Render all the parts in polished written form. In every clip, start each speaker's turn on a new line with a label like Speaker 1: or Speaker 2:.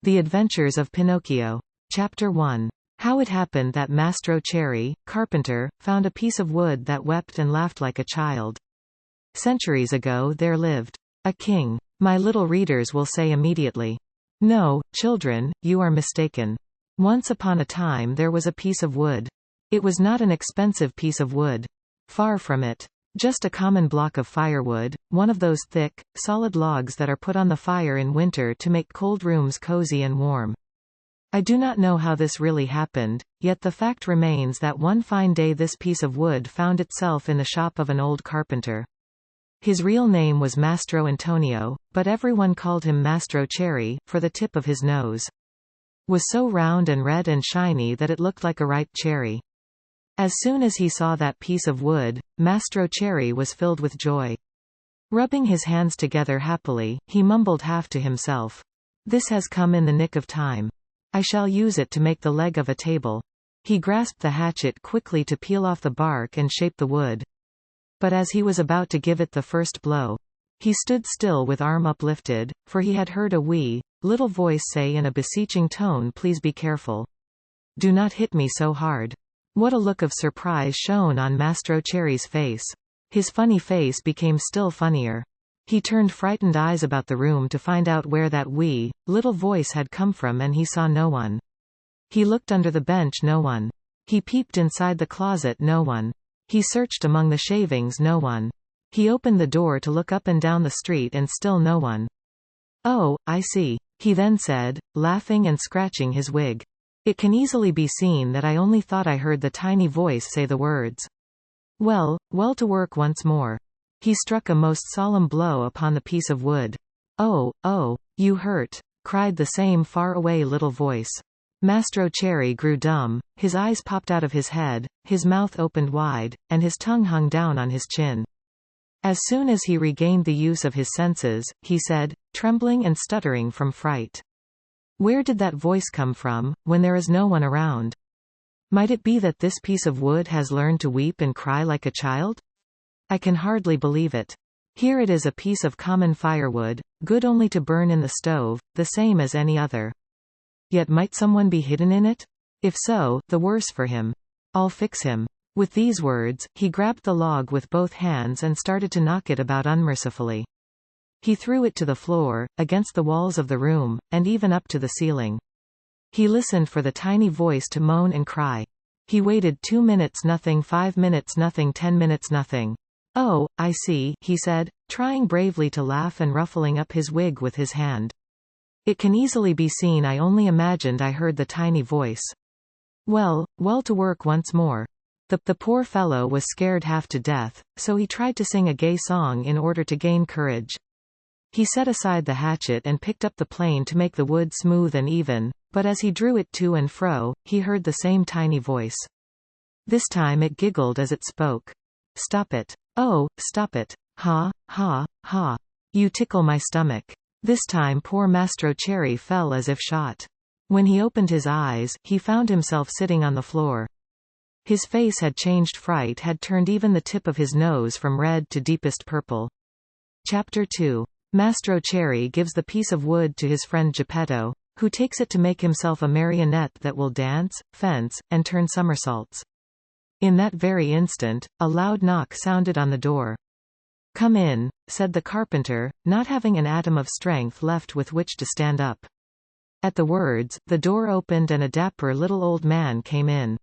Speaker 1: The Adventures of Pinocchio. Chapter 1. How it happened that Mastro Cherry, carpenter, found a piece of wood that wept and laughed like a child. Centuries ago there lived a king. My little readers will say immediately, "No, children, you are mistaken. Once upon a time there was a piece of wood. It was not an expensive piece of wood. Far from it. Just a common block of firewood, one of those thick, solid logs that are put on the fire in winter to make cold rooms cozy and warm. I do not know how this really happened, yet the fact remains that one fine day this piece of wood found itself in the shop of an old carpenter. His real name was Mastro Antonio, but everyone called him Mastro Cherry, for the tip of his nose was so round and red and shiny that it looked like a ripe cherry. As soon as he saw that piece of wood, Mastro Cherry was filled with joy. Rubbing his hands together happily, he mumbled half to himself, "This has come in the nick of time. I shall use it to make the leg of a table." He grasped the hatchet quickly to peel off the bark and shape the wood. But as he was about to give it the first blow, he stood still with arm uplifted, for he had heard a wee, little voice say in a beseeching tone, "Please be careful. Do not hit me so hard." What a look of surprise shone on Mastro Cherry's face. His funny face became still funnier. He turned frightened eyes about the room to find out where that wee, little voice had come from, and he saw no one. He looked under the bench, no one. He peeped inside the closet, no one. He searched among the shavings, no one. He opened the door to look up and down the street, and still no one. "Oh, I see," he then said, laughing and scratching his wig. "It can easily be seen that I only thought I heard the tiny voice say the words. Well, to work once more." He struck a most solemn blow upon the piece of wood. "Oh, you hurt," cried the same far-away little voice. Mastro Cherry grew dumb, his eyes popped out of his head, his mouth opened wide, and his tongue hung down on his chin. As soon as he regained the use of his senses, he said, trembling and stuttering from fright, "Where did that voice come from, when there is no one around? Might it be that this piece of wood has learned to weep and cry like a child? I can hardly believe it. Here it is, a piece of common firewood, good only to burn in the stove, the same as any other. Yet might someone be hidden in it? If so, the worse for him. I'll fix him." With these words, he grabbed the log with both hands and started to knock it about unmercifully. He threw it to the floor, against the walls of the room, and even up to the ceiling. He listened for the tiny voice to moan and cry. He waited 2 minutes, nothing. 5 minutes, nothing. 10 minutes, nothing. "Oh, I see," he said, trying bravely to laugh and ruffling up his wig with his hand. "It can easily be seen I only imagined I heard the tiny voice. Well, to work once more." The poor fellow was scared half to death, so he tried to sing a gay song in order to gain courage. He set aside the hatchet and picked up the plane to make the wood smooth and even, but as he drew it to and fro, he heard the same tiny voice. This time it giggled as it spoke. "Stop it. Oh, stop it. Ha, ha, ha. You tickle my stomach." This time poor Mastro Cherry fell as if shot. When he opened his eyes, he found himself sitting on the floor. His face had changed, fright had turned even the tip of his nose from red to deepest purple. Chapter 2. Mastro Cherry gives the piece of wood to his friend Geppetto, who takes it to make himself a marionette that will dance, fence, and turn somersaults. In that very instant, a loud knock sounded on the door. "Come in," said the carpenter, not having an atom of strength left with which to stand up. At the words, the door opened and a dapper little old man came in.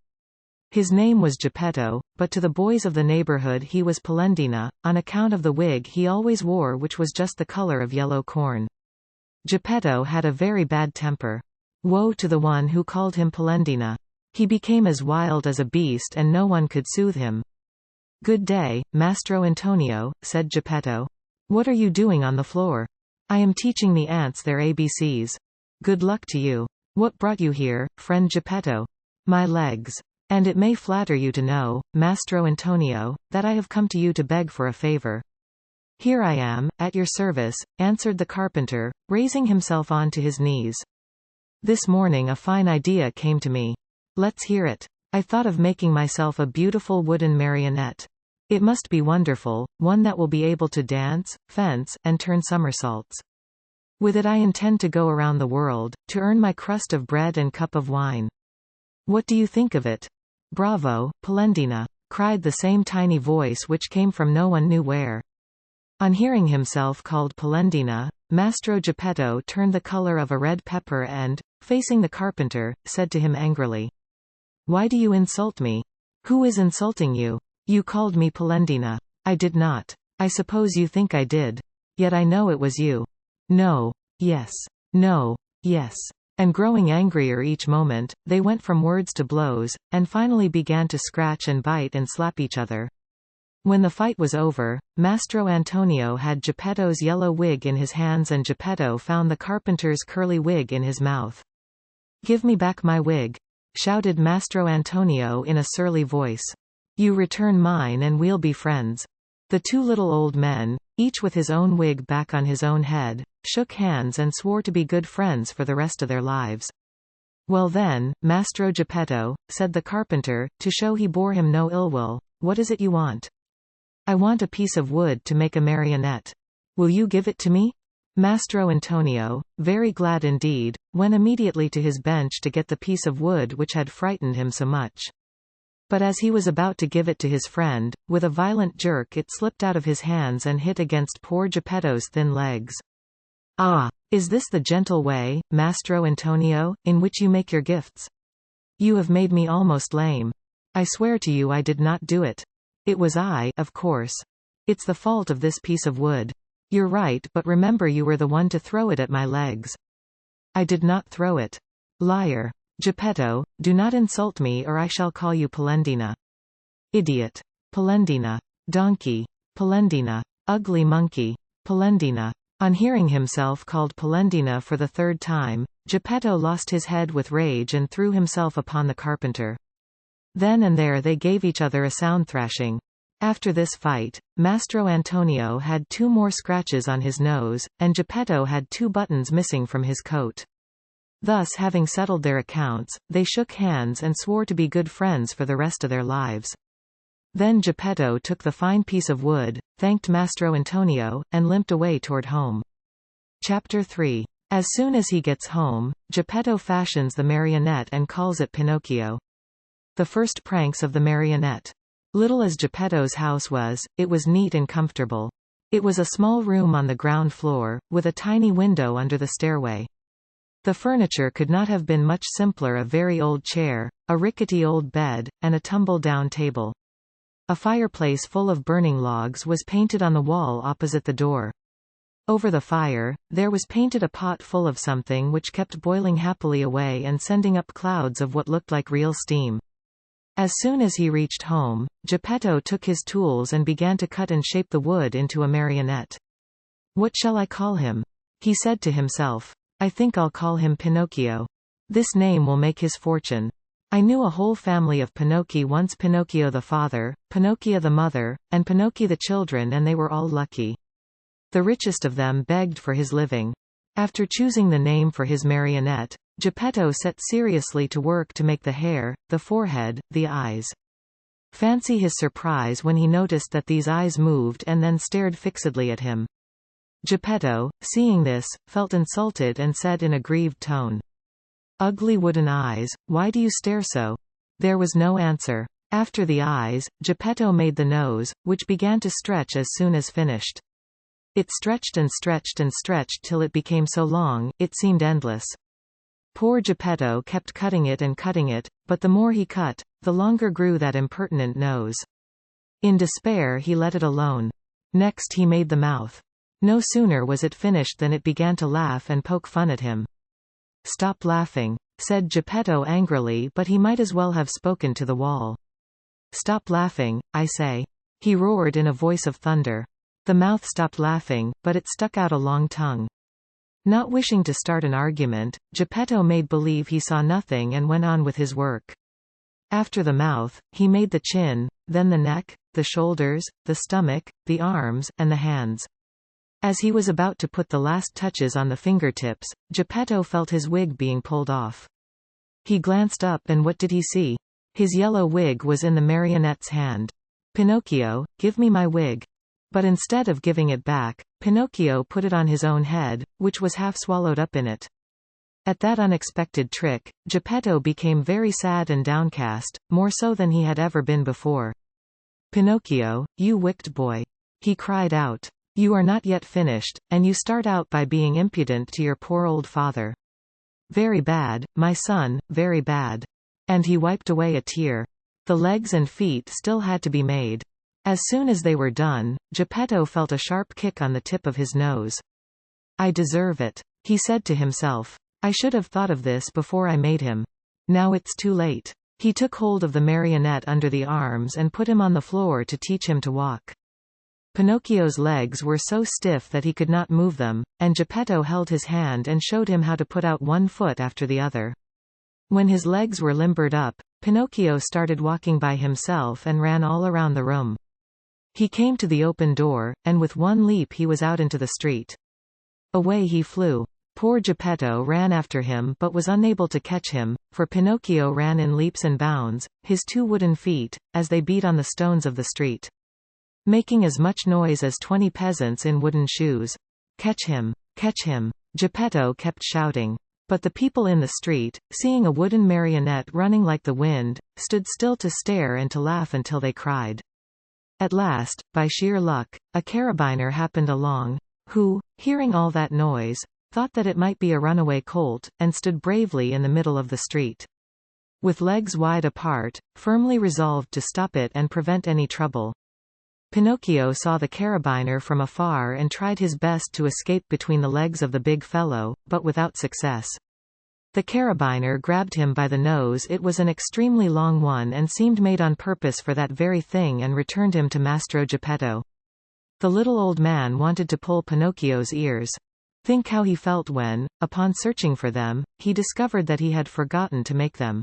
Speaker 1: His name was Geppetto, but to the boys of the neighborhood he was Polendina, on account of the wig he always wore, which was just the color of yellow corn. Geppetto had a very bad temper. Woe to the one who called him Polendina. He became as wild as a beast and no one could soothe him. "Good day, Mastro Antonio," said Geppetto. "What are you doing on the floor?" "I am teaching the ants their ABCs. "Good luck to you. What brought you here, friend Geppetto?" "My legs. And it may flatter you to know, Mastro Antonio, that I have come to you to beg for a favor." "Here I am, at your service," answered the carpenter, raising himself on to his knees. "This morning a fine idea came to me. Let's hear it. I thought of making myself a beautiful wooden marionette. It must be wonderful, one that will be able to dance, fence, and turn somersaults." With it I intend to go around the world, to earn my crust of bread and cup of wine. What do you think of it? Bravo, Polendina! Cried the same tiny voice which came from no one knew where. On hearing himself called Polendina, Mastro Geppetto turned the color of a red pepper and, facing the carpenter, said to him angrily, "Why do you insult me? Who is insulting you? You called me Polendina. I did not. I suppose you think I did. Yet I know it was you. No. Yes. No. Yes." And growing angrier each moment, they went from words to blows, and finally began to scratch and bite and slap each other. When the fight was over, Mastro Antonio had Geppetto's yellow wig in his hands and Geppetto found the carpenter's curly wig in his mouth. "Give me back my wig," shouted Mastro Antonio in a surly voice. "You return mine and we'll be friends." The two little old men, each with his own wig back on his own head, shook hands and swore to be good friends for the rest of their lives. "Well then, Mastro Geppetto," said the carpenter, to show he bore him no ill will, "what is it you want?" "I want a piece of wood to make a marionette. Will you give it to me?" Mastro Antonio, very glad indeed, went immediately to his bench to get the piece of wood which had frightened him so much. But as he was about to give it to his friend, with a violent jerk it slipped out of his hands and hit against poor Geppetto's thin legs. "Ah! Is this the gentle way, Mastro Antonio, in which you make your gifts? You have made me almost lame. I swear to you I did not do it. It was I, of course. It's the fault of this piece of wood. You're right, but remember you were the one to throw it at my legs." "I did not throw it. Liar. Geppetto, do not insult me or I shall call you Polendina. Idiot. Polendina. Donkey. Polendina. Ugly monkey. Polendina." On hearing himself called Polendina for the third time, Geppetto lost his head with rage and threw himself upon the carpenter. Then and there they gave each other a sound thrashing. After this fight, Mastro Antonio had 2 more scratches on his nose, and Geppetto had 2 buttons missing from his coat. Thus having settled their accounts, they shook hands and swore to be good friends for the rest of their lives. Then Geppetto took the fine piece of wood, thanked Mastro Antonio, and limped away toward home. Chapter 3. As soon as he gets home, Geppetto fashions the marionette and calls it Pinocchio. The first pranks of the marionette. Little as Geppetto's house was, it was neat and comfortable. It was a small room on the ground floor, with a tiny window under the stairway. The furniture could not have been much simpler: a very old chair, a rickety old bed, and a tumble-down table. A fireplace full of burning logs was painted on the wall opposite the door. Over the fire, there was painted a pot full of something which kept boiling happily away and sending up clouds of what looked like real steam. As soon as he reached home, Geppetto took his tools and began to cut and shape the wood into a marionette. "What shall I call him?" he said to himself. "I think I'll call him Pinocchio. This name will make his fortune. I knew a whole family of Pinocchi once: Pinocchio the father, Pinocchio the mother, and Pinocchi the children, and they were all lucky. The richest of them begged for his living." After choosing the name for his marionette, Geppetto set seriously to work to make the hair, the forehead, the eyes. Fancy his surprise when he noticed that these eyes moved and then stared fixedly at him. Geppetto, seeing this, felt insulted and said in a grieved tone, "Ugly wooden eyes, why do you stare so?" There was no answer. After the eyes, Geppetto made the nose, which began to stretch as soon as finished. It stretched and stretched and stretched till it became so long, it seemed endless. Poor Geppetto kept cutting it, but the more he cut, the longer grew that impertinent nose. In despair he let it alone. Next he made the mouth. No sooner was it finished than it began to laugh and poke fun at him. "Stop laughing," said Geppetto angrily, but he might as well have spoken to the wall. "Stop laughing, I say," he roared in a voice of thunder. The mouth stopped laughing, but it stuck out a long tongue. Not wishing to start an argument, Geppetto made believe he saw nothing and went on with his work. After the mouth, he made the chin, then the neck, the shoulders, the stomach, the arms, and the hands. As he was about to put the last touches on the fingertips, Geppetto felt his wig being pulled off. He glanced up and what did he see? His yellow wig was in the marionette's hand. "Pinocchio, give me my wig." But instead of giving it back, Pinocchio put it on his own head, which was half swallowed up in it. At that unexpected trick, Geppetto became very sad and downcast, more so than he had ever been before. "Pinocchio, you wicked boy!" he cried out. "You are not yet finished, and you start out by being impudent to your poor old father. Very bad, my son, very bad." And he wiped away a tear. The legs and feet still had to be made. As soon as they were done, Geppetto felt a sharp kick on the tip of his nose. "I deserve it," he said to himself. "I should have thought of this before I made him. Now it's too late." He took hold of the marionette under the arms and put him on the floor to teach him to walk. Pinocchio's legs were so stiff that he could not move them, and Geppetto held his hand and showed him how to put out one foot after the other. When his legs were limbered up, Pinocchio started walking by himself and ran all around the room. He came to the open door, and with one leap he was out into the street. Away he flew. Poor Geppetto ran after him but was unable to catch him, for Pinocchio ran in leaps and bounds, his 2 wooden feet, as they beat on the stones of the street, making as much noise as 20 peasants in wooden shoes. "Catch him! Catch him!" Geppetto kept shouting. But the people in the street, seeing a wooden marionette running like the wind, stood still to stare and to laugh until they cried. At last, by sheer luck, a carabiner happened along, who, hearing all that noise, thought that it might be a runaway colt, and stood bravely in the middle of the street. With legs wide apart, firmly resolved to stop it and prevent any trouble. Pinocchio saw the carabiner from afar and tried his best to escape between the legs of the big fellow, but without success. The carabiner grabbed him by the nose. It was an extremely long one and seemed made on purpose for that very thing, and returned him to Mastro Geppetto. The little old man wanted to pull Pinocchio's ears. Think how he felt when, upon searching for them, he discovered that he had forgotten to make them.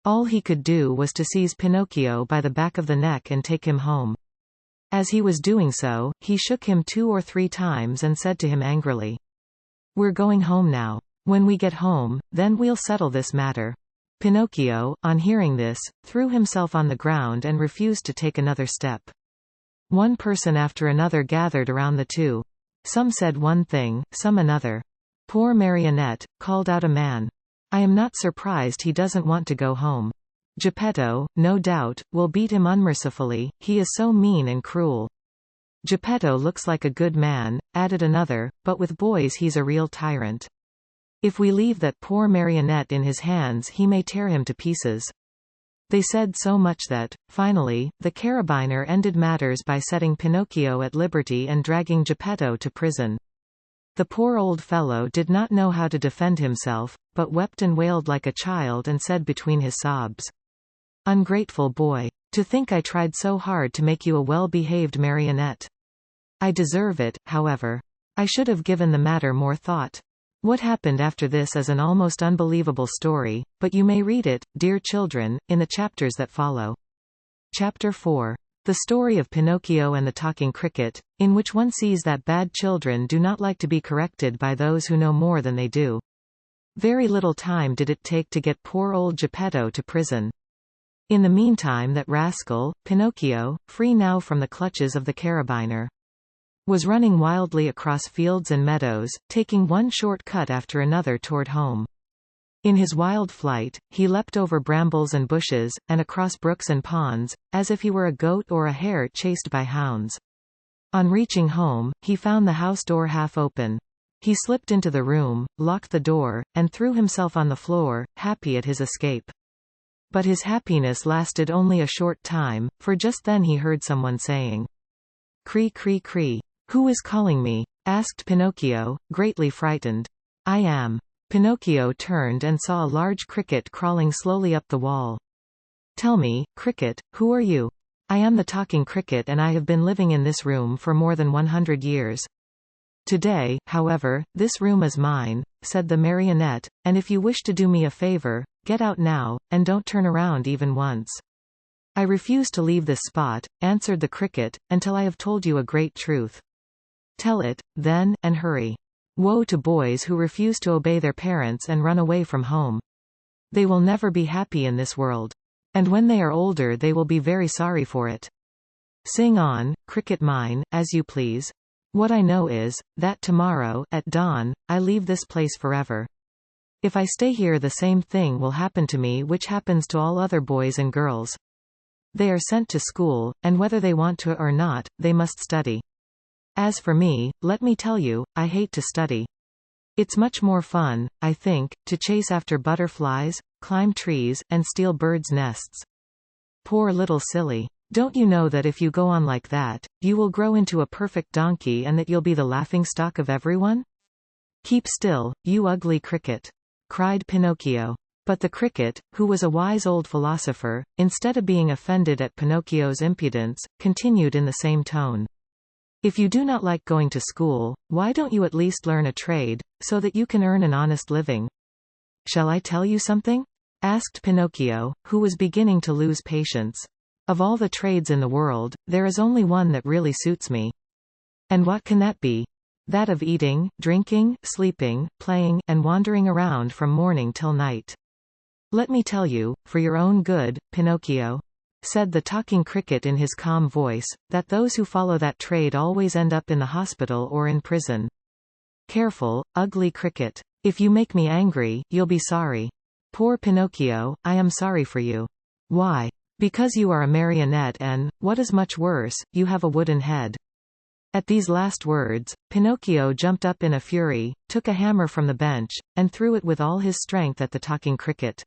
Speaker 1: All he could do was to seize Pinocchio by the back of the neck and take him home. As he was doing so, he shook him 2 or 3 times and said to him angrily, "We're going home now. When we get home, then we'll settle this matter." Pinocchio, on hearing this, threw himself on the ground and refused to take another step. One person after another gathered around the two. Some said one thing, some another. "Poor Marionette," called out a man. "I am not surprised he doesn't want to go home. Geppetto, no doubt, will beat him unmercifully, he is so mean and cruel." "Geppetto looks like a good man," added another, "but with boys he's a real tyrant. If we leave that poor Marionette in his hands he may tear him to pieces." They said so much that, finally, the carabiner ended matters by setting Pinocchio at liberty and dragging Geppetto to prison. The poor old fellow did not know how to defend himself, but wept and wailed like a child and said between his sobs, "Ungrateful boy! To think I tried so hard to make you a well-behaved marionette. I deserve it, however. I should have given the matter more thought." What happened after this is an almost unbelievable story, but you may read it, dear children, in the chapters that follow. Chapter 4. The story of Pinocchio and the talking cricket, in which one sees that bad children do not like to be corrected by those who know more than they do. Very little time did it take to get poor old Geppetto to prison. In the meantime that rascal, Pinocchio, free now from the clutches of the carabiner, was running wildly across fields and meadows, taking one short cut after another toward home. In his wild flight, he leapt over brambles and bushes, and across brooks and ponds, as if he were a goat or a hare chased by hounds. On reaching home, he found the house door half open. He slipped into the room, locked the door, and threw himself on the floor, happy at his escape. But his happiness lasted only a short time, for just then he heard someone saying, "Cree, cree, cree. Who is calling me?" asked Pinocchio, greatly frightened. "I am." Pinocchio turned and saw a large cricket crawling slowly up the wall. "Tell me, cricket, who are you?" "I am the talking cricket and I have been living in this room for more than 100 years. Today, however, this room is mine," said the marionette, "and if you wish to do me a favor, get out now, and don't turn around even once." "I refuse to leave this spot," answered the cricket, "until I have told you a great truth." "Tell it, then, and hurry. Woe to boys who refuse to obey their parents and run away from home. They will never be happy in this world. And when they are older they will be very sorry for it." Sing on, cricket mine, as you please. What I know is, that tomorrow, at dawn, I leave this place forever. If I stay here, the same thing will happen to me which happens to all other boys and girls. They are sent to school, and whether they want to or not, they must study. As for me, let me tell you, I hate to study. It's much more fun, I think, to chase after butterflies, climb trees, and steal birds' nests. Poor little silly. Don't you know that if you go on like that, you will grow into a perfect donkey and that you'll be the laughingstock of everyone? Keep still, you ugly cricket, cried Pinocchio. But the cricket, who was a wise old philosopher, instead of being offended at Pinocchio's impudence, continued in the same tone. If you do not like going to school, why don't you at least learn a trade, so that you can earn an honest living? Shall I tell you something? Asked Pinocchio, who was beginning to lose patience. Of all the trades in the world, there is only one that really suits me. And what can that be? That of eating, drinking, sleeping, playing, and wandering around from morning till night. Let me tell you, for your own good, Pinocchio, said the talking cricket in his calm voice, that those who follow that trade always end up in the hospital or in prison. Careful, ugly cricket. If you make me angry, you'll be sorry. Poor Pinocchio, I am sorry for you. Why? Because you are a marionette and, what is much worse, you have a wooden head. At these last words, Pinocchio jumped up in a fury, took a hammer from the bench, and threw it with all his strength at the talking cricket.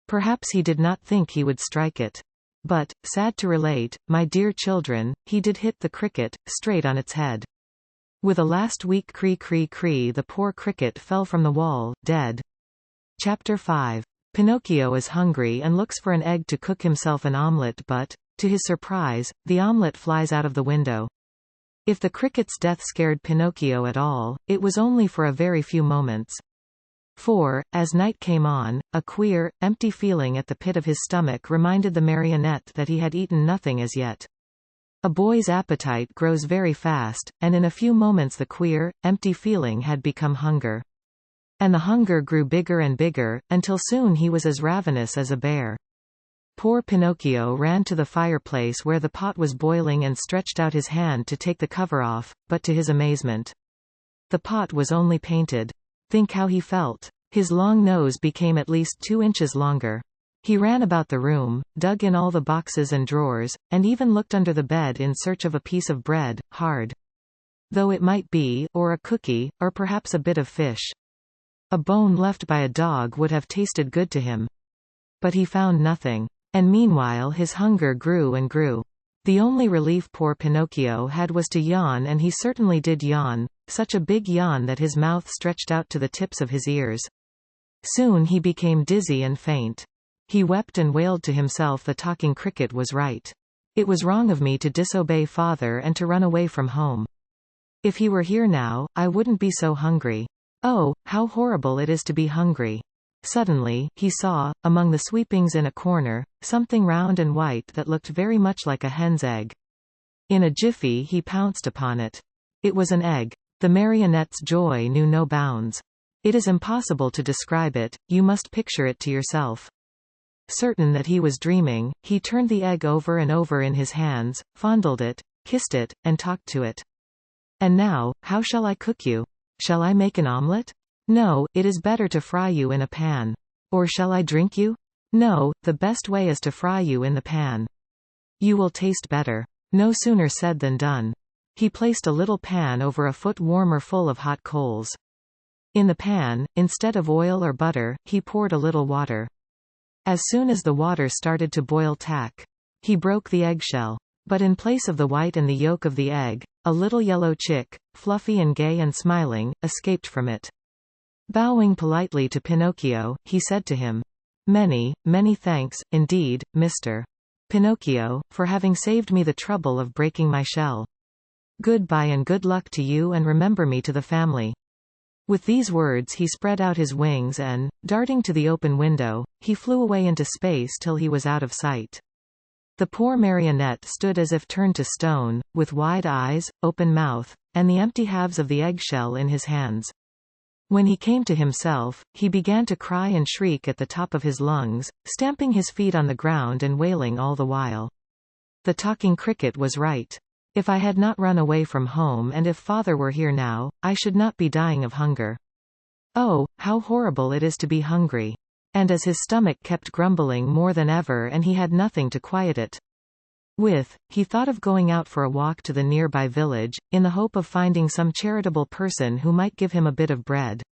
Speaker 1: Perhaps he did not think he would strike it. But, sad to relate, my dear children, he did hit the cricket, straight on its head. With a last weak cree-cree-cree, the poor cricket fell from the wall, dead. Chapter 5. Pinocchio is hungry and looks for an egg to cook himself an omelette, but, to his surprise, the omelette flies out of the window. If the cricket's death scared Pinocchio at all, it was only for a very few moments. For, as night came on, a queer, empty feeling at the pit of his stomach reminded the marionette that he had eaten nothing as yet. A boy's appetite grows very fast, and in a few moments the queer, empty feeling had become hunger. And the hunger grew bigger and bigger, until soon he was as ravenous as a bear. Poor Pinocchio ran to the fireplace where the pot was boiling and stretched out his hand to take the cover off, but to his amazement, the pot was only painted. Think how he felt. His long nose became at least 2 inches longer. He ran about the room, dug in all the boxes and drawers, and even looked under the bed in search of a piece of bread, hard though it might be, or a cookie, or perhaps a bit of fish. A bone left by a dog would have tasted good to him. But he found nothing. And meanwhile his hunger grew and grew. The only relief poor Pinocchio had was to yawn, and he certainly did yawn, such a big yawn that his mouth stretched out to the tips of his ears. Soon he became dizzy and faint. He wept and wailed to himself, the talking cricket was right. It was wrong of me to disobey father and to run away from home. If he were here now, I wouldn't be so hungry. Oh, how horrible it is to be hungry. Suddenly, he saw, among the sweepings in a corner, something round and white that looked very much like a hen's egg. In a jiffy he pounced upon it. It was an egg. The marionette's joy knew no bounds. It is impossible to describe it, you must picture it to yourself. Certain that he was dreaming, he turned the egg over and over in his hands, fondled it, kissed it, and talked to it. And now, how shall I cook you? Shall I make an omelette? No, it is better to fry you in a pan. Or shall I drink you? No, the best way is to fry you in the pan. You will taste better. No sooner said than done. He placed a little pan over a foot warmer full of hot coals. In the pan, instead of oil or butter, he poured a little water. As soon as the water started to boil tack, he broke the eggshell. But in place of the white and the yolk of the egg, a little yellow chick, fluffy and gay and smiling, escaped from it. Bowing politely to Pinocchio, he said to him, "Many, many thanks, indeed, Mr. Pinocchio, for having saved me the trouble of breaking my shell. Goodbye and good luck to you, and remember me to the family." With these words he spread out his wings and, darting to the open window, he flew away into space till he was out of sight. The poor marionette stood as if turned to stone, with wide eyes, open mouth, and the empty halves of the eggshell in his hands. When he came to himself, he began to cry and shriek at the top of his lungs, stamping his feet on the ground and wailing all the while. The talking cricket was right. If I had not run away from home and if father were here now, I should not be dying of hunger. Oh, how horrible it is to be hungry. And as his stomach kept grumbling more than ever and he had nothing to quiet it with, he thought of going out for a walk to the nearby village, in the hope of finding some charitable person who might give him a bit of bread.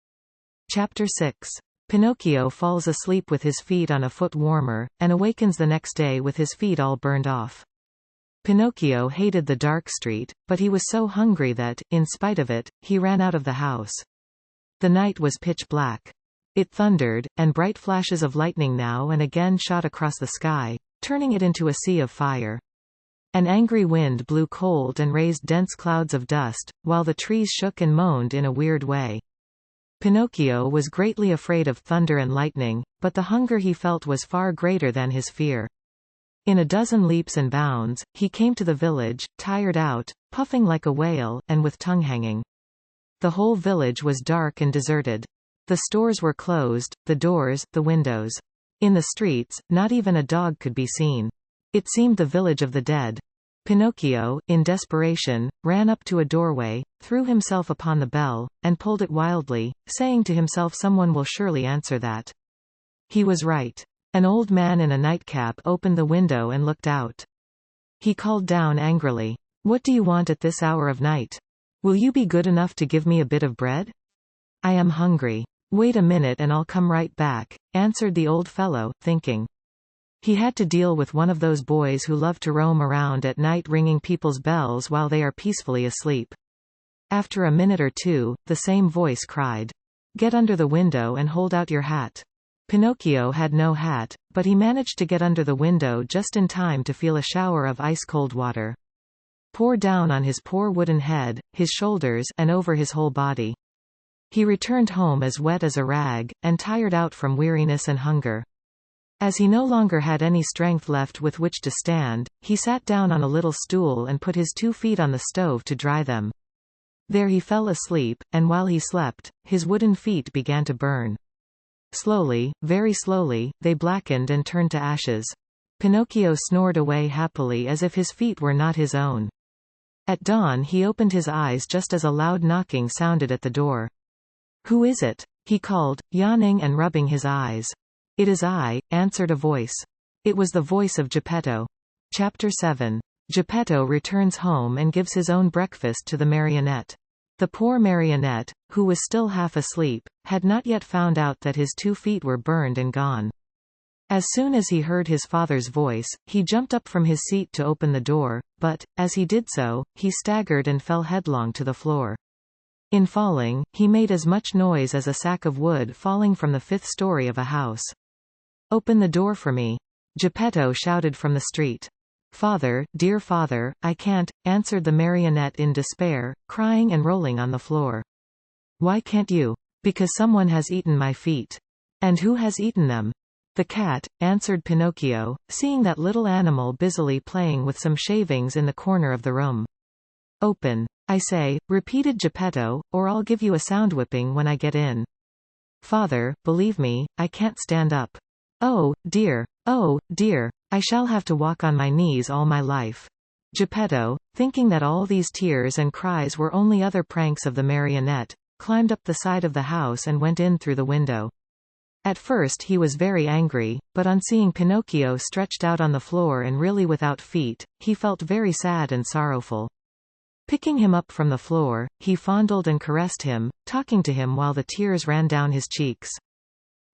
Speaker 1: Chapter 6. Pinocchio falls asleep with his feet on a foot warmer, and awakens the next day with his feet all burned off. Pinocchio hated the dark street, but he was so hungry that, in spite of it, he ran out of the house. The night was pitch black. It thundered, and bright flashes of lightning now and again shot across the sky, turning it into a sea of fire. An angry wind blew cold and raised dense clouds of dust, while the trees shook and moaned in a weird way. Pinocchio was greatly afraid of thunder and lightning, but the hunger he felt was far greater than his fear. In a dozen leaps and bounds, he came to the village, tired out, puffing like a whale, and with tongue hanging. The whole village was dark and deserted. The stores were closed, the doors, the windows. In the streets, not even a dog could be seen. It seemed the village of the dead. Pinocchio, in desperation, ran up to a doorway, threw himself upon the bell, and pulled it wildly, saying to himself, someone will surely answer that. He was right. An old man in a nightcap opened the window and looked out. He called down angrily, "What do you want at this hour of night? Will you be good enough to give me a bit of bread?" "I am hungry." "Wait a minute and I'll come right back," answered the old fellow, thinking. He had to deal with one of those boys who love to roam around at night ringing people's bells while they are peacefully asleep. After a minute or two, the same voice cried, "Get under the window and hold out your hat." Pinocchio had no hat, but he managed to get under the window just in time to feel a shower of ice-cold water pour down on his poor wooden head, his shoulders, and over his whole body. He returned home as wet as a rag, and tired out from weariness and hunger. As he no longer had any strength left with which to stand, he sat down on a little stool and put his 2 feet on the stove to dry them. There he fell asleep, and while he slept, his wooden feet began to burn. Slowly, very slowly, they blackened and turned to ashes. Pinocchio snored away happily as if his feet were not his own. At dawn he opened his eyes just as a loud knocking sounded at the door. "Who is it?" he called, yawning and rubbing his eyes. "It is I," answered a voice. It was the voice of Geppetto. Chapter 7. Geppetto returns home and gives his own breakfast to the marionette. The poor marionette, who was still half asleep, had not yet found out that his 2 feet were burned and gone. As soon as he heard his father's voice, he jumped up from his seat to open the door, but, as he did so, he staggered and fell headlong to the floor. In falling, he made as much noise as a sack of wood falling from the 5th story of a house. "Open the door for me," Geppetto shouted from the street. "Father, dear father, I can't," answered the marionette in despair, crying and rolling on the floor. "Why can't you?" "Because someone has eaten my feet." "And who has eaten them?" "The cat," answered Pinocchio, seeing that little animal busily playing with some shavings in the corner of the room. "Open, I say," repeated Geppetto, "or I'll give you a sound whipping when I get in." "Father, believe me, I can't stand up." Oh, dear. I shall have to walk on my knees all my life." Geppetto, thinking that all these tears and cries were only other pranks of the marionette, climbed up the side of the house and went in through the window. At first he was very angry, but on seeing Pinocchio stretched out on the floor and really without feet, he felt very sad and sorrowful. Picking him up from the floor, he fondled and caressed him, talking to him while the tears ran down his cheeks.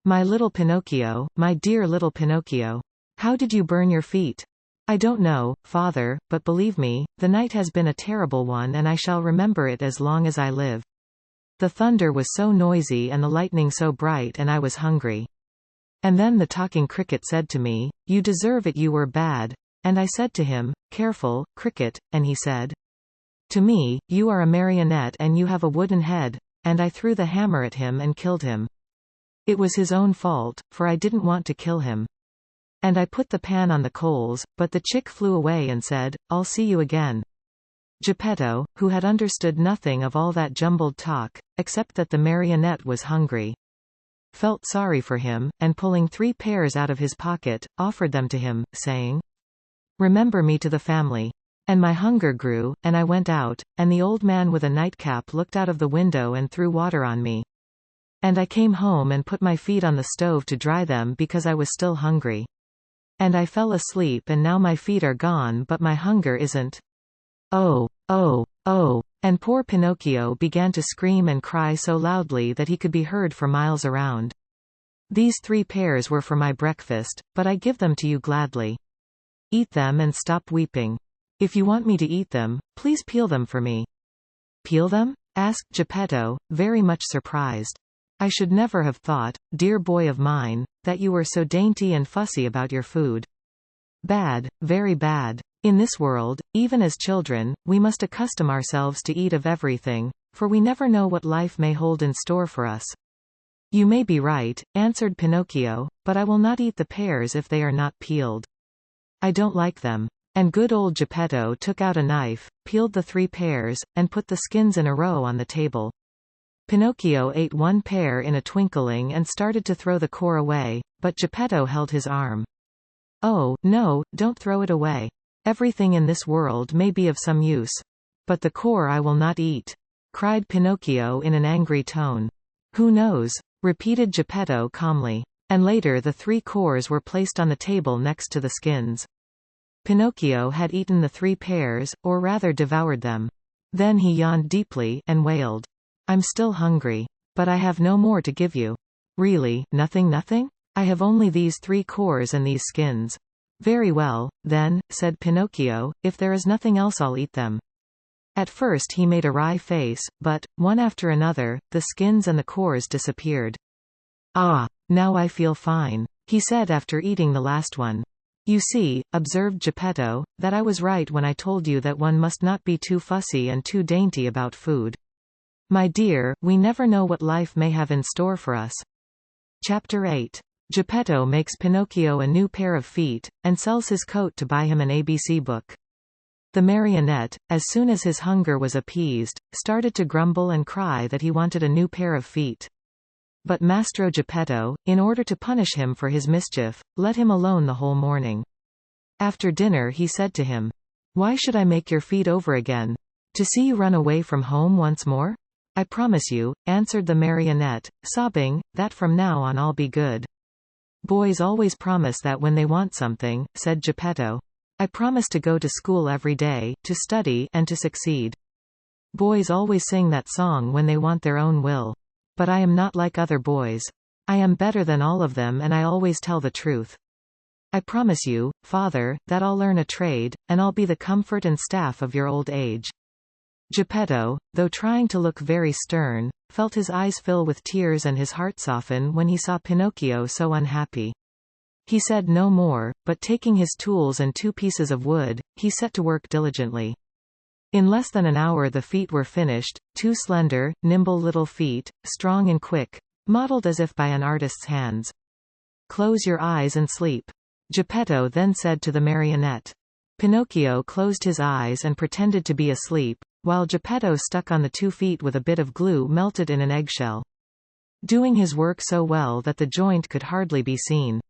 Speaker 1: "My little Pinocchio, my dear little Pinocchio. How did you burn your feet?" "I don't know, father, but believe me, the night has been a terrible one and I shall remember it as long as I live. The thunder was so noisy and the lightning so bright and I was hungry. And then the talking cricket said to me, 'You deserve it, you were bad.' And I said to him, 'Careful, cricket,' and he said to me, 'You are a marionette and you have a wooden head,' and I threw the hammer at him and killed him. It was his own fault, for I didn't want to kill him. And I put the pan on the coals, but the chick flew away and said, 'I'll see you again.'" Geppetto, who had understood nothing of all that jumbled talk, except that the marionette was hungry, felt sorry for him, and pulling 3 pears out of his pocket, offered them to him, saying, Remember me to the family. And my hunger grew, and I went out, and the old man with a nightcap looked out of the window and threw water on me. And I came home and put my feet on the stove to dry them because I was still hungry. And I fell asleep and now my feet are gone but my hunger isn't. Oh, oh, oh. And poor Pinocchio began to scream and cry so loudly that he could be heard for miles around. These 3 pears were for my breakfast, but I give them to you gladly. Eat them and stop weeping. If you want me to eat them, please peel them for me. Peel them? Asked Geppetto, very much surprised. I should never have thought, dear boy of mine, that you were so dainty and fussy about your food. Bad, very bad. In this world, even as children, we must accustom ourselves to eat of everything, for we never know what life may hold in store for us. You may be right, answered Pinocchio, but I will not eat the pears if they are not peeled. I don't like them. And good old Geppetto took out a knife, peeled the 3 pears, and put the skins in a row on the table. Pinocchio ate 1 pear in a twinkling and started to throw the core away, but Geppetto held his arm. Oh, no, don't throw it away. Everything in this world may be of some use. But the core I will not eat, cried Pinocchio in an angry tone. Who knows? Repeated Geppetto calmly. And later the 3 cores were placed on the table next to the skins. Pinocchio had eaten the 3 pears, or rather devoured them. Then he yawned deeply, and wailed. I'm still hungry. But I have no more to give you. Really, nothing? I have only these 3 cores and these skins. Very well, then, said Pinocchio, if there is nothing else I'll eat them. At first he made a wry face, but, one after another, the skins and the cores disappeared. Ah, now I feel fine, he said after eating the last one. You see, observed Geppetto, that I was right when I told you that one must not be too fussy and too dainty about food. My dear, we never know what life may have in store for us. Chapter 8. Geppetto makes Pinocchio a new pair of feet, and sells his coat to buy him an ABC book. The marionette, as soon as his hunger was appeased, started to grumble and cry that he wanted a new pair of feet. But Mastro Geppetto, in order to punish him for his mischief, let him alone the whole morning. After dinner he said to him, Why should I make your feet over again? To see you run away from home once more? I promise you, answered the marionette, sobbing, that from now on I'll be good. Boys always promise that when they want something, said Geppetto. I promise to go to school every day, to study and to succeed. Boys always sing that song when they want their own will. But I am not like other boys. I am better than all of them and I always tell the truth. I promise you, father, that I'll learn a trade, and I'll be the comfort and staff of your old age. Geppetto, though trying to look very stern, felt his eyes fill with tears and his heart soften when he saw Pinocchio so unhappy. He said no more, but taking his tools and 2 pieces of wood, he set to work diligently. In less than an hour the feet were finished, 2 slender, nimble little feet, strong and quick, modeled as if by an artist's hands. Close your eyes and sleep, Geppetto then said to the marionette. Pinocchio closed his eyes and pretended to be asleep, while Geppetto stuck on the 2 feet with a bit of glue melted in an eggshell, doing his work so well that the joint could hardly be seen.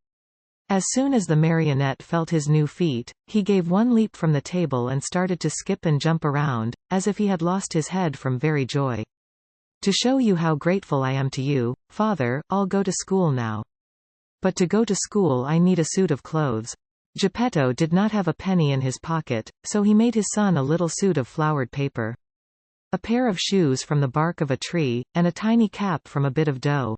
Speaker 1: As soon as the marionette felt his new feet, he gave 1 leap from the table and started to skip and jump around, as if he had lost his head from very joy. To show you how grateful I am to you, father, I'll go to school now. But to go to school I need a suit of clothes. Geppetto did not have a penny in his pocket, so he made his son a little suit of flowered paper, a pair of shoes from the bark of a tree, and a tiny cap from a bit of dough.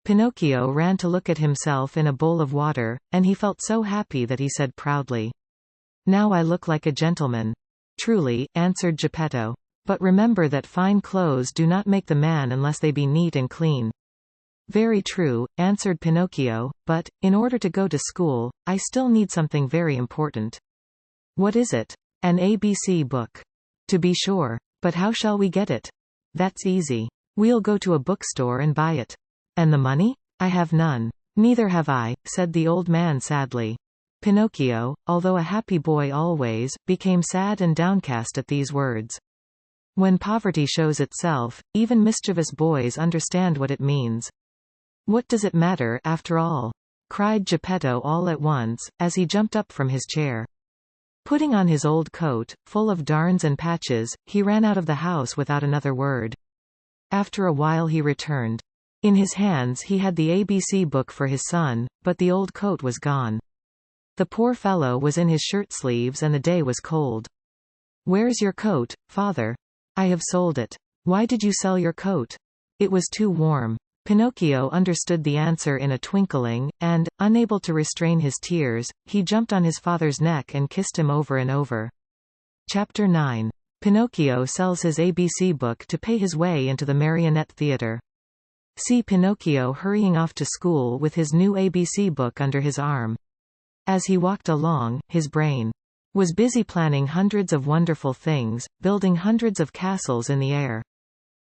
Speaker 1: Pinocchio ran to look at himself in a bowl of water, and he felt so happy that he said proudly, Now I look like a gentleman. Truly, answered Geppetto. But remember that fine clothes do not make the man unless they be neat and clean. Very true, answered Pinocchio, but, in order to go to school, I still need something very important. What is it? An ABC book. To be sure. But how shall we get it? That's easy. We'll go to a bookstore and buy it. And the money? I have none. Neither have I, said the old man sadly. Pinocchio, although a happy boy always, became sad and downcast at these words. When poverty shows itself, even mischievous boys understand what it means. What does it matter, after all? Cried Geppetto all at once, as he jumped up from his chair. Putting on his old coat, full of darns and patches, he ran out of the house without another word. After a while he returned. In his hands he had the ABC book for his son, but the old coat was gone. The poor fellow was in his shirt sleeves and the day was cold. "Where's your coat, father?" "I have sold it." "Why did you sell your coat?" "It was too warm." Pinocchio understood the answer in a twinkling, and, unable to restrain his tears, he jumped on his father's neck and kissed him over and over. Chapter 9. Pinocchio sells his ABC book to pay his way into the marionette theater. See Pinocchio hurrying off to school with his new ABC book under his arm. As he walked along, his brain was busy planning hundreds of wonderful things, building hundreds of castles in the air.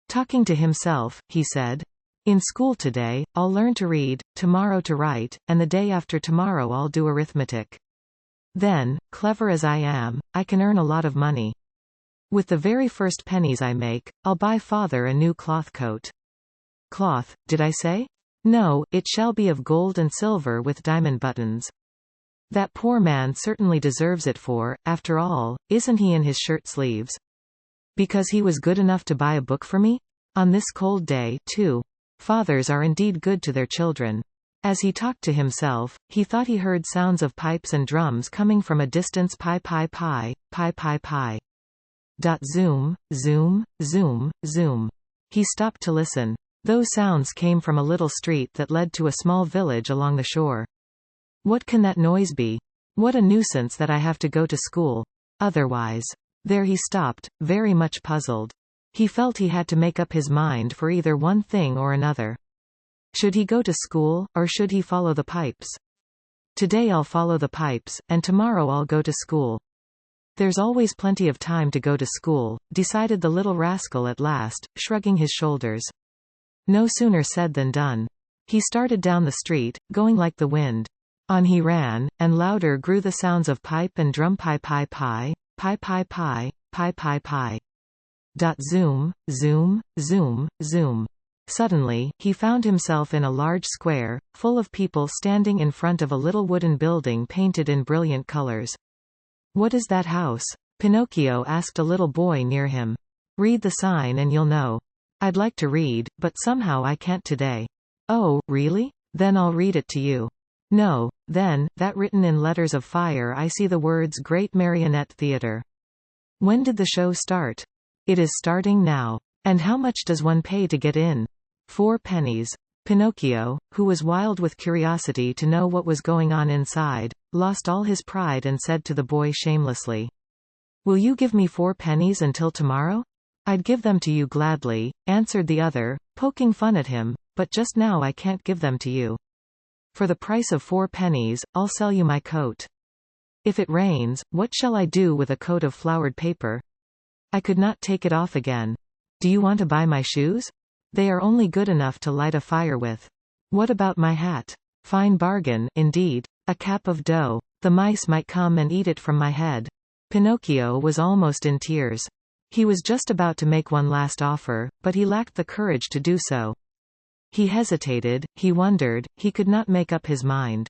Speaker 1: Talking to himself, he said, "In school today, I'll learn to read, tomorrow to write, and the day after tomorrow I'll do arithmetic. Then, clever as I am, I can earn a lot of money. With the very first pennies I make, I'll buy father a new cloth coat." Cloth, did I say? No, it shall be of gold and silver with diamond buttons. That poor man certainly deserves it for, after all, isn't he in his shirt sleeves? Because he was good enough to buy a book for me? On this cold day, too. Fathers are indeed good to their children. As he talked to himself, he thought he heard sounds of pipes and drums coming from a distance. Pie pie pie, pie pie pie. Zoom, zoom, zoom, zoom. He stopped to listen. Those sounds came from a little street that led to a small village along the shore. What can that noise be? What a nuisance that I have to go to school. Otherwise. There he stopped, very much puzzled. He felt he had to make up his mind for either one thing or another. Should he go to school, or should he follow the pipes? Today I'll follow the pipes, and tomorrow I'll go to school. There's always plenty of time to go to school, decided the little rascal at last, shrugging his shoulders. No sooner said than done. He started down the street, going like the wind. On he ran, and louder grew the sounds of pipe and drum. Pie pie pie, pie pie pie, pie pie pie. Zoom, zoom, zoom, zoom. Suddenly, he found himself in a large square, full of people standing in front of a little wooden building painted in brilliant colors. "What is that house?" Pinocchio asked a little boy near him. "Read the sign and you'll know." "I'd like to read, but somehow I can't today." "Oh, really? Then I'll read it to you." "No, then, that written in letters of fire I see the words Great Marionette Theater." "When did the show start?" "It is starting now." "And how much does one pay to get in?" 4 pennies. Pinocchio, who was wild with curiosity to know what was going on inside, lost all his pride and said to the boy shamelessly, "Will you give me 4 pennies until tomorrow?" "I'd give them to you gladly," answered the other, poking fun at him, "but just now I can't give them to you. For the price of 4 pennies, I'll sell you my coat. If it rains, what shall I do with a coat of flowered paper? I could not take it off again. Do you want to buy my shoes? They are only good enough to light a fire with. What about my hat? Fine bargain, indeed. A cap of dough. The mice might come and eat it from my head." Pinocchio was almost in tears. He was just about to make one last offer, but he lacked the courage to do so. He hesitated, he wondered, he could not make up his mind.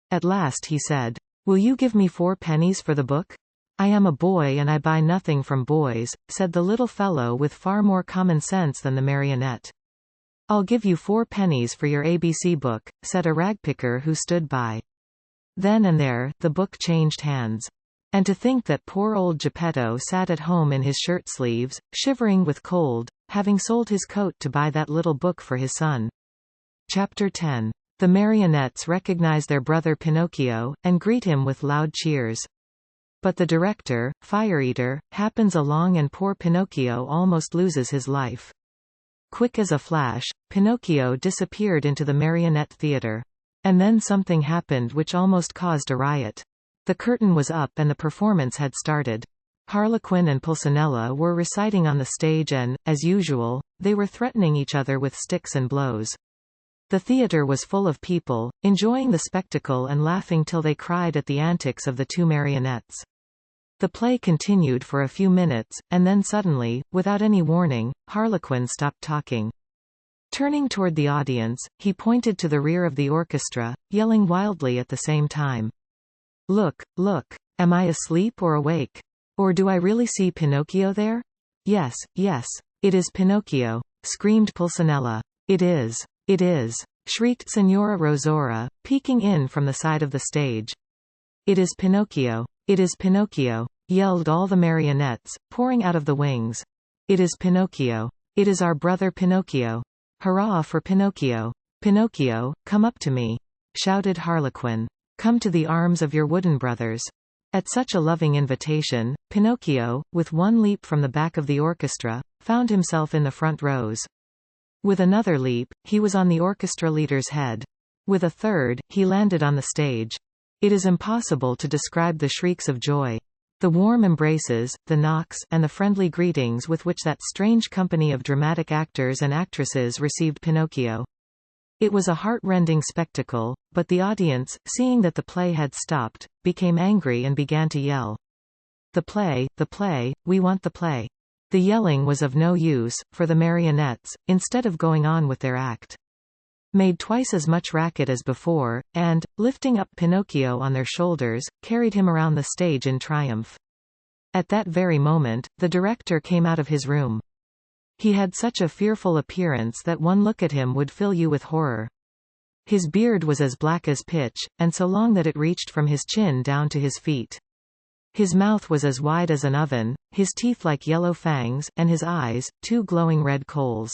Speaker 1: At last he said, "Will you give me 4 pennies for the book?" "I am a boy and I buy nothing from boys," said the little fellow with far more common sense than the marionette. "I'll give you 4 pennies for your ABC book," said a ragpicker who stood by. Then and there, the book changed hands. And to think that poor old Geppetto sat at home in his shirt sleeves, shivering with cold, having sold his coat to buy that little book for his son. Chapter 10. The marionettes recognize their brother Pinocchio, and greet him with loud cheers. But the director, Fire Eater, happens along and poor Pinocchio almost loses his life. Quick as a flash, Pinocchio disappeared into the marionette theater. And then something happened which almost caused a riot. The curtain was up and the performance had started. Harlequin and Pulcinella were reciting on the stage and, as usual, they were threatening each other with sticks and blows. The theater was full of people, enjoying the spectacle and laughing till they cried at the antics of the 2 marionettes. The play continued for a few minutes, and then suddenly, without any warning, Harlequin stopped talking. Turning toward the audience, he pointed to the rear of the orchestra, yelling wildly at the same time. "Look, look! Am I asleep or awake? Or do I really see Pinocchio there? Yes, yes. It is Pinocchio, screamed Pulcinella. It is. It is, shrieked Signora Rosaura, peeking in from the side of the stage. It is Pinocchio. It is Pinocchio, yelled all the marionettes, pouring out of the wings. It is Pinocchio. It is our brother Pinocchio. Hurrah for Pinocchio. Pinocchio, come up to me, shouted Harlequin. Come to the arms of your wooden brothers. At such a loving invitation, Pinocchio, with one leap from the back of the orchestra, found himself in the front rows. With another leap, he was on the orchestra leader's head. With a third, he landed on the stage. It is impossible to describe the shrieks of joy. The warm embraces, the knocks, and the friendly greetings with which that strange company of dramatic actors and actresses received Pinocchio. It was a heart-rending spectacle, but the audience, seeing that the play had stopped, became angry and began to yell. The play, we want the play. The yelling was of no use, for the marionettes, instead of going on with their act, made twice as much racket as before, and, lifting up Pinocchio on their shoulders, carried him around the stage in triumph. At that very moment, the director came out of his room. He had such a fearful appearance that one look at him would fill you with horror. His beard was as black as pitch, and so long that it reached from his chin down to his feet. His mouth was as wide as an oven, his teeth like yellow fangs, and his eyes, two glowing red coals.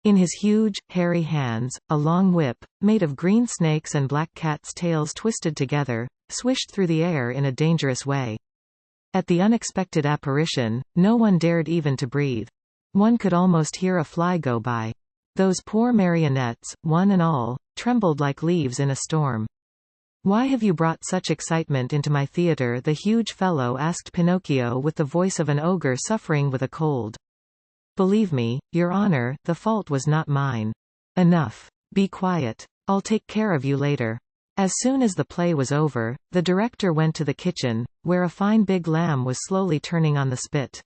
Speaker 1: In his huge, hairy hands, a long whip, made of green snakes and black cats' tails twisted together, swished through the air in a dangerous way. At the unexpected apparition, no one dared even to breathe. One could almost hear a fly go by. Those poor marionettes, one and all, trembled like leaves in a storm. "Why have you brought such excitement into my theater?" the huge fellow asked Pinocchio with the voice of an ogre suffering with a cold. "Believe me, Your Honor, the fault was not mine." "Enough. Be quiet. I'll take care of you later." As soon as the play was over, the director went to the kitchen, where a fine big lamb was slowly turning on the spit.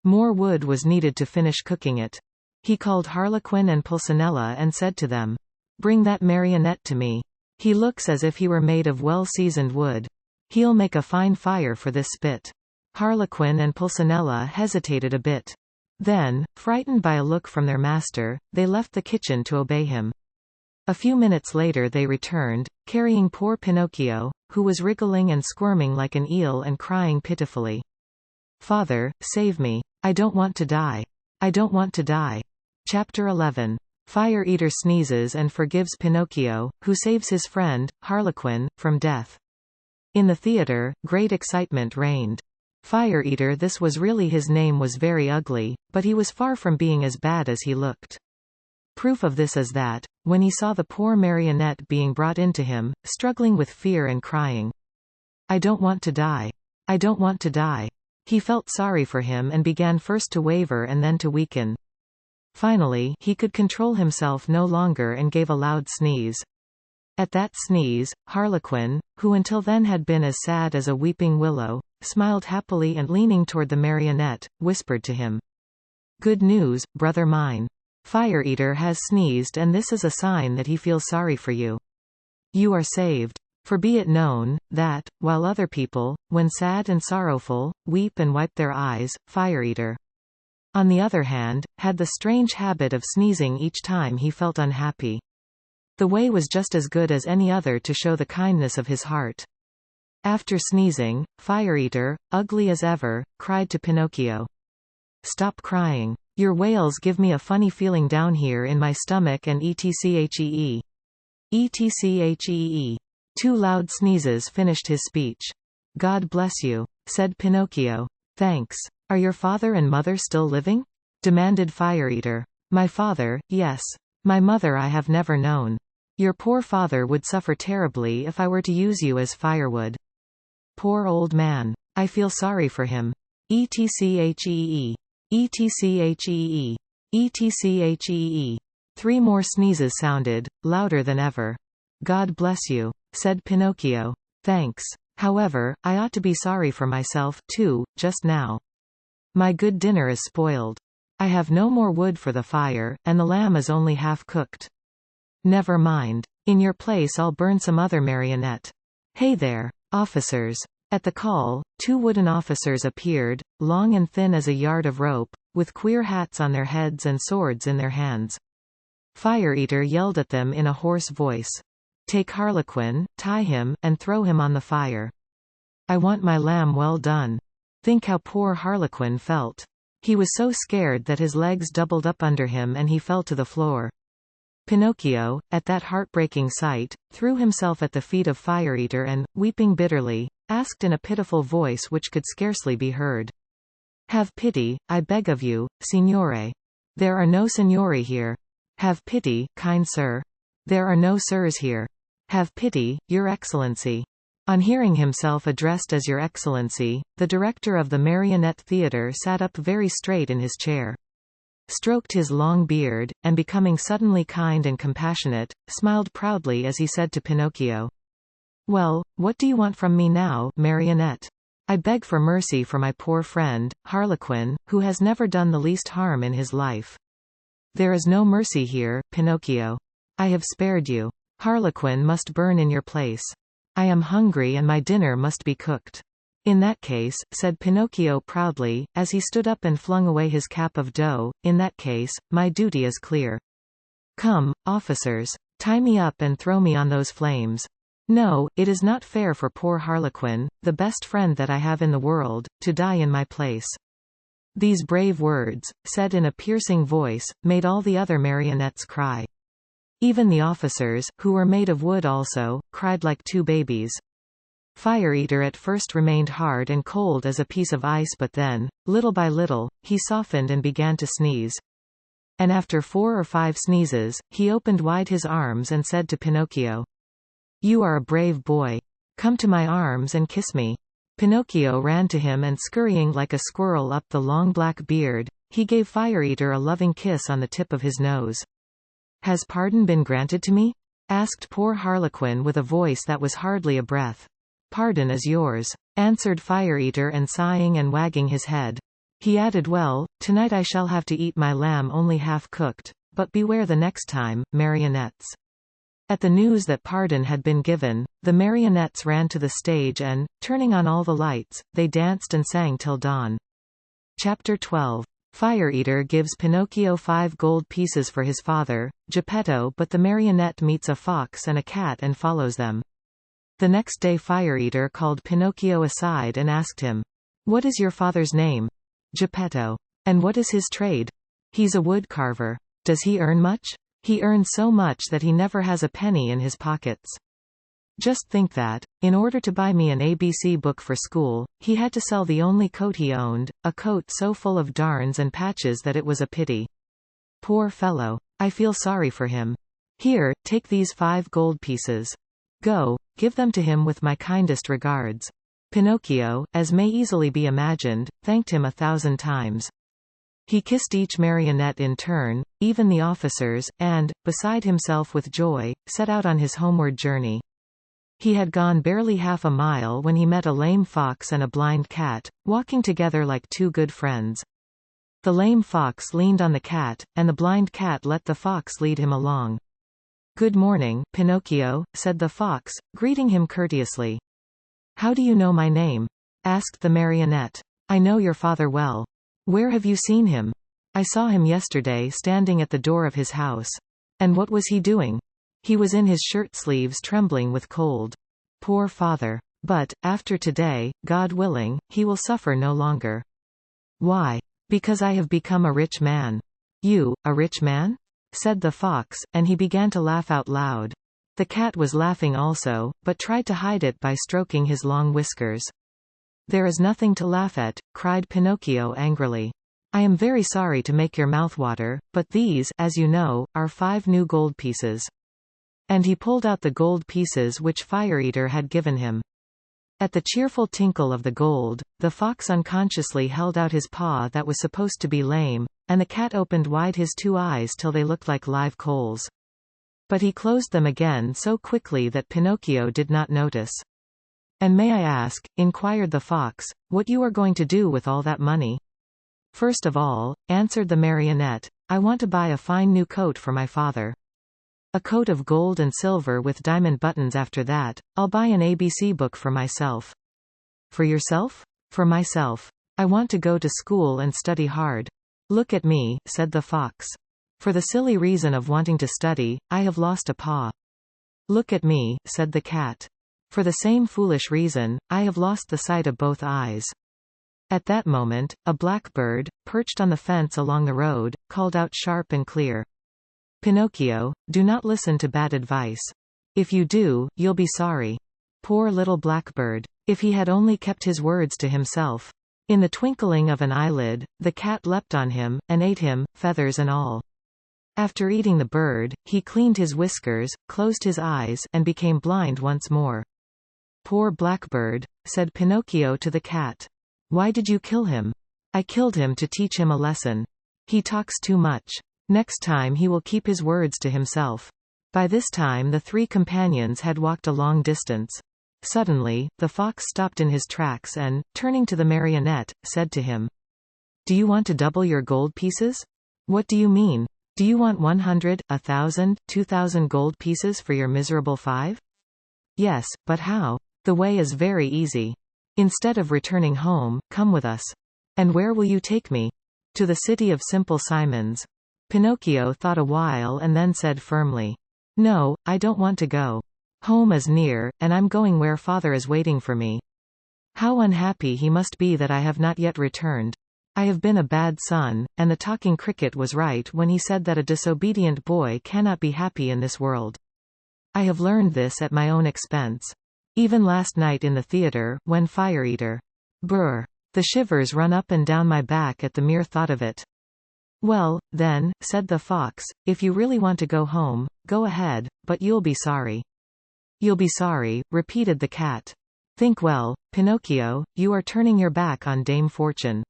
Speaker 1: More wood was needed to finish cooking it. He called Harlequin and Pulcinella and said to them, "Bring that marionette to me. He looks as if he were made of well-seasoned wood. He'll make a fine fire for this spit." Harlequin and Pulcinella hesitated a bit. Then, frightened by a look from their master, they left the kitchen to obey him. A few minutes later they returned, carrying poor Pinocchio, who was wriggling and squirming like an eel and crying pitifully. "Father, save me. I don't want to die. I don't want to die." Chapter 11. Fire Eater sneezes and forgives Pinocchio, who saves his friend, Harlequin, from death. In the theater, great excitement reigned. Fire Eater, this was really his name, was very ugly, but he was far from being as bad as he looked. Proof of this is that, when he saw the poor marionette being brought into him, struggling with fear and crying, "I don't want to die. I don't want to die," he felt sorry for him and began first to waver and then to weaken. Finally, he could control himself no longer and gave a loud sneeze. At that sneeze, Harlequin, who until then had been as sad as a weeping willow, smiled happily and leaning toward the marionette, whispered to him, "Good news, brother mine. Fire Eater has sneezed, and this is a sign that he feels sorry for you. You are saved. For be it known, that, while other people, when sad and sorrowful, weep and wipe their eyes, Fire Eater, on the other hand, had the strange habit of sneezing each time he felt unhappy. The way was just as good as any other to show the kindness of his heart." After sneezing, Fire Eater, ugly as ever, cried to Pinocchio, "Stop crying. Your wails give me a funny feeling down here in my stomach and etc. etc." Two loud sneezes finished his speech. "God bless you," said Pinocchio. "Thanks. Are your father and mother still living?" demanded Fire Eater. "My father, yes. My mother I have never known. Your poor father would suffer terribly if I were to use you as firewood. Poor old man. I feel sorry for him. etc. etc. etc. Three more sneezes sounded, louder than ever. "God bless you," said Pinocchio. "Thanks. However, I ought to be sorry for myself, too, just now. My good dinner is spoiled. I have no more wood for the fire, and the lamb is only half cooked. Never mind. In your place I'll burn some other marionette. Hey there, officers. At the call, 2 wooden officers appeared, long and thin as a yard of rope, with queer hats on their heads and swords in their hands. Fire Eater yelled at them in a hoarse voice. "Take Harlequin, tie him, and throw him on the fire. I want my lamb well done." Think how poor Harlequin felt. He was so scared that his legs doubled up under him and he fell to the floor. Pinocchio, at that heartbreaking sight, threw himself at the feet of Fire Eater and, weeping bitterly, asked in a pitiful voice which could scarcely be heard. "Have pity, I beg of you, signore. There are no signori here. Have pity, kind sir. There are no sirs here. Have pity, your excellency." On hearing himself addressed as Your Excellency, the director of the Marionette Theatre sat up very straight in his chair. Stroked his long beard, and becoming suddenly kind and compassionate, smiled proudly as he said to Pinocchio, "Well, what do you want from me now, Marionette? I beg for mercy for my poor friend, Harlequin, who has never done the least harm in his life." "There is no mercy here, Pinocchio. I have spared you. Harlequin must burn in your place. I am hungry and my dinner must be cooked." "In that case," said Pinocchio proudly, as he stood up and flung away his cap of dough, "in that case, my duty is clear. Come, officers. Tie me up and throw me on those flames. No, it is not fair for poor Harlequin, the best friend that I have in the world, to die in my place." These brave words, said in a piercing voice, made all the other marionettes cry. Even the officers, who were made of wood also, cried like 2 babies. Fire Eater at first remained hard and cold as a piece of ice, but then, little by little, he softened and began to sneeze. And after 4 or 5 sneezes, he opened wide his arms and said to Pinocchio, "You are a brave boy. Come to my arms and kiss me." Pinocchio ran to him and, scurrying like a squirrel up the long black beard, he gave Fire Eater a loving kiss on the tip of his nose. "Has pardon been granted to me?" asked poor Harlequin with a voice that was hardly a breath. "Pardon is yours," answered Fire Eater, and sighing and wagging his head. He added, "Well, tonight I shall have to eat my lamb only half cooked, but beware the next time, marionettes." At the news that pardon had been given, the marionettes ran to the stage and, turning on all the lights, they danced and sang till dawn. Chapter 12. Fire Eater gives Pinocchio 5 gold pieces for his father, Geppetto, but the marionette meets a fox and a cat and follows them. The next day Fire Eater called Pinocchio aside and asked him, "What is your father's name?" "Geppetto." "And what is his trade?" "He's a wood carver." "Does he earn much?" "He earns so much that he never has a penny in his pockets." Just think that, in order to buy me an ABC book for school, he had to sell the only coat he owned, a coat so full of darns and patches that it was a pity. Poor fellow. I feel sorry for him. Here, take these 5 gold pieces. Go, give them to him with my kindest regards. Pinocchio, as may easily be imagined, thanked him 1,000 times. He kissed each marionette in turn, even the officers, and, beside himself with joy, set out on his homeward journey. He had gone barely half a mile when he met a lame fox and a blind cat, walking together like 2 good friends. The lame fox leaned on the cat, and the blind cat let the fox lead him along. "Good morning, Pinocchio," said the fox, greeting him courteously. "How do you know my name?" asked the marionette. "I know your father well." "Where have you seen him?" "I saw him yesterday standing at the door of his house." "And what was he doing?" "He was in his shirt sleeves trembling with cold." "Poor father. But, after today, God willing, he will suffer no longer." "Why?" "Because I have become a rich man." "You, a rich man?" said the fox, and he began to laugh out loud. The cat was laughing also, but tried to hide it by stroking his long whiskers. "There is nothing to laugh at," cried Pinocchio angrily. "I am very sorry to make your mouth water, but these, as you know, are 5 new gold pieces." And he pulled out the gold pieces which Fire Eater had given him. At the cheerful tinkle of the gold, the fox unconsciously held out his paw that was supposed to be lame, and the cat opened wide his 2 eyes till they looked like live coals. But he closed them again so quickly that Pinocchio did not notice. "And may I ask," inquired the fox, "what you are going to do with all that money?" "First of all," answered the marionette, "I want to buy a fine new coat for my father. A coat of gold and silver with diamond buttons. After that, I'll buy an ABC book for myself." For yourself? For myself. I want to go to school and study hard. Look at me, said the fox. For the silly reason of wanting to study, I have lost a paw. Look at me, said the cat. For the same foolish reason, I have lost the sight of both eyes. At that moment, a blackbird, perched on the fence along the road, called out sharp and clear. Pinocchio, do not listen to bad advice. If you do, you'll be sorry. Poor little blackbird. If he had only kept his words to himself. In the twinkling of an eyelid, the cat leapt on him, and ate him, feathers and all. After eating the bird, he cleaned his whiskers, closed his eyes, and became blind once more. Poor blackbird, said Pinocchio to the cat. Why did you kill him? I killed him to teach him a lesson. He talks too much. Next time he will keep his words to himself. By this time the three companions had walked a long distance. Suddenly, the fox stopped in his tracks and, turning to the marionette, said to him, Do you want to double your gold pieces? What do you mean? Do you want 100, 1,000, 2,000 gold pieces for your miserable 5? Yes, but how? The way is very easy. Instead of returning home, come with us. And where will you take me? To the city of Simple Simons. Pinocchio thought a while and then said firmly, No, I don't want to go. Home is near, and I'm going where father is waiting for me. How unhappy he must be that I have not yet returned. I have been a bad son, and the talking cricket was right when he said that a disobedient boy cannot be happy in this world. I have learned this at my own expense. Even last night in the theater, when Fire Eater. Brr. The shivers run up and down my back at the mere thought of it. Well, then, said the fox, if you really want to go home, go ahead, but you'll be sorry. You'll be sorry, repeated the cat. Think well, Pinocchio, you are turning your back on Dame Fortune.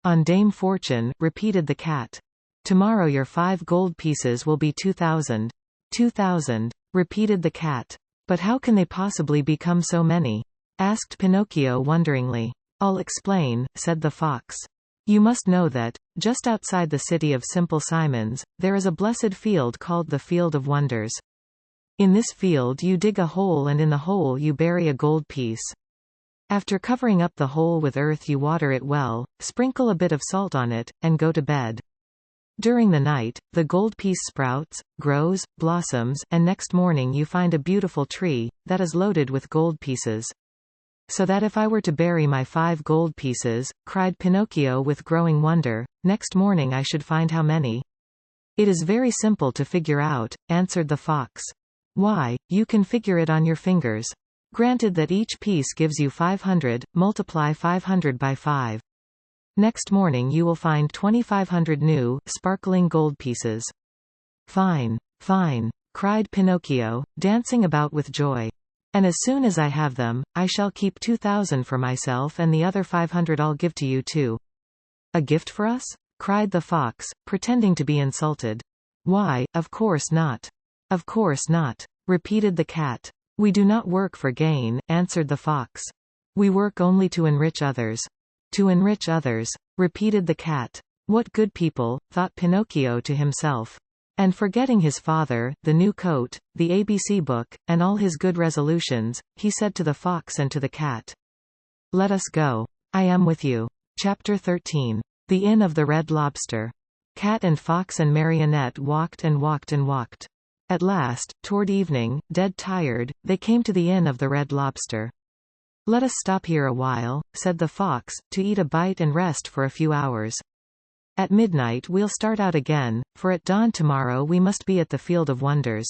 Speaker 1: On Dame Fortune, repeated the cat. Tomorrow your 5 gold pieces will be 2,000. 2,000, repeated the cat. But how can they possibly become so many? Asked Pinocchio wonderingly. I'll explain, said the fox. You must know that, just outside the city of Simple Simons, there is a blessed field called the Field of Wonders. In this field you dig a hole and in the hole you bury a gold piece. After covering up the hole with earth you water it well, sprinkle a bit of salt on it, and go to bed. During the night, the gold piece sprouts, grows, blossoms, and next morning you find a beautiful tree, that is loaded with gold pieces. So that if I were to bury my 5 gold pieces, cried Pinocchio with growing wonder, next morning I should find how many? It is very simple to figure out, answered the fox. Why, you can figure it on your fingers. Granted that each piece gives you 500, multiply 500 by 5. Next morning you will find 2,500 new, sparkling gold pieces. Fine, fine, cried Pinocchio, dancing about with joy. And as soon as I have them, I shall keep 2,000 for myself and the other 500 I'll give to you too. A gift for us? Cried the fox, pretending to be insulted. Why, of course not. Of course not, repeated the cat. We do not work for gain, answered the fox. We work only to enrich others. To enrich others, repeated the cat. What good people, thought Pinocchio to himself. And forgetting his father, the new coat, the ABC book, and all his good resolutions, he said to the fox and to the cat. Let us go. I am with you. Chapter 13. The Inn of the Red Lobster. Cat and fox and marionette walked and walked and walked. At last, toward evening, dead tired, they came to the Inn of the Red Lobster. Let us stop here a while, said the fox, to eat a bite and rest for a few hours. At midnight we'll start out again, for at dawn tomorrow we must be at the Field of Wonders.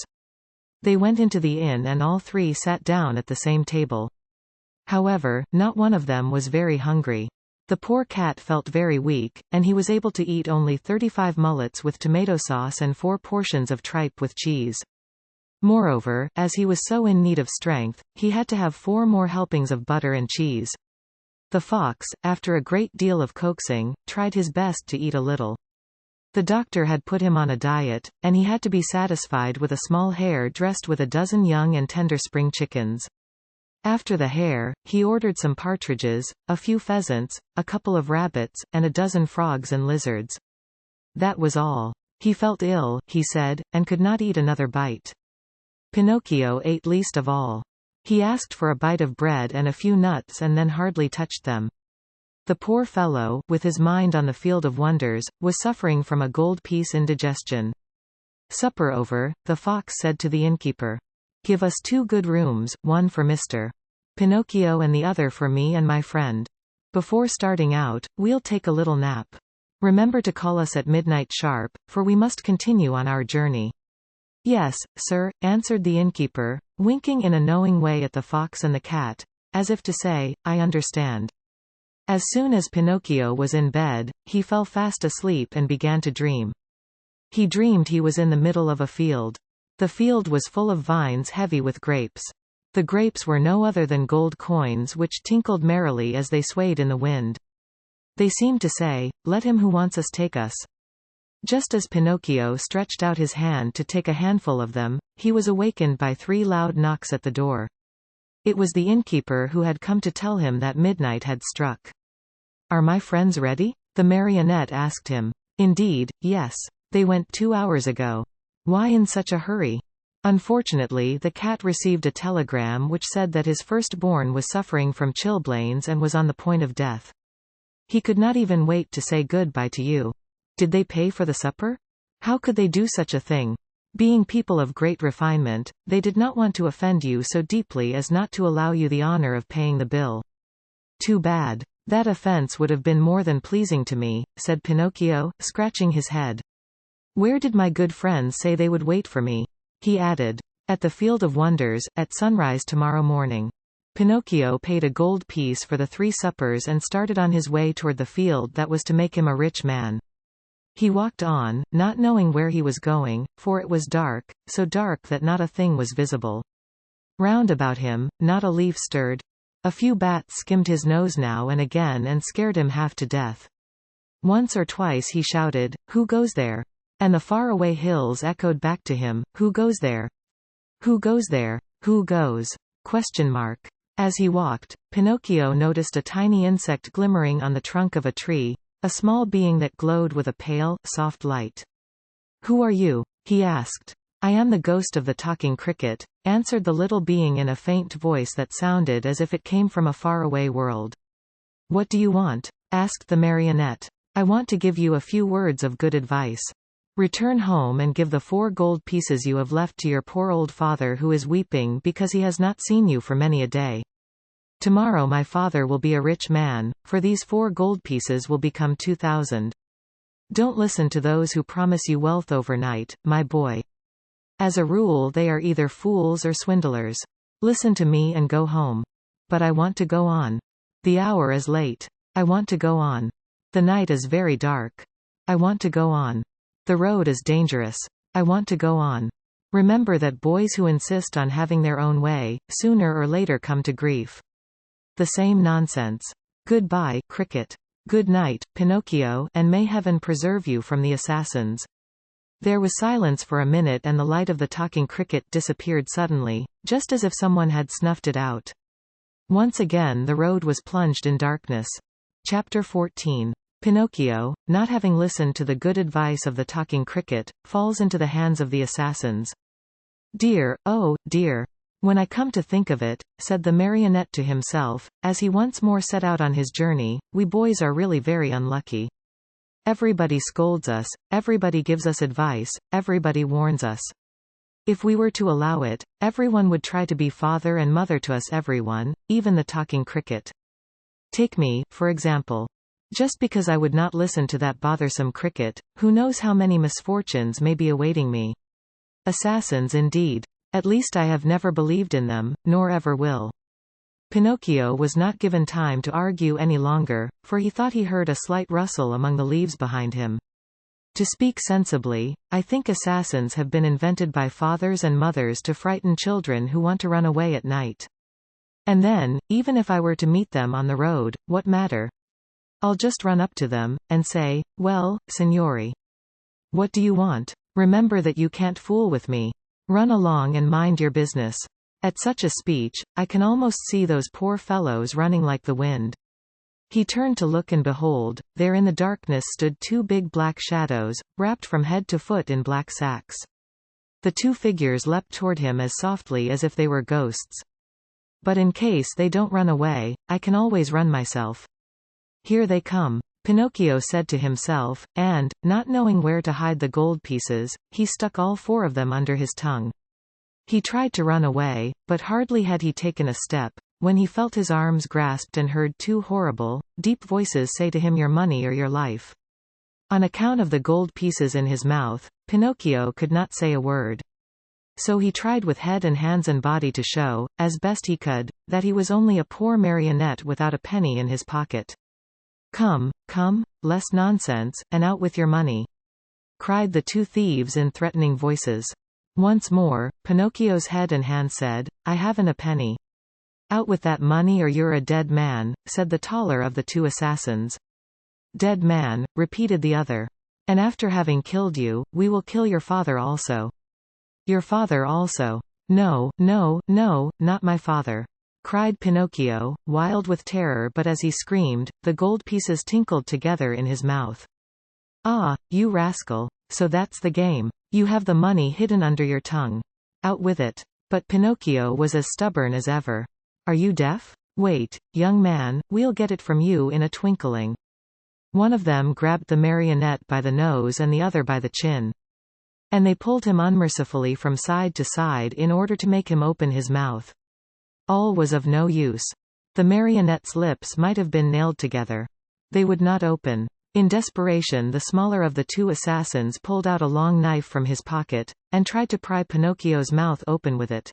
Speaker 1: They went into the inn and all three sat down at the same table. However, not one of them was very hungry. The poor cat felt very weak, and he was able to eat only 35 mullets with tomato sauce and 4 portions of tripe with cheese. Moreover, as he was so in need of strength, he had to have 4 more helpings of butter and cheese. The fox, after a great deal of coaxing, tried his best to eat a little. The doctor had put him on a diet, and he had to be satisfied with a small hare dressed with a dozen young and tender spring chickens. After the hare, he ordered some partridges, a few pheasants, a couple of rabbits, and a dozen frogs and lizards. That was all. He felt ill, he said, and could not eat another bite. Pinocchio ate least of all. He asked for a bite of bread and a few nuts and then hardly touched them. The poor fellow, with his mind on the field of wonders, was suffering from a gold piece indigestion. Supper over, the fox said to the innkeeper, "Give us 2 good rooms, one for Mr. Pinocchio and the other for me and my friend. Before starting out, we'll take a little nap. Remember to call us at midnight sharp, for we must continue on our journey." "Yes, sir," answered the innkeeper, winking in a knowing way at the fox and the cat, as if to say, "I understand." As soon as Pinocchio was in bed, he fell fast asleep and began to dream. He dreamed he was in the middle of a field. The field was full of vines heavy with grapes. The grapes were no other than gold coins which tinkled merrily as they swayed in the wind. They seemed to say, "Let him who wants us take us." Just as Pinocchio stretched out his hand to take a handful of them, he was awakened by 3 loud knocks at the door. It was the innkeeper who had come to tell him that midnight had struck. "Are my friends ready?" the marionette asked him. "Indeed, yes. They went 2 hours ago." "Why in such a hurry?" Unfortunately, the cat received a telegram which said that his firstborn was suffering from chilblains and was on the point of death. He could not even wait to say goodbye to you. Did they pay for the supper? How could they do such a thing? Being people of great refinement, they did not want to offend you so deeply as not to allow you the honor of paying the bill. "Too bad. That offense would have been more than pleasing to me," said Pinocchio, scratching his head. "Where did my good friends say they would wait for me?" he added. "At the Field of Wonders, at sunrise tomorrow morning." Pinocchio paid a gold piece for the 3 suppers and started on his way toward the field that was to make him a rich man. He walked on, not knowing where he was going, for it was dark, so dark that not a thing was visible. Round about him, not a leaf stirred. A few bats skimmed his nose now and again and scared him half to death. Once or twice he shouted, "Who goes there?" And the far-away hills echoed back to him, "Who goes there? Who goes there? Who goes?" As he walked, Pinocchio noticed a tiny insect glimmering on the trunk of a tree, a small being that glowed with a pale, soft light. "Who are you?" he asked. "I am the ghost of the talking cricket," answered the little being in a faint voice that sounded as if it came from a far-away world. "What do you want?" asked the marionette. "I want to give you a few words of good advice. Return home and give the 4 gold pieces you have left to your poor old father who is weeping because he has not seen you for many a day. Tomorrow my father will be a rich man, for these 4 gold pieces will become 2,000. Don't listen to those who promise you wealth overnight, my boy. As a rule they are either fools or swindlers. Listen to me and go home." "But I want to go on. The hour is late. I want to go on. The night is very dark. I want to go on. The road is dangerous. I want to go on." Remember that boys who insist on having their own way, sooner or later come to grief. The same nonsense. Goodbye, cricket. Good night, Pinocchio, and may heaven preserve you from the assassins. There was silence for a minute and the light of the talking cricket disappeared suddenly, just as if someone had snuffed it out. Once again the road was plunged in darkness. Chapter 14. Pinocchio, not having listened to the good advice of the talking cricket, falls into the hands of the assassins. "Dear, oh, dear. When I come to think of it," said the marionette to himself, as he once more set out on his journey, "we boys are really very unlucky. Everybody scolds us, everybody gives us advice, everybody warns us. If we were to allow it, everyone would try to be father and mother to us, everyone, even the talking cricket. Take me, for example. Just because I would not listen to that bothersome cricket, who knows how many misfortunes may be awaiting me. Assassins indeed. At least I have never believed in them, nor ever will." Pinocchio was not given time to argue any longer, for he thought he heard a slight rustle among the leaves behind him. To speak sensibly, I think assassins have been invented by fathers and mothers to frighten children who want to run away at night. And then, even if I were to meet them on the road, what matter? I'll just run up to them, and say, "Well, signori. What do you want? Remember that you can't fool with me. Run along and mind your business." At such a speech, I can almost see those poor fellows running like the wind. He turned to look and behold, there in the darkness stood 2 big black shadows, wrapped from head to foot in black sacks. The 2 figures leapt toward him as softly as if they were ghosts. But in case they don't run away, I can always run myself. Here they come, Pinocchio said to himself, and, not knowing where to hide the gold pieces, he stuck all 4 of them under his tongue. He tried to run away, but hardly had he taken a step, when he felt his arms grasped and heard 2 horrible, deep voices say to him, "Your money or your life." On account of the gold pieces in his mouth, Pinocchio could not say a word. So he tried with head and hands and body to show, as best he could, that he was only a poor marionette without a penny in his pocket. "Come, come, less nonsense, and out with your money," cried the 2 thieves in threatening voices. Once more, Pinocchio's head and hand said, "I haven't a penny." "Out with that money or you're a dead man," said the taller of the 2 assassins. "Dead man," repeated the other. "And after having killed you, we will kill your father also." "Your father also?" "No, no, no, not my father," cried Pinocchio, wild with terror, but as he screamed, the gold pieces tinkled together in his mouth. "Ah, you rascal! So that's the game. You have the money hidden under your tongue. Out with it." But Pinocchio was as stubborn as ever. "Are you deaf? Wait, young man, we'll get it from you in a twinkling." One of them grabbed the marionette by the nose and the other by the chin. And they pulled him unmercifully from side to side in order to make him open his mouth. All was of no use. The marionette's lips might have been nailed together. They would not open. In desperation, the smaller of the 2 assassins pulled out a long knife from his pocket, and tried to pry Pinocchio's mouth open with it.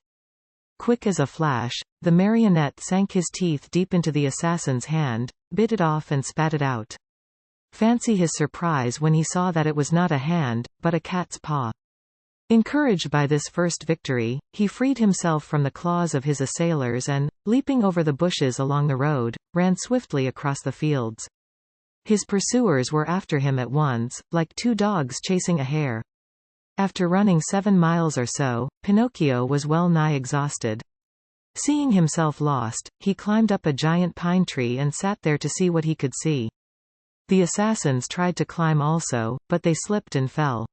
Speaker 1: Quick as a flash, the marionette sank his teeth deep into the assassin's hand, bit it off and spat it out. Fancy his surprise when he saw that it was not a hand, but a cat's paw. Encouraged by this first victory, he freed himself from the claws of his assailers and, leaping over the bushes along the road, ran swiftly across the fields. His pursuers were after him at once, like 2 dogs chasing a hare. After running 7 miles or so, Pinocchio was well nigh exhausted. Seeing himself lost, he climbed up a giant pine tree and sat there to see what he could see. The assassins tried to climb also, but they slipped and fell.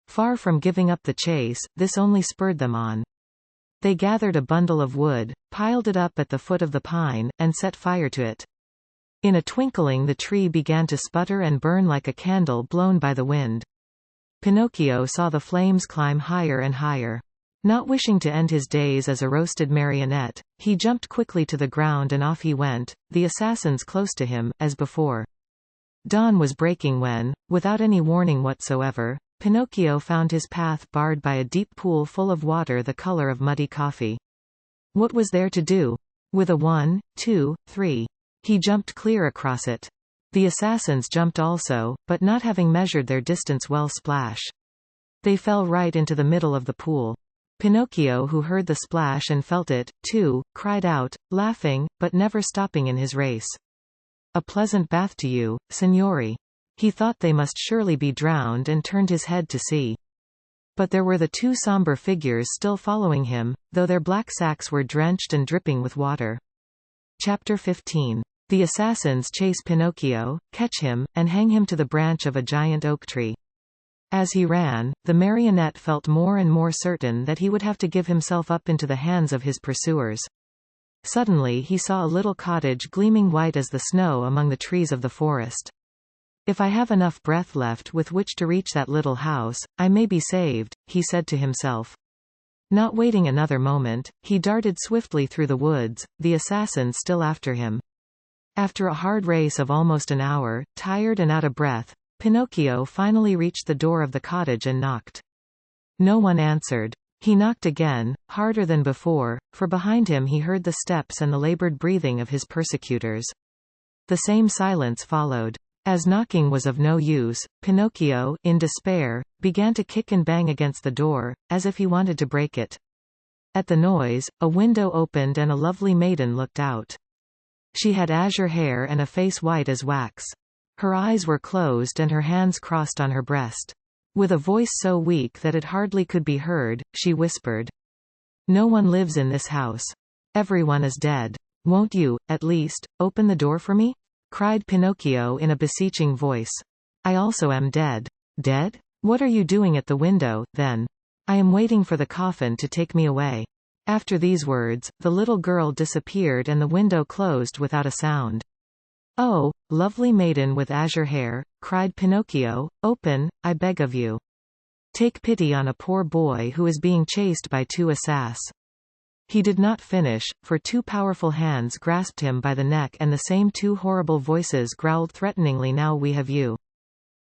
Speaker 1: Far from giving up the chase, this only spurred them on. They gathered a bundle of wood, piled it up at the foot of the pine, and set fire to it. In a twinkling the tree began to sputter and burn like a candle blown by the wind. Pinocchio saw the flames climb higher and higher. Not wishing to end his days as a roasted marionette, he jumped quickly to the ground and off he went, the assassins close to him, as before. Dawn was breaking when, without any warning whatsoever, Pinocchio found his path barred by a deep pool full of water the color of muddy coffee. What was there to do? With a 1, 2, 3. He jumped clear across it. The assassins jumped also, but not having measured their distance well, splash. They fell right into the middle of the pool. Pinocchio, who heard the splash and felt it, too, cried out, laughing, but never stopping in his race. "A pleasant bath to you, signori." He thought they must surely be drowned and turned his head to see. But there were the 2 somber figures still following him, though their black sacks were drenched and dripping with water. Chapter 15. The assassins chase Pinocchio, catch him, and hang him to the branch of a giant oak tree. As he ran, the marionette felt more and more certain that he would have to give himself up into the hands of his pursuers. Suddenly he saw a little cottage gleaming white as the snow among the trees of the forest. "If I have enough breath left with which to reach that little house, I may be saved," he said to himself. Not waiting another moment, he darted swiftly through the woods, the assassins still after him. After a hard race of almost an hour, tired and out of breath, Pinocchio finally reached the door of the cottage and knocked. No one answered. He knocked again, harder than before, for behind him he heard the steps and the labored breathing of his persecutors. The same silence followed. As knocking was of no use, Pinocchio, in despair, began to kick and bang against the door, as if he wanted to break it. At the noise, a window opened and a lovely maiden looked out. She had azure hair and a face white as wax. Her eyes were closed and her hands crossed on her breast. With a voice so weak that it hardly could be heard, she whispered, "No one lives in this house. Everyone is dead. Won't you, at least, open the door for me?" cried Pinocchio in a beseeching voice. "I also am dead." "Dead? What are you doing at the window, then?" "I am waiting for the coffin to take me away." After these words, the little girl disappeared and the window closed without a sound. "Oh, lovely maiden with azure hair," cried Pinocchio, "open, I beg of you. Take pity on a poor boy who is being chased by two assassins." He did not finish, for two powerful hands grasped him by the neck and the same two horrible voices growled threateningly, "Now we have you."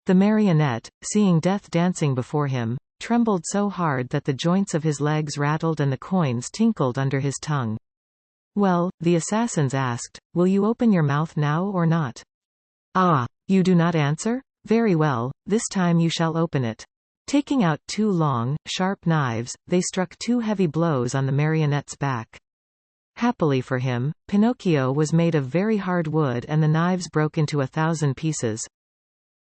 Speaker 1: The marionette, seeing death dancing before him, trembled so hard that the joints of his legs rattled and the coins tinkled under his tongue. "Well," the assassins asked, "will you open your mouth now or not?" "Ah, you do not answer? Very well, this time you shall open it." Taking out two long, sharp knives, they struck two heavy blows on the marionette's back. Happily for him, Pinocchio was made of very hard wood and the knives broke into 1,000 pieces.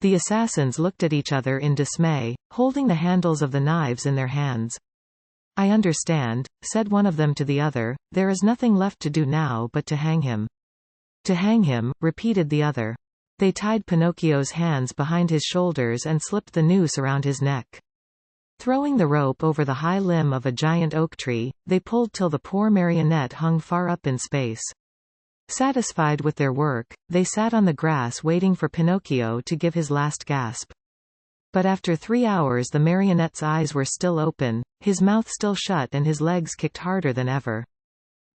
Speaker 1: The assassins looked at each other in dismay, holding the handles of the knives in their hands. "I understand," said one of them to the other, "there is nothing left to do now but to hang him." "To hang him," repeated the other. They tied Pinocchio's hands behind his shoulders and slipped the noose around his neck. Throwing the rope over the high limb of a giant oak tree, they pulled till the poor marionette hung far up in space. Satisfied with their work, they sat on the grass waiting for Pinocchio to give his last gasp. But after 3 hours the marionette's eyes were still open, his mouth still shut and his legs kicked harder than ever.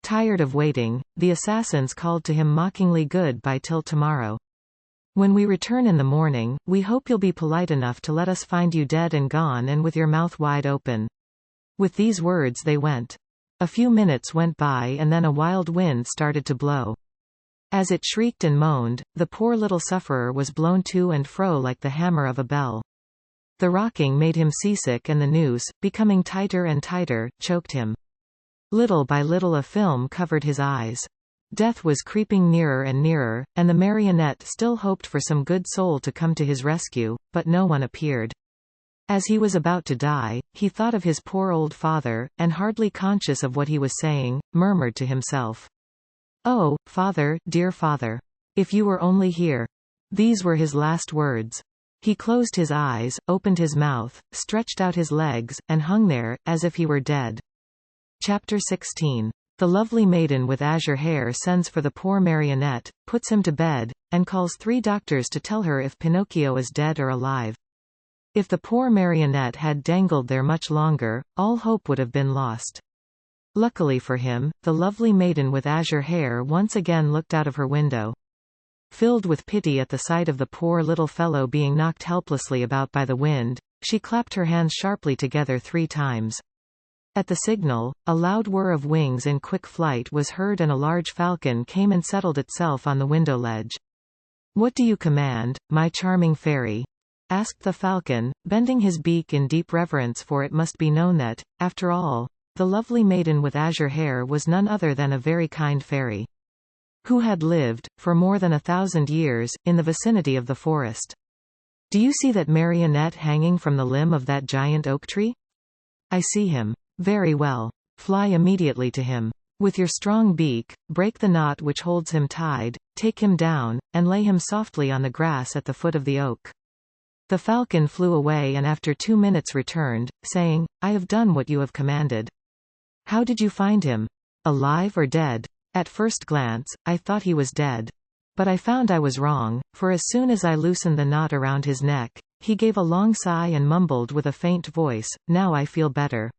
Speaker 1: Tired of waiting, the assassins called to him mockingly, "Goodbye till tomorrow. When we return in the morning, we hope you'll be polite enough to let us find you dead and gone and with your mouth wide open." With these words they went. A few minutes went by and then a wild wind started to blow. As it shrieked and moaned, the poor little sufferer was blown to and fro like the hammer of a bell. The rocking made him seasick and the noose, becoming tighter and tighter, choked him. Little by little a film covered his eyes. Death was creeping nearer and nearer, and the marionette still hoped for some good soul to come to his rescue, but no one appeared. As he was about to die, he thought of his poor old father, and hardly conscious of what he was saying, murmured to himself, "Oh, father, dear father! If you were only here!" These were his last words. He closed his eyes, opened his mouth, stretched out his legs, and hung there, as if he were dead. Chapter 16. The lovely maiden with azure hair sends for the poor marionette, puts him to bed, and calls 3 doctors to tell her if Pinocchio is dead or alive. If the poor marionette had dangled there much longer, all hope would have been lost. Luckily for him, the lovely maiden with azure hair once again looked out of her window. Filled with pity at the sight of the poor little fellow being knocked helplessly about by the wind, she clapped her hands sharply together 3 times. At the signal, a loud whir of wings in quick flight was heard and a large falcon came and settled itself on the window ledge. "What do you command, my charming fairy?" asked the falcon, bending his beak in deep reverence, for it must be known that, after all, the lovely maiden with azure hair was none other than a very kind fairy, who had lived, for more than 1,000 years, in the vicinity of the forest. "Do you see that marionette hanging from the limb of that giant oak tree?" "I see him." "Very well. Fly immediately to him. With your strong beak, break the knot which holds him tied, take him down, and lay him softly on the grass at the foot of the oak." The falcon flew away and after 2 minutes returned, saying, "I have done what you have commanded." "How did you find him? Alive or dead?" "At first glance, I thought he was dead. But I found I was wrong, for as soon as I loosened the knot around his neck, he gave a long sigh and mumbled with a faint voice, 'Now I feel better.'"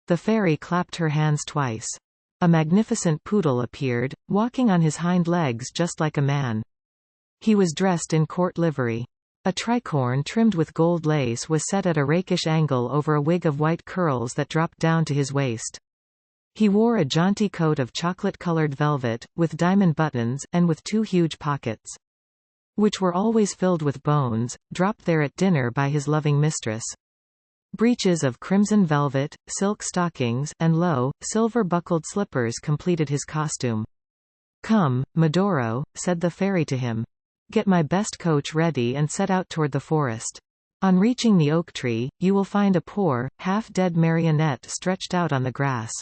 Speaker 1: The fairy clapped her hands twice. A magnificent poodle appeared, walking on his hind legs just like a man. He was dressed in court livery. A tricorn trimmed with gold lace was set at a rakish angle over a wig of white curls that dropped down to his waist. He wore a jaunty coat of chocolate-colored velvet, with diamond buttons, and with 2 huge pockets, which were always filled with bones, dropped there at dinner by his loving mistress. Breeches of crimson velvet, silk stockings, and low, silver-buckled slippers completed his costume. "Come, Medoro," said the fairy to him. "Get my best coach ready and set out toward the forest. On reaching the oak tree, you will find a poor, half-dead marionette stretched out on the grass.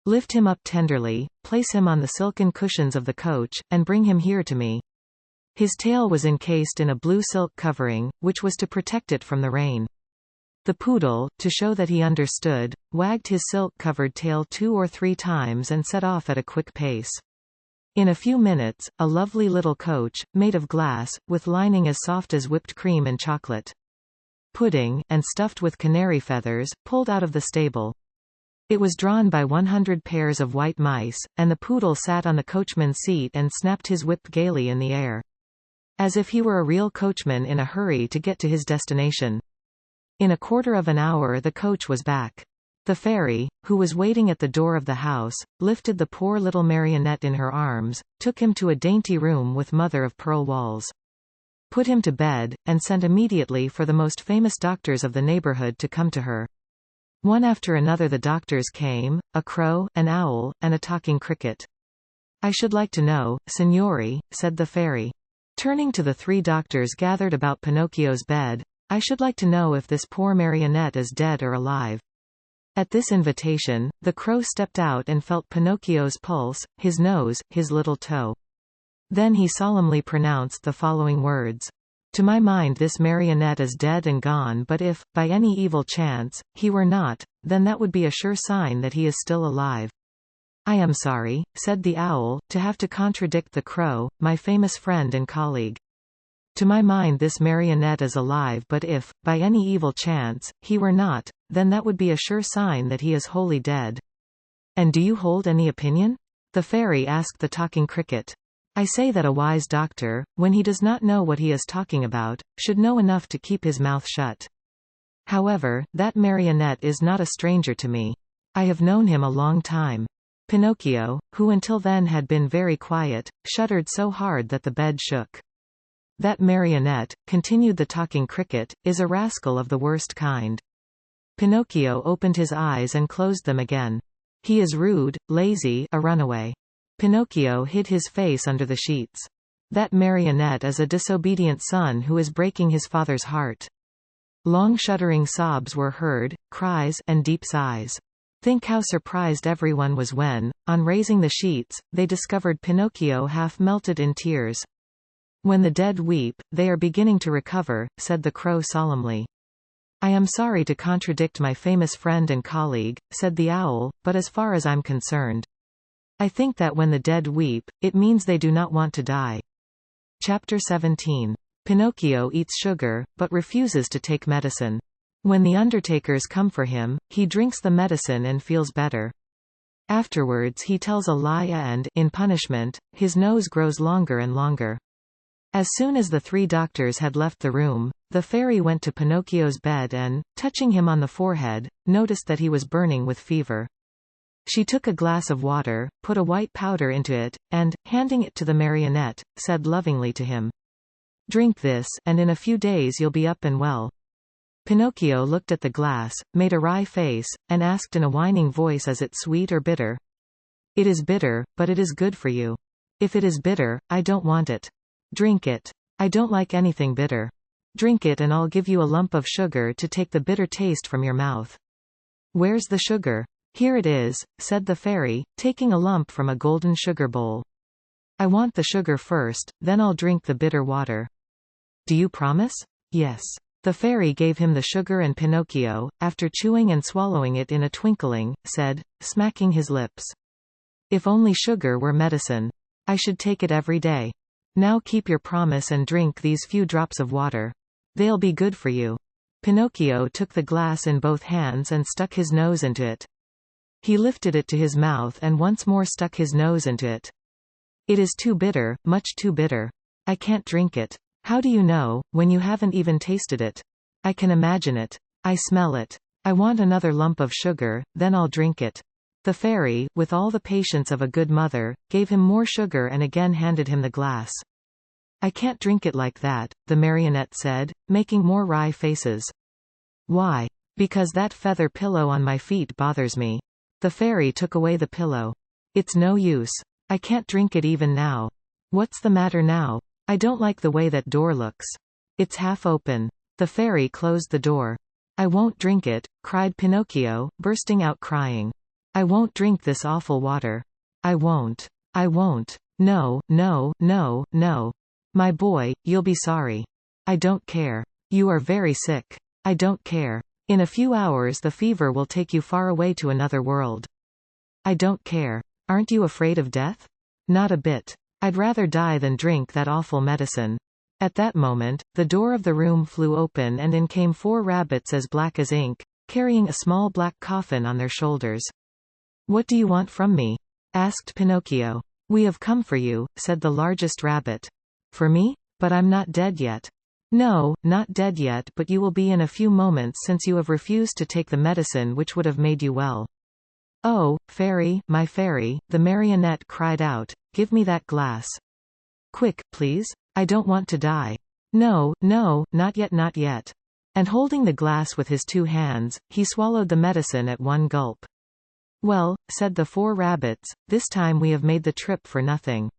Speaker 1: Lift him up tenderly, place him on the silken cushions of the coach, and bring him here to me." His tail was encased in a blue silk covering, which was to protect it from the rain. The poodle, to show that he understood, wagged his silk-covered tail 2 or 3 times and set off at a quick pace. In a few minutes, a lovely little coach, made of glass, with lining as soft as whipped cream and chocolate pudding, and stuffed with canary feathers, pulled out of the stable. It was drawn by 100 pairs of white mice, and the poodle sat on the coachman's seat and snapped his whip gaily in the air, as if he were a real coachman in a hurry to get to his destination. In a quarter of an hour the coach was back. The fairy, who was waiting at the door of the house, lifted the poor little marionette in her arms, took him to a dainty room with mother-of-pearl walls, put him to bed, and sent immediately for the most famous doctors of the neighborhood to come to her. One after another the doctors came, a crow, an owl, and a talking cricket. "I should like to know, signori," said the fairy, turning to the 3 doctors gathered about Pinocchio's bed, "I should like to know if this poor marionette is dead or alive." At this invitation, the crow stepped out and felt Pinocchio's pulse, his nose, his little toe. Then he solemnly pronounced the following words: "To my mind this marionette is dead and gone, but if, by any evil chance, he were not, then that would be a sure sign that he is still alive." "I am sorry," said the owl, "to have to contradict the crow, my famous friend and colleague. To my mind this marionette is alive, but if, by any evil chance, he were not, then that would be a sure sign that he is wholly dead." "And do you hold any opinion?" the fairy asked the talking cricket. "I say that a wise doctor, when he does not know what he is talking about, should know enough to keep his mouth shut. However, that marionette is not a stranger to me. I have known him a long time." Pinocchio, who until then had been very quiet, shuddered so hard that the bed shook. "That marionette," continued the talking cricket, "is a rascal of the worst kind." Pinocchio opened his eyes and closed them again. "He is rude, lazy, a runaway." Pinocchio hid his face under the sheets. "That marionette is a disobedient son who is breaking his father's heart." Long shuddering sobs were heard, cries, and deep sighs. Think how surprised everyone was when, on raising the sheets, they discovered Pinocchio half melted in tears. "When the dead weep, they are beginning to recover," said the crow solemnly. "I am sorry to contradict my famous friend and colleague," said the owl, "but as far as I'm concerned, I think that when the dead weep, it means they do not want to die." Chapter 17. Pinocchio eats sugar, but refuses to take medicine. When the undertakers come for him, he drinks the medicine and feels better. Afterwards he tells a lie and, in punishment, his nose grows longer and longer. As soon as the 3 doctors had left the room, the fairy went to Pinocchio's bed and, touching him on the forehead, noticed that he was burning with fever. She took a glass of water, put a white powder into it, and, handing it to the marionette, said lovingly to him, "Drink this, and in a few days you'll be up and well." Pinocchio looked at the glass, made a wry face, and asked in a whining voice, "Is it sweet or bitter?" "It is bitter, but it is good for you." "If it is bitter, I don't want it." "Drink it." "I don't like anything bitter." "Drink it and I'll give you a lump of sugar to take the bitter taste from your mouth." "Where's the sugar?" "Here it is," said the fairy, taking a lump from a golden sugar bowl. "I want the sugar first, then I'll drink the bitter water." "Do you promise?" "Yes." The fairy gave him the sugar and Pinocchio, after chewing and swallowing it in a twinkling, said, smacking his lips, "If only sugar were medicine. I should take it every day. Now keep your promise and drink these few drops of water. They'll be good for you." Pinocchio took the glass in both hands and stuck his nose into it. He lifted it to his mouth and once more stuck his nose into it. "It is too bitter, much too bitter. I can't drink it." "How do you know, when you haven't even tasted it?" "I can imagine it. I smell it. I want another lump of sugar, then I'll drink it." The fairy, with all the patience of a good mother, gave him more sugar and again handed him the glass. "I can't drink it like that," the marionette said, making more wry faces. "Why?" "Because that feather pillow on my feet bothers me." The fairy took away the pillow. "It's no use. I can't drink it even now." "What's the matter now?" "I don't like the way that door looks. It's half open." The fairy closed the door. "I won't drink it," cried Pinocchio, bursting out crying. "I won't drink this awful water. I won't. I won't. No, no, no, no. My boy, you'll be sorry." "I don't care. You are very sick." "I don't care. In a few hours the fever will take you far away to another world. I don't care. Aren't you afraid of death? Not a bit. I'd rather die than drink that awful medicine. At that moment, the door of the room flew open and in came 4 rabbits as black as ink, carrying a small black coffin on their shoulders. What do you want from me? Asked Pinocchio. We have come for you, said the largest rabbit. For me? But I'm not dead yet. No, not dead yet, but you will be in a few moments since you have refused to take the medicine which would have made you well. Oh, fairy, my fairy, the marionette cried out, give me that glass. Quick, please. I don't want to die. No, no, not yet, not yet. And holding the glass with his 2 hands, he swallowed the medicine at one gulp. Well, said the 4 rabbits, this time we have made the trip for nothing.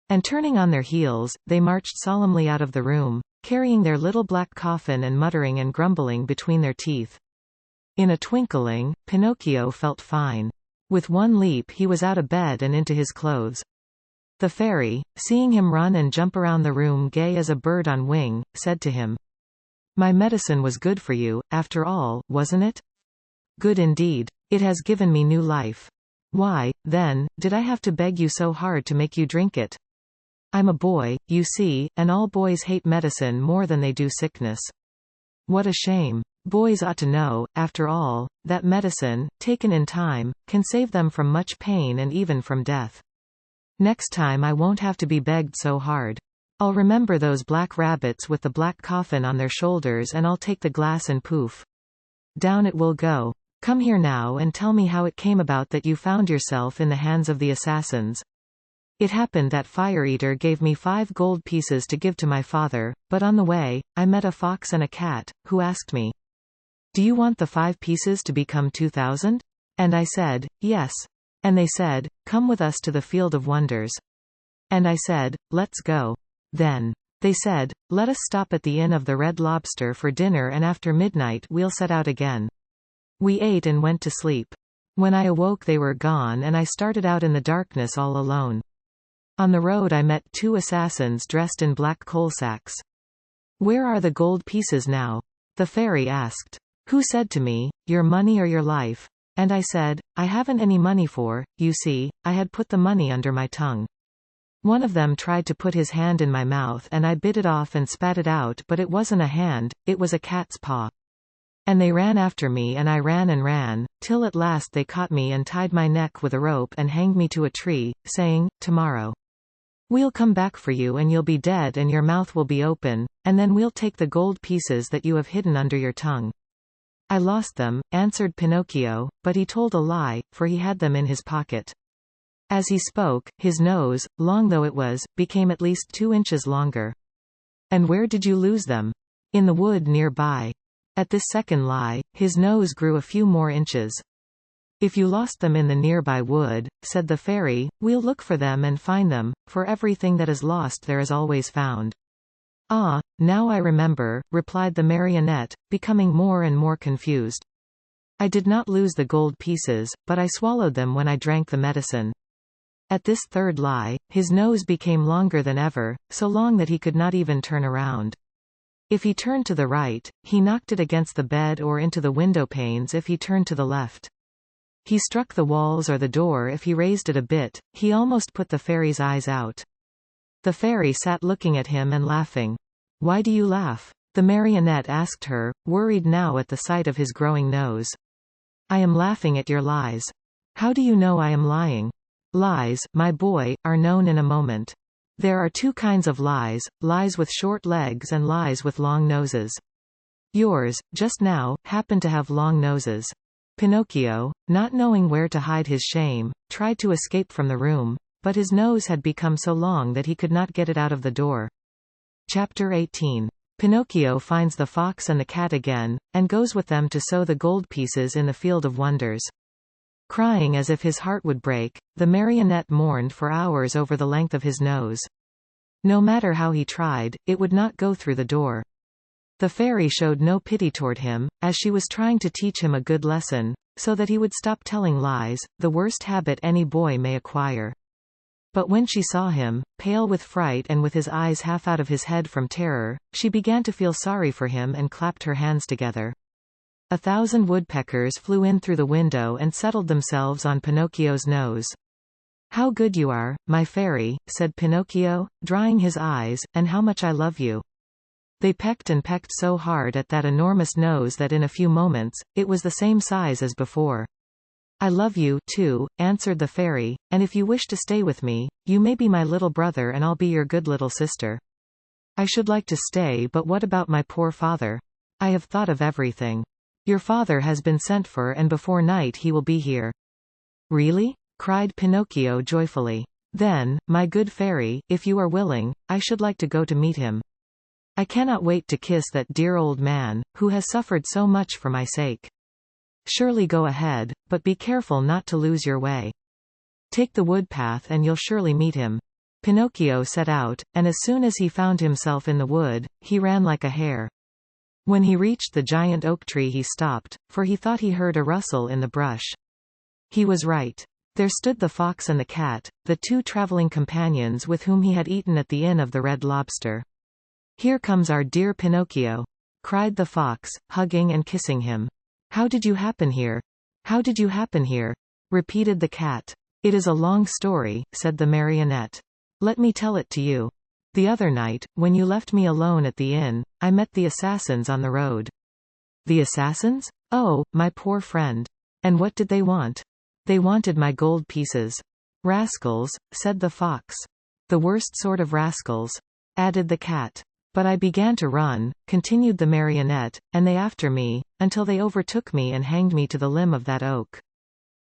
Speaker 1: And turning on their heels, they marched solemnly out of the room, carrying their little black coffin and muttering and grumbling between their teeth. In a twinkling, Pinocchio felt fine. With one leap he was out of bed and into his clothes. The fairy, seeing him run and jump around the room gay as a bird on wing, said to him, My medicine was good for you, after all, wasn't it? Good indeed. It has given me new life. Why, then, did I have to beg you so hard to make you drink it? I'm a boy, you see, and all boys hate medicine more than they do sickness. What a shame. Boys ought to know, after all, that medicine, taken in time, can save them from much pain and even from death. Next time I won't have to be begged so hard. I'll remember those black rabbits with the black coffin on their shoulders and I'll take the glass and poof. Down it will go. Come here now and tell me how it came about that you found yourself in the hands of the assassins. It happened that Fire Eater gave me 5 gold pieces to give to my father, but on the way, I met a fox and a cat, who asked me, Do you want the 5 pieces to become 2,000? And I said, Yes. And they said, Come with us to the Field of Wonders. And I said, Let's go. Then they said, Let us stop at the Inn of the Red Lobster for dinner and after midnight we'll set out again. We ate and went to sleep. When I awoke they were gone and I started out in the darkness all alone. On the road I met 2 assassins dressed in black coal sacks. Where are the gold pieces now? The fairy asked. Who said to me, Your money or your life? And I said, I haven't any money for, you see, I had put the money under my tongue. One of them tried to put his hand in my mouth and I bit it off and spat it out, but it wasn't a hand, it was a cat's paw. And they ran after me and I ran and ran, till at last they caught me and tied my neck with a rope and hanged me to a tree, saying, Tomorrow we'll come back for you and you'll be dead and your mouth will be open, and then we'll take the gold pieces that you have hidden under your tongue. I lost them, answered Pinocchio, but he told a lie, for he had them in his pocket. As he spoke, his nose, long though it was, became at least 2 inches longer. And where did you lose them? In the wood nearby. At this second lie, his nose grew a few more inches. If you lost them in the nearby wood, said the fairy, we'll look for them and find them, for everything that is lost there is always found. Ah, now I remember, replied the marionette, becoming more and more confused. I did not lose the gold pieces, but I swallowed them when I drank the medicine. At this third lie, his nose became longer than ever, so long that he could not even turn around. If he turned to the right, he knocked it against the bed or into the window panes if he turned to the left. He struck the walls or the door if he raised it a bit, he almost put the fairy's eyes out. The fairy sat looking at him and laughing. Why do you laugh? The marionette asked her, worried now at the sight of his growing nose. I am laughing at your lies. How do you know I am lying? Lies, my boy, are known in a moment. There are 2 kinds of lies, lies with short legs and lies with long noses. Yours, just now, happen to have long noses. Pinocchio, not knowing where to hide his shame, tried to escape from the room, but his nose had become so long that he could not get it out of the door. Chapter 18. Pinocchio finds the fox and the cat again, and goes with them to sow the gold pieces in the Field of Wonders. Crying as if his heart would break, the marionette mourned for hours over the length of his nose. No matter how he tried, it would not go through the door. The fairy showed no pity toward him, as she was trying to teach him a good lesson, so that he would stop telling lies, the worst habit any boy may acquire. But when she saw him, pale with fright and with his eyes half out of his head from terror, she began to feel sorry for him and clapped her hands together. 1,000 woodpeckers flew in through the window and settled themselves on Pinocchio's nose. "How good you are, my fairy," said Pinocchio, drying his eyes, "and how much I love you." They pecked and pecked so hard at that enormous nose that in a few moments, it was the same size as before. "I love you, too," answered the fairy, "and if you wish to stay with me, you may be my little brother and I'll be your good little sister." "I should like to stay, but what about my poor father? I have thought of everything. Your father has been sent for and before night he will be here." "Really?" cried Pinocchio joyfully. "Then, my good fairy, if you are willing, I should like to go to meet him. I cannot wait to kiss that dear old man, who has suffered so much for my sake." "Surely go ahead, but be careful not to lose your way. Take the wood path and you'll surely meet him." Pinocchio set out, and as soon as he found himself in the wood, he ran like a hare. When he reached the giant oak tree he stopped, for he thought he heard a rustle in the brush. He was right. There stood the fox and the cat, the two traveling companions with whom he had eaten at the Inn of the Red Lobster. "Here comes our dear Pinocchio," cried the fox, hugging and kissing him. "How did you happen here? How did you happen here?" repeated the cat. "It is a long story," said the marionette. "Let me tell it to you. The other night, when you left me alone at the inn, I met the assassins on the road." "The assassins? Oh, my poor friend. And what did they want?" "They wanted my gold pieces." "Rascals," said the fox. "The worst sort of rascals," added the cat. "But I began to run," continued the marionette, "and they after me, until they overtook me and hanged me to the limb of that oak."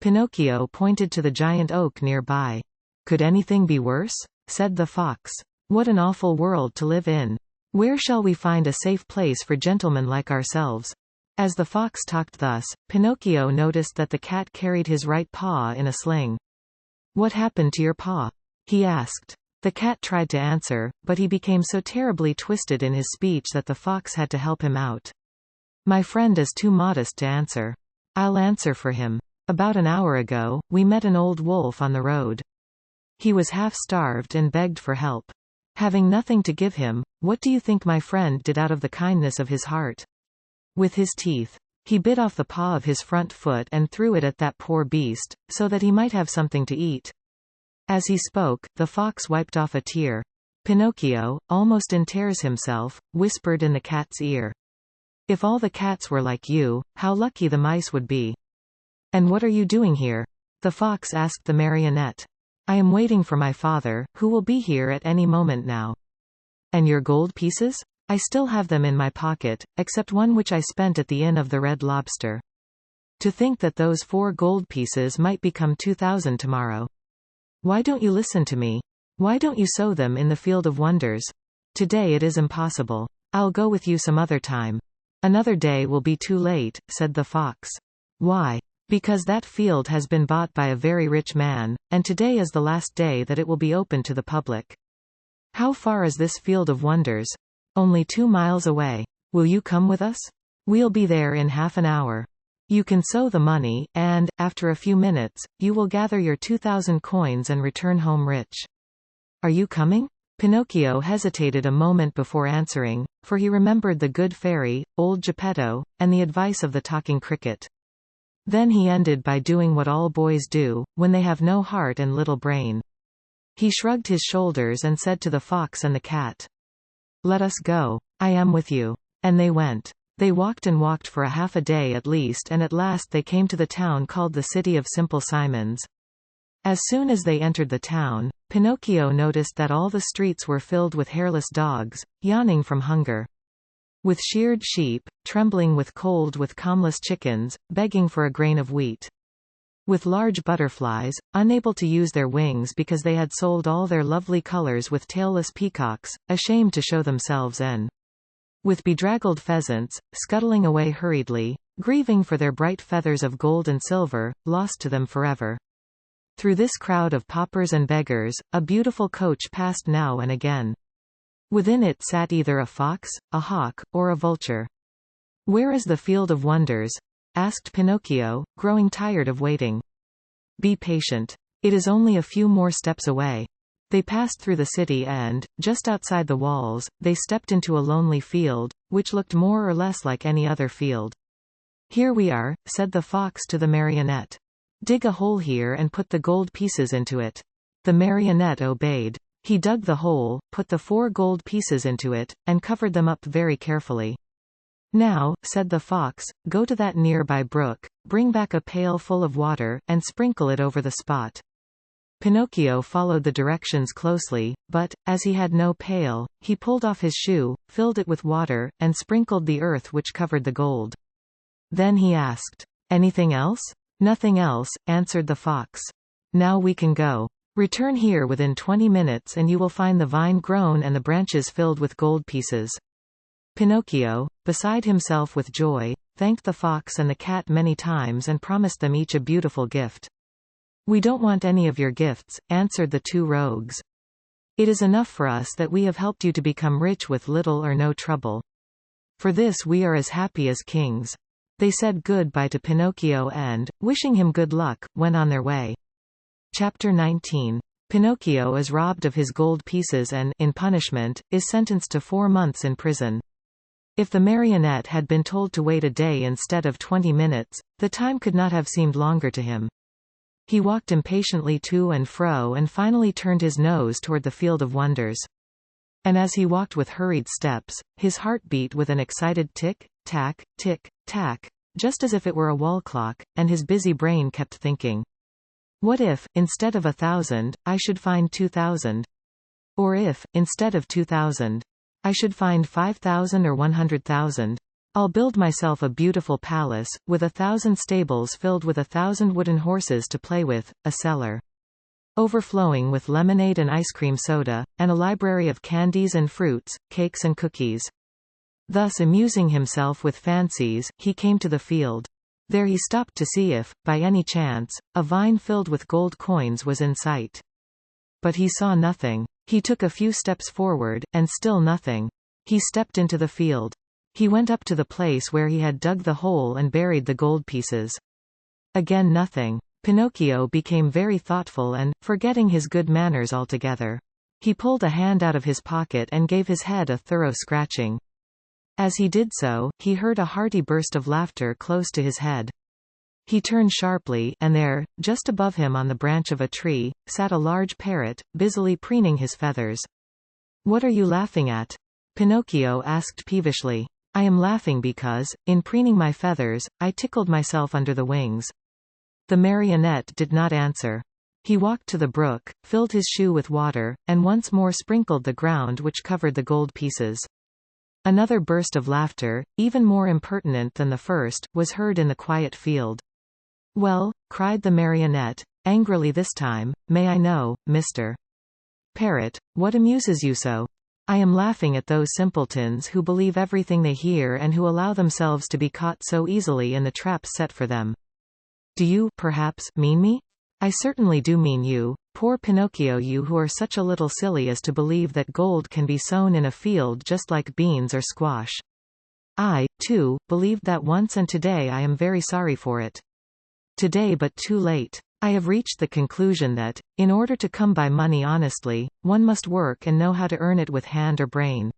Speaker 1: Pinocchio pointed to the giant oak nearby. "Could anything be worse?" said the fox. "What an awful world to live in. Where shall we find a safe place for gentlemen like ourselves?" As the fox talked thus, Pinocchio noticed that the cat carried his right paw in a sling. "What happened to your paw?" he asked. The cat tried to answer, but he became so terribly twisted in his speech that the fox had to help him out. "My friend is too modest to answer. I'll answer for him. About an hour ago, we met an old wolf on the road. He was half-starved and begged for help. Having nothing to give him, what do you think my friend did out of the kindness of his heart? With his teeth, he bit off the paw of his front foot and threw it at that poor beast, so that he might have something to eat." As he spoke, the fox wiped off a tear. Pinocchio, almost in tears himself, whispered in the cat's ear, "If all the cats were like you, how lucky the mice would be." "And what are you doing here?" the fox asked the marionette. "I am waiting for my father, who will be here at any moment now." "And your gold pieces?" "I still have them in my pocket, except one which I spent at the Inn of the Red Lobster. To think that those 4 gold pieces might become 2,000 tomorrow. Why don't you listen to me? Why don't you sow them in the field of wonders? Today it is impossible. I'll go with you some other time." "Another day will be too late," said the fox. "Why?" "Because that field has been bought by a very rich man, and today is the last day that it will be open to the public." "How far is this field of wonders?" "Only 2 miles away. Will you come with us? We'll be there in half an hour. You can sow the money, and, after a few minutes, you will gather your 2,000 coins and return home rich." "Are you coming?" Pinocchio hesitated a moment before answering, for he remembered the good fairy, old Geppetto, and the advice of the talking cricket. Then he ended by doing what all boys do, when they have no heart and little brain. He shrugged his shoulders and said to the fox and the cat, "Let us go. I am with you." And they went. They walked and walked for a half a day at least, and at last they came to the town called the City of Simple Simons. As soon as they entered the town, Pinocchio noticed that all the streets were filled with hairless dogs, yawning from hunger. With sheared sheep, trembling with cold, with combless chickens, begging for a grain of wheat. With large butterflies, unable to use their wings because they had sold all their lovely colors, with tailless peacocks, ashamed to show themselves, and with bedraggled pheasants, scuttling away hurriedly, grieving for their bright feathers of gold and silver, lost to them forever. Through this crowd of paupers and beggars, a beautiful coach passed now and again. Within it sat either a fox, a hawk, or a vulture. "Where is the field of wonders?" asked Pinocchio, growing tired of waiting. "Be patient. It is only a few more steps away." They passed through the city and, just outside the walls, they stepped into a lonely field, which looked more or less like any other field. "Here we are," said the fox to the marionette. "Dig a hole here and put the gold pieces into it." The marionette obeyed. He dug the hole, put the 4 gold pieces into it, and covered them up very carefully. "Now," said the fox, "go to that nearby brook, bring back a pail full of water, and sprinkle it over the spot." Pinocchio followed the directions closely, but, as he had no pail, he pulled off his shoe, filled it with water, and sprinkled the earth which covered the gold. Then he asked, "Anything else?" "Nothing else," answered the fox. "Now we can go. Return here within 20 minutes and you will find the vine grown and the branches filled with gold pieces." Pinocchio, beside himself with joy, thanked the fox and the cat many times and promised them each a beautiful gift. "We don't want any of your gifts," answered the 2 rogues. "It is enough for us that we have helped you to become rich with little or no trouble. For this we are as happy as kings." They said goodbye to Pinocchio and, wishing him good luck, went on their way. Chapter 19. Pinocchio is robbed of his gold pieces and, in punishment, is sentenced to 4 months in prison. If the marionette had been told to wait a day instead of 20 minutes, the time could not have seemed longer to him. He walked impatiently to and fro and finally turned his nose toward the Field of Wonders. And as he walked with hurried steps, his heart beat with an excited tick-tack, tick-tack, just as if it were a wall clock, and his busy brain kept thinking, "What if, instead of 1,000, I should find 2,000? Or if, instead of 2,000, I should find 5,000 or 100,000? I'll build myself a beautiful palace, with 1,000 stables filled with 1,000 wooden horses to play with, a cellar overflowing with lemonade and ice cream soda, and a library of candies and fruits, cakes and cookies." Thus amusing himself with fancies, he came to the field. There he stopped to see if, by any chance, a vine filled with gold coins was in sight. But he saw nothing. He took a few steps forward, and still nothing. He stepped into the field. He went up to the place where he had dug the hole and buried the gold pieces. Again nothing. Pinocchio became very thoughtful and, forgetting his good manners altogether, he pulled a hand out of his pocket and gave his head a thorough scratching. As he did so, he heard a hearty burst of laughter close to his head. He turned sharply, and there, just above him on the branch of a tree, sat a large parrot, busily preening his feathers. "What are you laughing at?" Pinocchio asked peevishly. "I am laughing because, in preening my feathers, I tickled myself under the wings." The marionette did not answer. He walked to the brook, filled his shoe with water, and once more sprinkled the ground which covered the gold pieces. Another burst of laughter, even more impertinent than the first, was heard in the quiet field. "Well," cried the marionette, angrily this time, "may I know, Mr. Parrot, what amuses you so?" "I am laughing at those simpletons who believe everything they hear and who allow themselves to be caught so easily in the traps set for them." "Do you, perhaps, mean me?" "I certainly do mean you, poor Pinocchio, you who are such a little silly as to believe that gold can be sown in a field just like beans or squash. I, too, believed that once, and today I am very sorry for it. Today, but too late. I have reached the conclusion that, in order to come by money honestly, one must work and know how to earn it with hand or brain."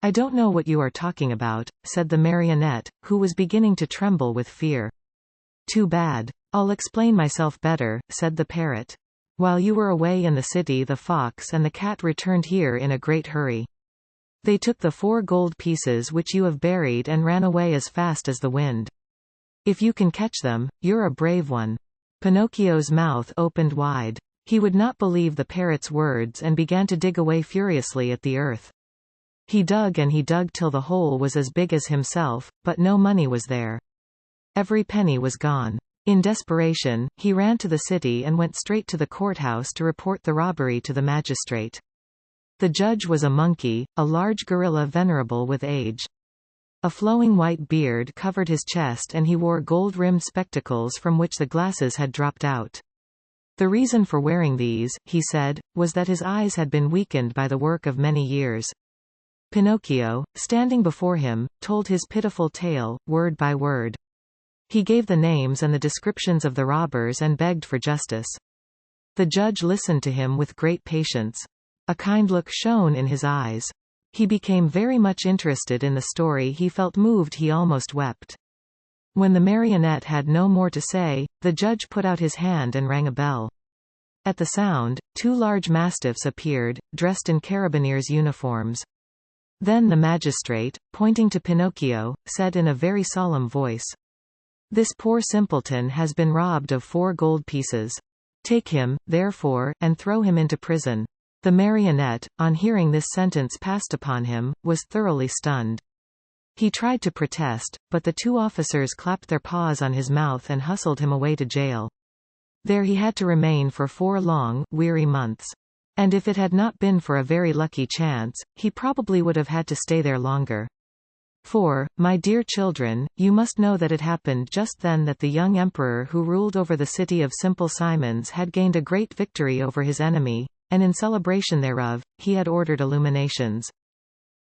Speaker 1: "I don't know what you are talking about," said the marionette, who was beginning to tremble with fear. "Too bad. I'll explain myself better," said the parrot. "While you were away in the city, the fox and the cat returned here in a great hurry. They took the 4 gold pieces which you have buried and ran away as fast as the wind. If you can catch them, you're a brave one." Pinocchio's mouth opened wide. He would not believe the parrot's words and began to dig away furiously at the earth. He dug and he dug till the hole was as big as himself, but no money was there. Every penny was gone. In desperation, he ran to the city and went straight to the courthouse to report the robbery to the magistrate. The judge was a monkey, a large gorilla venerable with age. A flowing white beard covered his chest and he wore gold-rimmed spectacles from which the glasses had dropped out. The reason for wearing these, he said, was that his eyes had been weakened by the work of many years. Pinocchio, standing before him, told his pitiful tale, word by word. He gave the names and the descriptions of the robbers and begged for justice. The judge listened to him with great patience. A kind look shone in his eyes. He became very much interested in the story. He felt moved, he almost wept. When the marionette had no more to say, the judge put out his hand and rang a bell. At the sound, 2 large mastiffs appeared, dressed in carabineers' uniforms. Then the magistrate, pointing to Pinocchio, said in a very solemn voice, "This poor simpleton has been robbed of 4 gold pieces. Take him, therefore, and throw him into prison." The marionette, on hearing this sentence passed upon him, was thoroughly stunned. He tried to protest, but the 2 officers clapped their paws on his mouth and hustled him away to jail. There he had to remain for 4 long, weary months. And if it had not been for a very lucky chance, he probably would have had to stay there longer. For, my dear children, you must know that it happened just then that the young emperor who ruled over the city of Simple Simons had gained a great victory over his enemy, and in celebration thereof, he had ordered illuminations,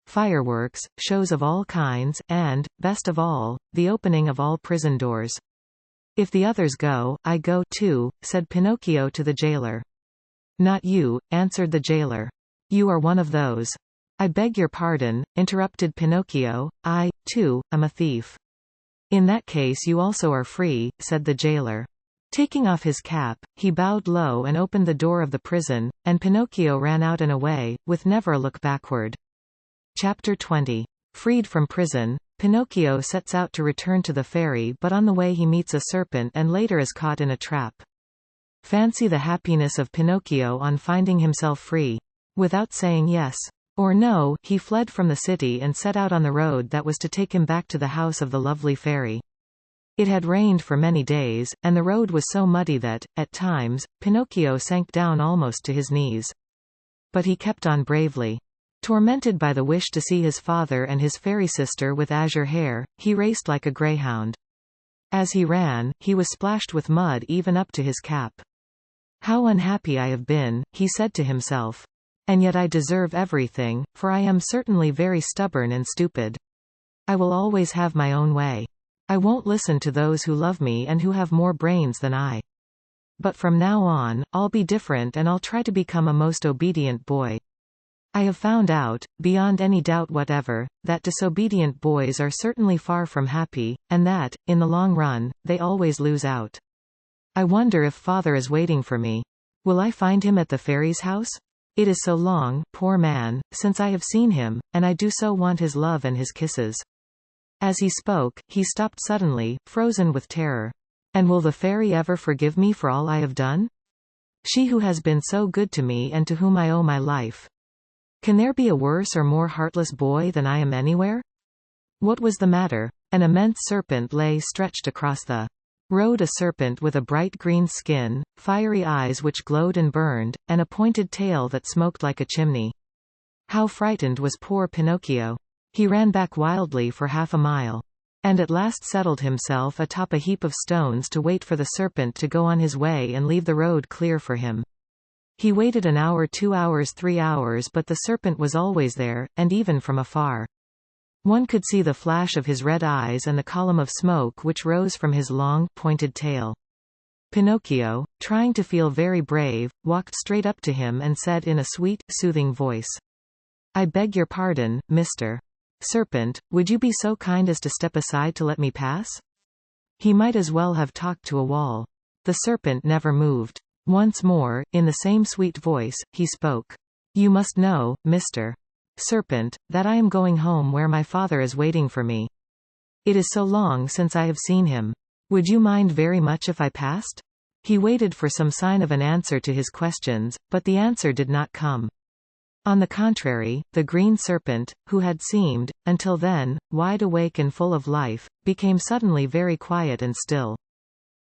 Speaker 1: fireworks, shows of all kinds, and, best of all, the opening of all prison doors. "If the others go, I go too," said Pinocchio to the jailer. "Not you," answered the jailer. "You are one of those." "I beg your pardon," interrupted Pinocchio, "I, too, am a thief." "In that case you also are free," said the jailer. Taking off his cap, he bowed low and opened the door of the prison, and Pinocchio ran out and away, with never a look backward. Chapter 20. Freed from prison, Pinocchio sets out to return to the fairy, but on the way he meets a serpent and later is caught in a trap. Fancy the happiness of Pinocchio on finding himself free. Without saying yes or no, he fled from the city and set out on the road that was to take him back to the house of the lovely fairy. It had rained for many days, and the road was so muddy that, at times, Pinocchio sank down almost to his knees. But he kept on bravely. Tormented by the wish to see his father and his fairy sister with azure hair, he raced like a greyhound. As he ran, he was splashed with mud even up to his cap. "How unhappy I have been," he said to himself. "And yet I deserve everything, for I am certainly very stubborn and stupid. I will always have my own way. I won't listen to those who love me and who have more brains than I. But from now on, I'll be different and I'll try to become a most obedient boy. I have found out, beyond any doubt whatever, that disobedient boys are certainly far from happy, and that, in the long run, they always lose out. I wonder if father is waiting for me. Will I find him at the fairy's house? It is so long, poor man, since I have seen him, and I do so want his love and his kisses." As he spoke, he stopped suddenly, frozen with terror. "And will the fairy ever forgive me for all I have done? She who has been so good to me and to whom I owe my life. Can there be a worse or more heartless boy than I am anywhere?" What was the matter? An immense serpent lay stretched across the road, a serpent with a bright green skin, fiery eyes which glowed and burned, and a pointed tail that smoked like a chimney. How frightened was poor Pinocchio! He ran back wildly for half a mile. And at last settled himself atop a heap of stones to wait for the serpent to go on his way and leave the road clear for him. He waited an hour, 2 hours, 3 hours, but the serpent was always there, and even from afar. One could see the flash of his red eyes and the column of smoke which rose from his long, pointed tail. Pinocchio, trying to feel very brave, walked straight up to him and said in a sweet, soothing voice, "I beg your pardon, Mr. Serpent, would you be so kind as to step aside to let me pass?" He might as well have talked to a wall. The serpent never moved. Once more, in the same sweet voice, he spoke. "You must know, Mr. Serpent, that I am going home where my father is waiting for me. It is so long since I have seen him. Would you mind very much if I passed?" He waited for some sign of an answer to his questions, but the answer did not come. On the contrary, the green serpent, who had seemed, until then, wide awake and full of life, became suddenly very quiet and still.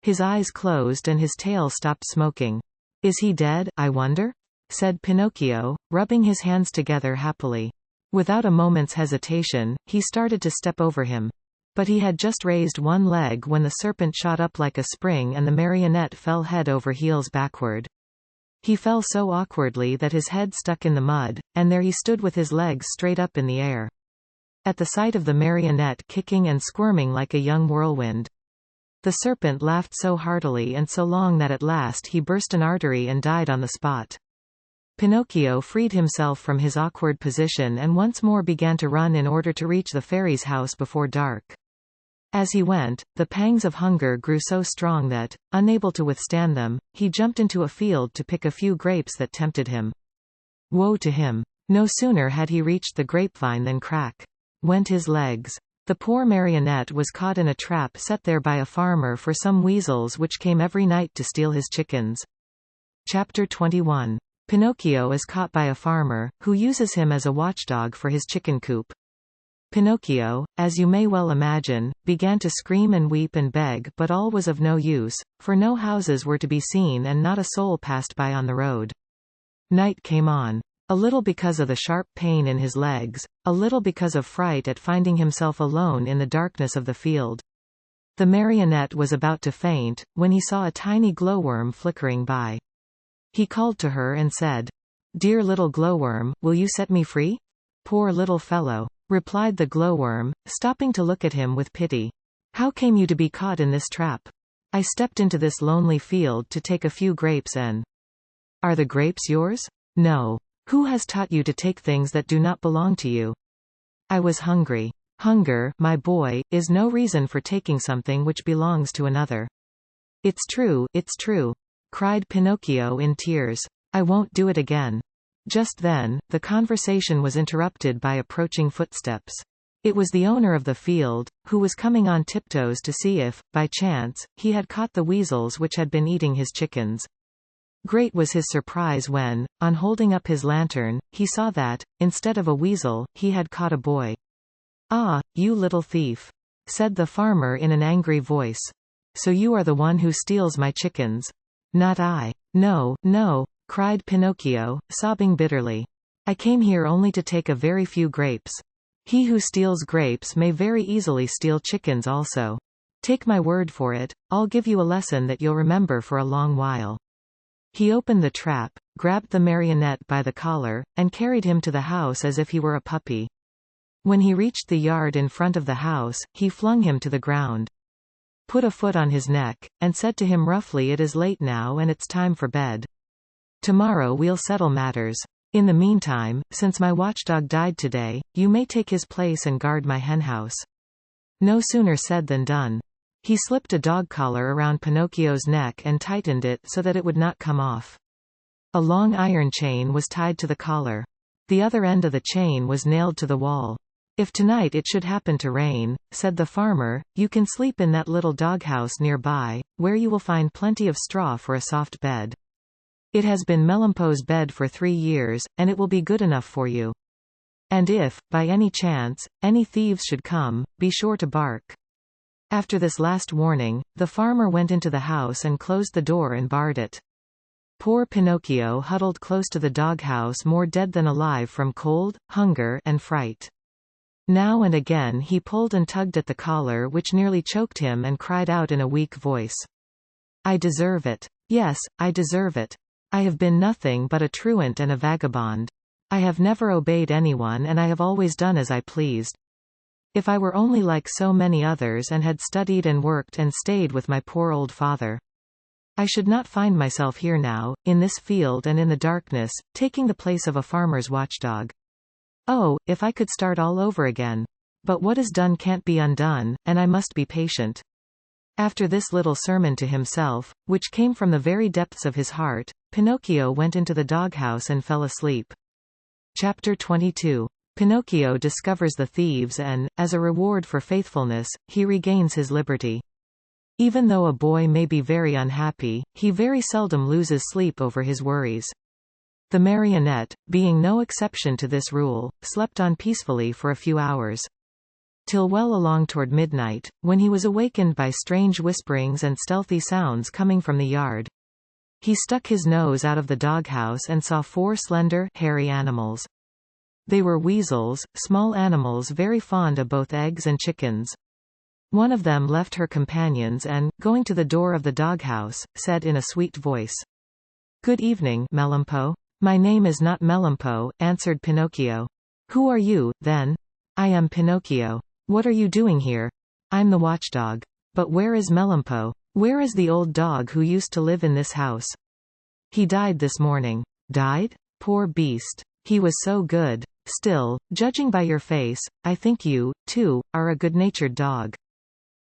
Speaker 1: His eyes closed and his tail stopped smoking. "Is he dead, I wonder?" said Pinocchio, rubbing his hands together happily. Without a moment's hesitation, he started to step over him. But he had just raised one leg when the serpent shot up like a spring and the marionette fell head over heels backward. He fell so awkwardly that his head stuck in the mud, and there he stood with his legs straight up in the air. At the sight of the marionette kicking and squirming like a young whirlwind, the serpent laughed so heartily and so long that at last he burst an artery and died on the spot. Pinocchio freed himself from his awkward position and once more began to run in order to reach the fairy's house before dark. As he went, the pangs of hunger grew so strong that, unable to withstand them, he jumped into a field to pick a few grapes that tempted him. Woe to him! No sooner had he reached the grapevine than crack went his legs. The poor marionette was caught in a trap set there by a farmer for some weasels which came every night to steal his chickens. Chapter 21. Pinocchio is caught by a farmer, who uses him as a watchdog for his chicken coop. Pinocchio, as you may well imagine, began to scream and weep and beg, but all was of no use, for no houses were to be seen and not a soul passed by on the road. Night came on. A little because of the sharp pain in his legs, a little because of fright at finding himself alone in the darkness of the field. The marionette was about to faint, when he saw a tiny glowworm flickering by. He called to her and said, "Dear little glowworm, will you set me free?" "Poor little fellow," replied the glowworm, stopping to look at him with pity. "How came you to be caught in this trap?" "I stepped into this lonely field to take a few grapes and—" "Are the grapes yours?" "No. Who has taught you to take things that do not belong to you?" "I was hungry." "Hunger, my boy, is no reason for taking something which belongs to another." It's true," cried Pinocchio in tears. "I won't do it again." Just then, the conversation was interrupted by approaching footsteps. It was the owner of the field, who was coming on tiptoes to see if, by chance, he had caught the weasels which had been eating his chickens. Great was his surprise when, on holding up his lantern, he saw that, instead of a weasel, he had caught a boy. "Ah, you little thief!" said the farmer in an angry voice. "So you are the one who steals my chickens?" "Not I. No, no," cried Pinocchio, sobbing bitterly. "I came here only to take a very few grapes. He who steals grapes may very easily steal chickens also. Take my word for it, I'll give you a lesson that you'll remember for a long while." He opened the trap, grabbed the marionette by the collar, and carried him to the house as if he were a puppy. When he reached the yard in front of the house, he flung him to the ground, put a foot on his neck, and said to him roughly, "It is late now and it's time for bed. Tomorrow we'll settle matters. In the meantime, since my watchdog died today, you may take his place and guard my henhouse." No sooner said than done. He slipped a dog collar around Pinocchio's neck and tightened it so that it would not come off. A long iron chain was tied to the collar. The other end of the chain was nailed to the wall. "If tonight it should happen to rain," said the farmer, "you can sleep in that little doghouse nearby, where you will find plenty of straw for a soft bed. It has been Melampo's bed for 3 years, and it will be good enough for you. And if, by any chance, any thieves should come, be sure to bark." After this last warning, the farmer went into the house and closed the door and barred it. Poor Pinocchio huddled close to the doghouse more dead than alive from cold, hunger, and fright. Now and again he pulled and tugged at the collar which nearly choked him and cried out in a weak voice, "I deserve it. Yes, I deserve it. I have been nothing but a truant and a vagabond. I have never obeyed anyone and I have always done as I pleased. If I were only like so many others and had studied and worked and stayed with my poor old father, I should not find myself here now, in this field and in the darkness, taking the place of a farmer's watchdog. Oh, if I could start all over again. But what is done can't be undone, and I must be patient." After this little sermon to himself, which came from the very depths of his heart, Pinocchio went into the doghouse and fell asleep. Chapter 22. Pinocchio discovers the thieves and, as a reward for faithfulness, he regains his liberty. Even though a boy may be very unhappy, he very seldom loses sleep over his worries. The marionette, being no exception to this rule, slept on peacefully for a few hours. Till well along toward midnight, when he was awakened by strange whisperings and stealthy sounds coming from the yard. He stuck his nose out of the doghouse and saw 4 slender, hairy animals. They were weasels, small animals very fond of both eggs and chickens. One of them left her companions and, going to the door of the doghouse, said in a sweet voice, "Good evening, Melampo." "My name is not Melampo," answered Pinocchio. "Who are you, then?" "I am Pinocchio." "What are you doing here?" "I'm the watchdog." "But where is Melampo? Where is the old dog who used to live in this house?" "He died this morning." "Died? Poor beast. He was so good. Still, judging by your face, I think you, too, are a good-natured dog."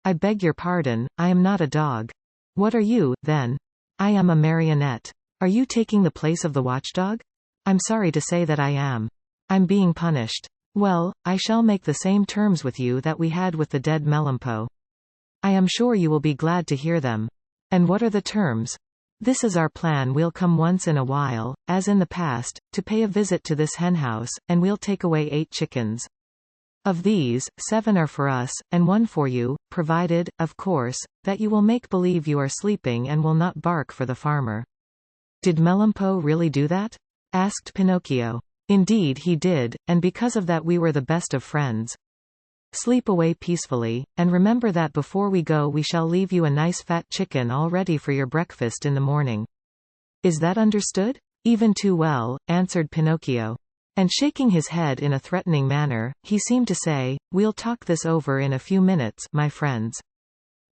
Speaker 1: I beg your pardon, I am not a dog. What are you, then? I am a marionette. Are you taking the place of the watchdog? I'm sorry to say that I am. I'm being punished. Well, I shall make the same terms with you that we had with the dead Melampo. I am sure you will be glad to hear them. And what are the terms? This is our plan. We'll come once in a while, as in the past, to pay a visit to this henhouse, and we'll take away 8 chickens. Of these, 7 are for us, and 1 for you, provided, of course, that you will make believe you are sleeping and will not bark for the farmer. Did Melampo really do that? Asked Pinocchio. Indeed he did, and because of that we were the best of friends. Sleep away peacefully, and remember that before we go we shall leave you a nice fat chicken all ready for your breakfast in the morning. Is that understood? Even too well, answered Pinocchio. And shaking his head in a threatening manner, he seemed to say, we'll talk this over in a few minutes, my friends.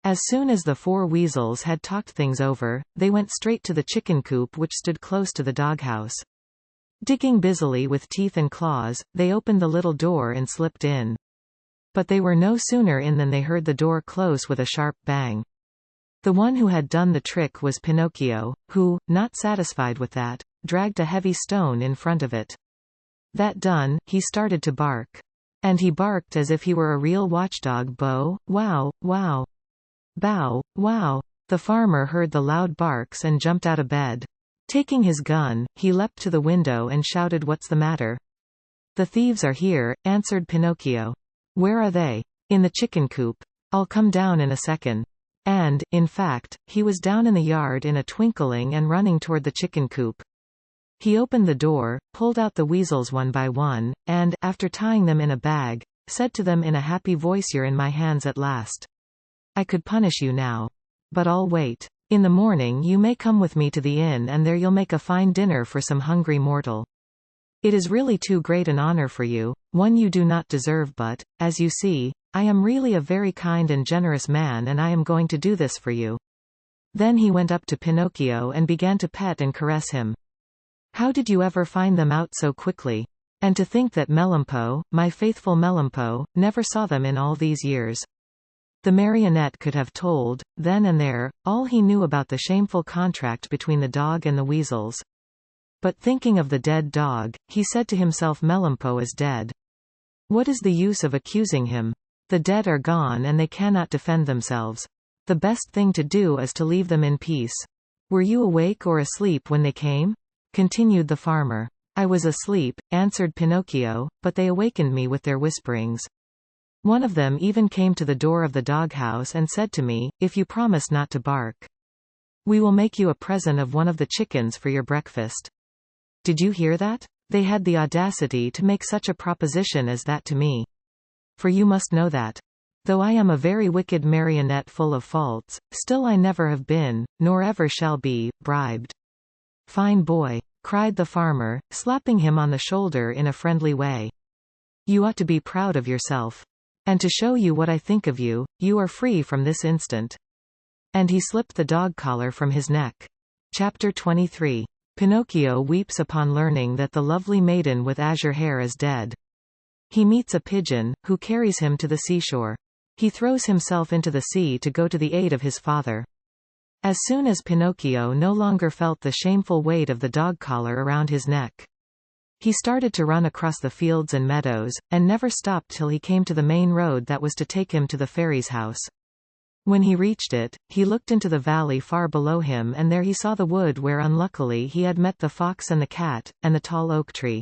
Speaker 1: As soon as the 4 weasels had talked things over, they went straight to the chicken coop which stood close to the doghouse. Digging busily with teeth and claws, they opened the little door and slipped in. But they were no sooner in than they heard the door close with a sharp bang. The one who had done the trick was Pinocchio, who, not satisfied with that, dragged a heavy stone in front of it. That done, he started to bark. And he barked as if he were a real watchdog. Bow, wow, wow. Bow, wow. The farmer heard the loud barks and jumped out of bed. Taking his gun, he leapt to the window and shouted, "What's the matter?" "The thieves are here," answered Pinocchio. "Where are they?" "In the chicken coop. I'll come down in a second." And, in fact, he was down in the yard in a twinkling and running toward the chicken coop. He opened the door, pulled out the weasels one by one, and, after tying them in a bag, said to them in a happy voice, "You're in my hands at last. I could punish you now. But I'll wait. In the morning you may come with me to the inn and there you'll make a fine dinner for some hungry mortal. It is really too great an honor for you, one you do not deserve, but, as you see, I am really a very kind and generous man and I am going to do this for you." Then he went up to Pinocchio and began to pet and caress him. "How did you ever find them out so quickly? And to think that Melampo, my faithful Melampo, never saw them in all these years." The marionette could have told, then and there, all he knew about the shameful contract between the dog and the weasels. But thinking of the dead dog, he said to himself, Melampo is dead. What is the use of accusing him? The dead are gone and they cannot defend themselves. The best thing to do is to leave them in peace. "Were you awake or asleep when they came?" continued the farmer. "I was asleep," answered Pinocchio, "but they awakened me with their whisperings. One of them even came to the door of the doghouse and said to me, 'If you promise not to bark, we will make you a present of one of the chickens for your breakfast.' Did you hear that? They had the audacity to make such a proposition as that to me. For you must know that, though I am a very wicked marionette full of faults, still I never have been, nor ever shall be, bribed." "Fine boy," cried the farmer, slapping him on the shoulder in a friendly way. "You ought to be proud of yourself. And to show you what I think of you, you are free from this instant." And he slipped the dog collar from his neck. Chapter 23. Pinocchio weeps upon learning that the lovely maiden with azure hair is dead. He meets a pigeon, who carries him to the seashore. He throws himself into the sea to go to the aid of his father. As soon as Pinocchio no longer felt the shameful weight of the dog collar around his neck, he started to run across the fields and meadows, and never stopped till he came to the main road that was to take him to the fairy's house. When he reached it, he looked into the valley far below him and there he saw the wood where unluckily he had met the fox and the cat, and the tall oak tree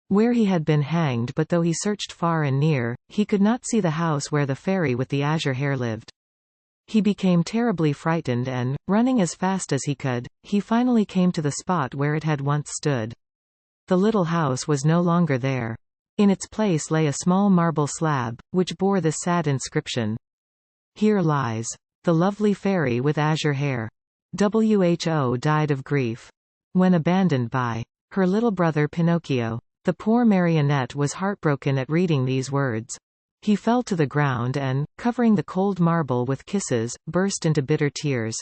Speaker 1: where he had been hanged, but though he searched far and near, he could not see the house where the fairy with the azure hair lived. He became terribly frightened and, running as fast as he could, he finally came to the spot where it had once stood. The little house was no longer there. In its place lay a small marble slab, which bore this sad inscription: "Here lies the lovely fairy with azure hair. Who died of grief when abandoned by her little brother Pinocchio." The poor marionette was heartbroken at reading these words. He fell to the ground and, covering the cold marble with kisses, burst into bitter tears.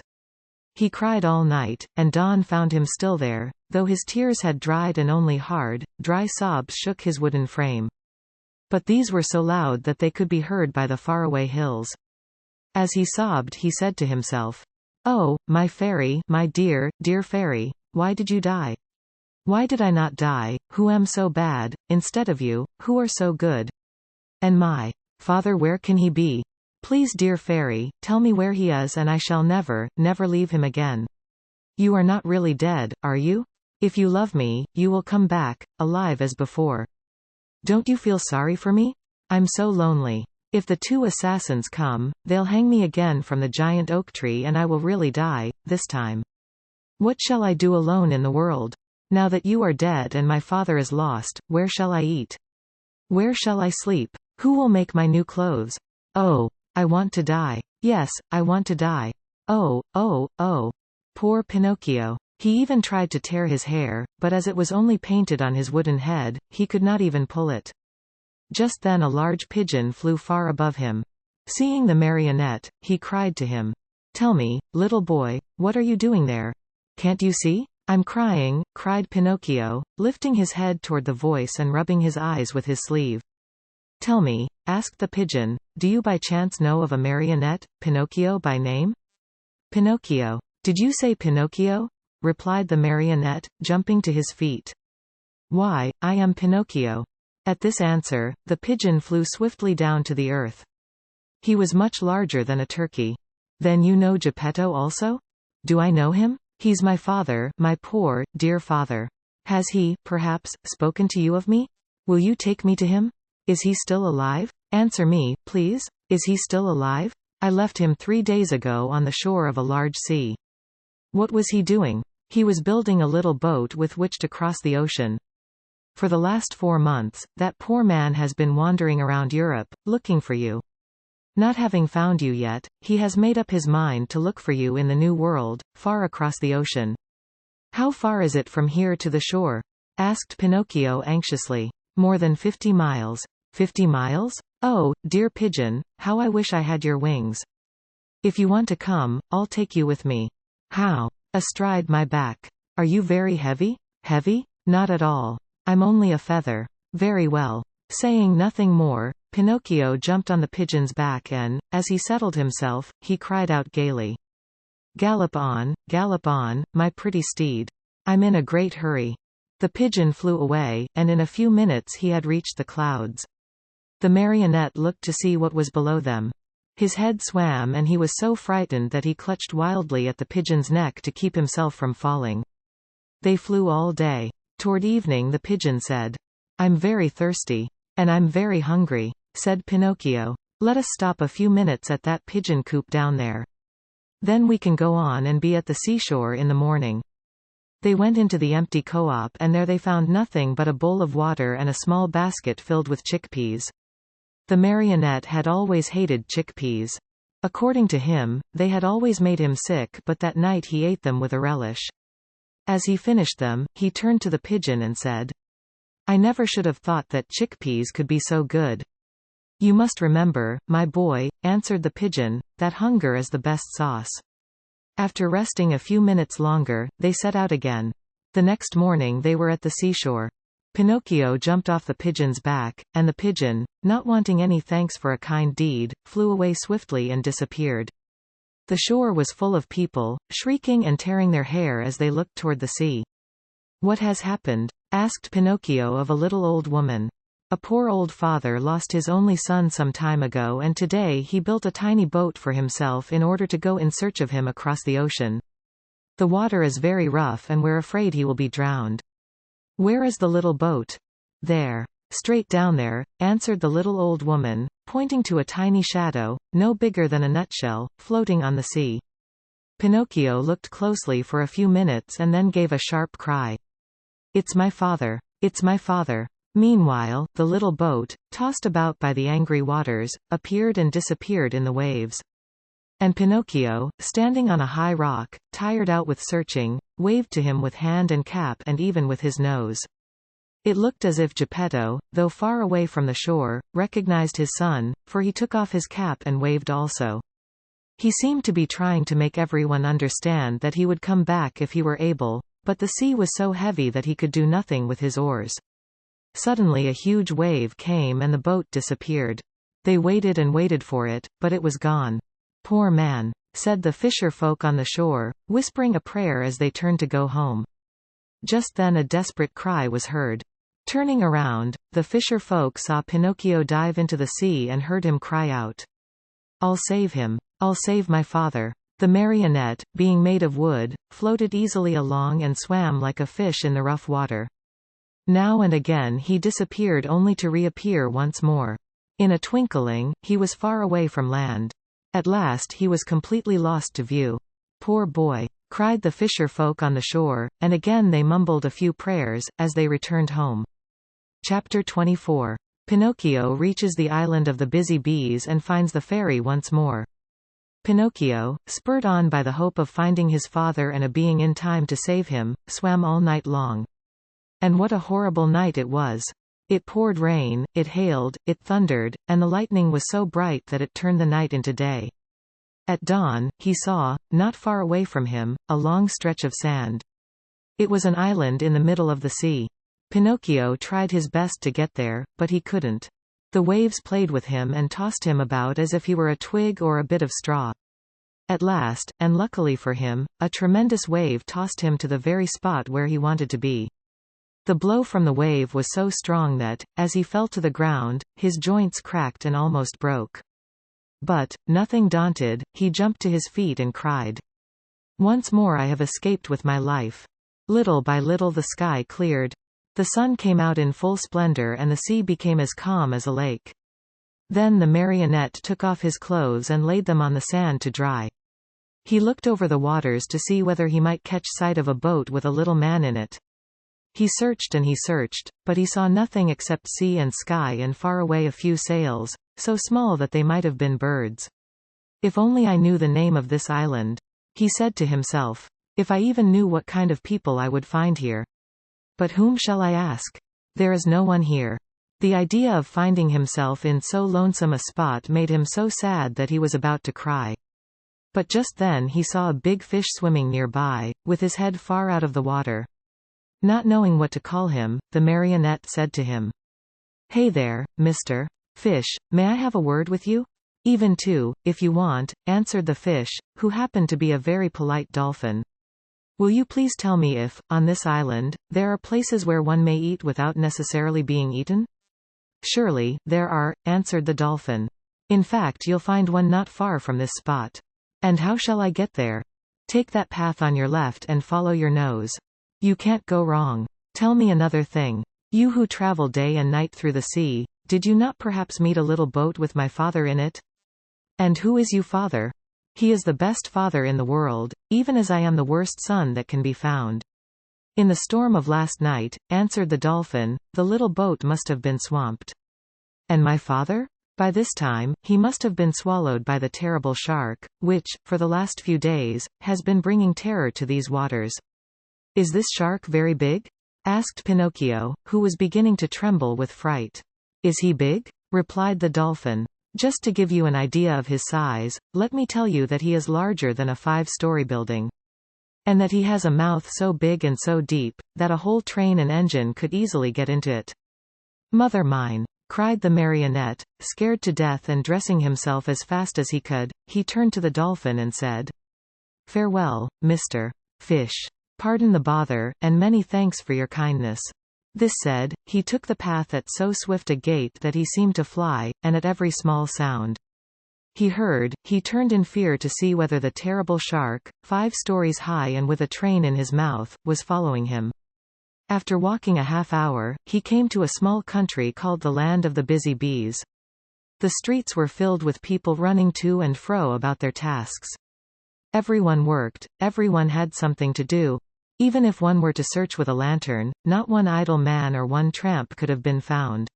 Speaker 1: He cried all night, and dawn found him still there, though his tears had dried and only hard, dry sobs shook his wooden frame. But these were so loud that they could be heard by the faraway hills. As he sobbed, he said to himself, "Oh, my fairy, my dear, dear fairy, why did you die? Why did I not die, who am so bad, instead of you, who are so good? And my father, where can he be? Please, dear fairy, tell me where he is, and I shall never, never leave him again. You are not really dead, are you? If you love me, you will come back, alive as before. Don't you feel sorry for me? I'm so lonely. If the 2 assassins come, they'll hang me again from the giant oak tree, and I will really die, this time. What shall I do alone in the world? Now that you are dead and my father is lost, where shall I eat? Where shall I sleep? Who will make my new clothes? Oh, I want to die. Yes, I want to die. Oh, oh, oh. Poor Pinocchio. He even tried to tear his hair, but as it was only painted on his wooden head, he could not even pull it. Just then a large pigeon flew far above him. Seeing the marionette, he cried to him, "Tell me, little boy, what are you doing there? Can't you see? I'm crying," cried Pinocchio, lifting his head toward the voice and rubbing his eyes with his sleeve. "Tell me," asked the pigeon, "do you by chance know of a marionette, Pinocchio by name?" "Pinocchio. Did you say Pinocchio?" replied the marionette, jumping to his feet. "Why, I am Pinocchio." At this answer, the pigeon flew swiftly down to the earth. He was much larger than a turkey. "Then you know Geppetto also?" "Do I know him? He's my father, my poor, dear father. Has he, perhaps, spoken to you of me? Will you take me to him? Is he still alive? Answer me, please. Is he still alive? I left him 3 days ago on the shore of a large sea." "What was he doing?" "He was building a little boat with which to cross the ocean. For the last 4 months, that poor man has been wandering around Europe, looking for you. Not having found you yet, he has made up his mind to look for you in the New World, far across the ocean." "How far is it from here to the shore?" asked Pinocchio anxiously. "More than 50 miles. 50 miles? Oh, dear pigeon, how I wish I had your wings. If you want to come, I'll take you with me." "How?" "Astride my back." "Are you very heavy?" "Heavy? Not at all. I'm only a feather." "Very well." Saying nothing more, Pinocchio jumped on the pigeon's back and, as he settled himself, he cried out gaily, gallop on, my pretty steed. I'm in a great hurry." The pigeon flew away, and in a few minutes he had reached the clouds. The marionette looked to see what was below them. His head swam and he was so frightened that he clutched wildly at the pigeon's neck to keep himself from falling. They flew all day. Toward evening the pigeon said, "I'm very thirsty. And I'm very hungry," said Pinocchio. "Let us stop a few minutes at that pigeon coop down there. Then we can go on and be at the seashore in the morning." They went into the empty co-op and there they found nothing but a bowl of water and a small basket filled with chickpeas. The marionette had always hated chickpeas. According to him, they had always made him sick, but that night he ate them with a relish. As he finished them, he turned to the pigeon and said, "I never should have thought that chickpeas could be so good." "You must remember, my boy," answered the pigeon, "that hunger is the best sauce." After resting a few minutes longer, they set out again. The next morning they were at the seashore. Pinocchio jumped off the pigeon's back, and the pigeon, not wanting any thanks for a kind deed, flew away swiftly and disappeared. The shore was full of people, shrieking and tearing their hair as they looked toward the sea. "What has happened?" asked Pinocchio of a little old woman. "A poor old father lost his only son some time ago, and today he built a tiny boat for himself in order to go in search of him across the ocean. The water is very rough and we're afraid he will be drowned." "Where is the little boat?" "There. Straight down there," answered the little old woman, pointing to a tiny shadow, no bigger than a nutshell, floating on the sea. Pinocchio looked closely for a few minutes and then gave a sharp cry. "It's my father! It's my father!" Meanwhile, the little boat, tossed about by the angry waters, appeared and disappeared in the waves. And Pinocchio, standing on a high rock, tired out with searching, waved to him with hand and cap and even with his nose. It looked as if Geppetto, though far away from the shore, recognized his son, for he took off his cap and waved also. He seemed to be trying to make everyone understand that he would come back if he were able, but the sea was so heavy that he could do nothing with his oars. Suddenly a huge wave came and the boat disappeared. They waited and waited for it, but it was gone. "Poor man," said the fisher folk on the shore, whispering a prayer as they turned to go home. Just then a desperate cry was heard. Turning around, the fisher folk saw Pinocchio dive into the sea and heard him cry out, "I'll save him. I'll save my father." The marionette, being made of wood, floated easily along and swam like a fish in the rough water. Now and again he disappeared only to reappear once more. In a twinkling, he was far away from land. At last he was completely lost to view. "Poor boy," cried the fisher folk on the shore, and again they mumbled a few prayers, as they returned home. Chapter 24. Pinocchio reaches the island of the busy bees and finds the fairy once more. Pinocchio, spurred on by the hope of finding his father and a being in time to save him, swam all night long. And what a horrible night it was! It poured rain, it hailed, it thundered, and the lightning was so bright that it turned the night into day. At dawn, he saw, not far away from him, a long stretch of sand. It was an island in the middle of the sea. Pinocchio tried his best to get there, but he couldn't. The waves played with him and tossed him about as if he were a twig or a bit of straw. At last, and luckily for him, a tremendous wave tossed him to the very spot where he wanted to be. The blow from the wave was so strong that, as he fell to the ground, his joints cracked and almost broke. But, nothing daunted, he jumped to his feet and cried, "Once more I have escaped with my life." Little by little the sky cleared. The sun came out in full splendor and the sea became as calm as a lake. Then the marionette took off his clothes and laid them on the sand to dry. He looked over the waters to see whether he might catch sight of a boat with a little man in it. He searched and he searched, but he saw nothing except sea and sky and far away a few sails, so small that they might have been birds. "If only I knew the name of this island," he said to himself. "If I even knew what kind of people I would find here. But whom shall I ask? There is no one here." The idea of finding himself in so lonesome a spot made him so sad that he was about to cry. But just then he saw a big fish swimming nearby, with his head far out of the water. Not knowing what to call him, the marionette said to him, "Hey there, Mr. Fish, may I have a word with you?" "Even two, if you want," answered the fish, who happened to be a very polite dolphin. "Will you please tell me if, on this island, there are places where one may eat without necessarily being eaten?" "Surely, there are," answered the dolphin. "In fact you'll find one not far from this spot." "And how shall I get there?" "Take that path on your left and follow your nose. You can't go wrong. Tell me another thing. You who travel day and night through the sea, did you not perhaps meet a little boat with my father in it?" "And who is you father?" "He is the best father in the world, even as I am the worst son that can be found." "In the storm of last night," answered the dolphin, "the little boat must have been swamped." "And my father?" "By this time, he must have been swallowed by the terrible shark, which, for the last few days, has been bringing terror to these waters." "Is this shark very big?" asked Pinocchio, who was beginning to tremble with fright. "Is he big?" replied the dolphin. "Just to give you an idea of his size, let me tell you that he is larger than a 5-story building. And that he has a mouth so big and so deep, that a whole train and engine could easily get into it." "Mother mine!" cried the marionette, scared to death, and dressing himself as fast as he could, he turned to the dolphin and said, "Farewell, Mr. Fish. Pardon the bother, and many thanks for your kindness." This said, he took the path at so swift a gait that he seemed to fly, and at every small sound he turned in fear to see whether the terrible shark, 5 stories high and with a train in his mouth, was following him. After walking a half-hour, he came to a small country called the Land of the Busy Bees. The streets were filled with people running to and fro about their tasks. Everyone worked, everyone had something to do. Even if one were to search with a lantern, not one idle man or one tramp could have been found.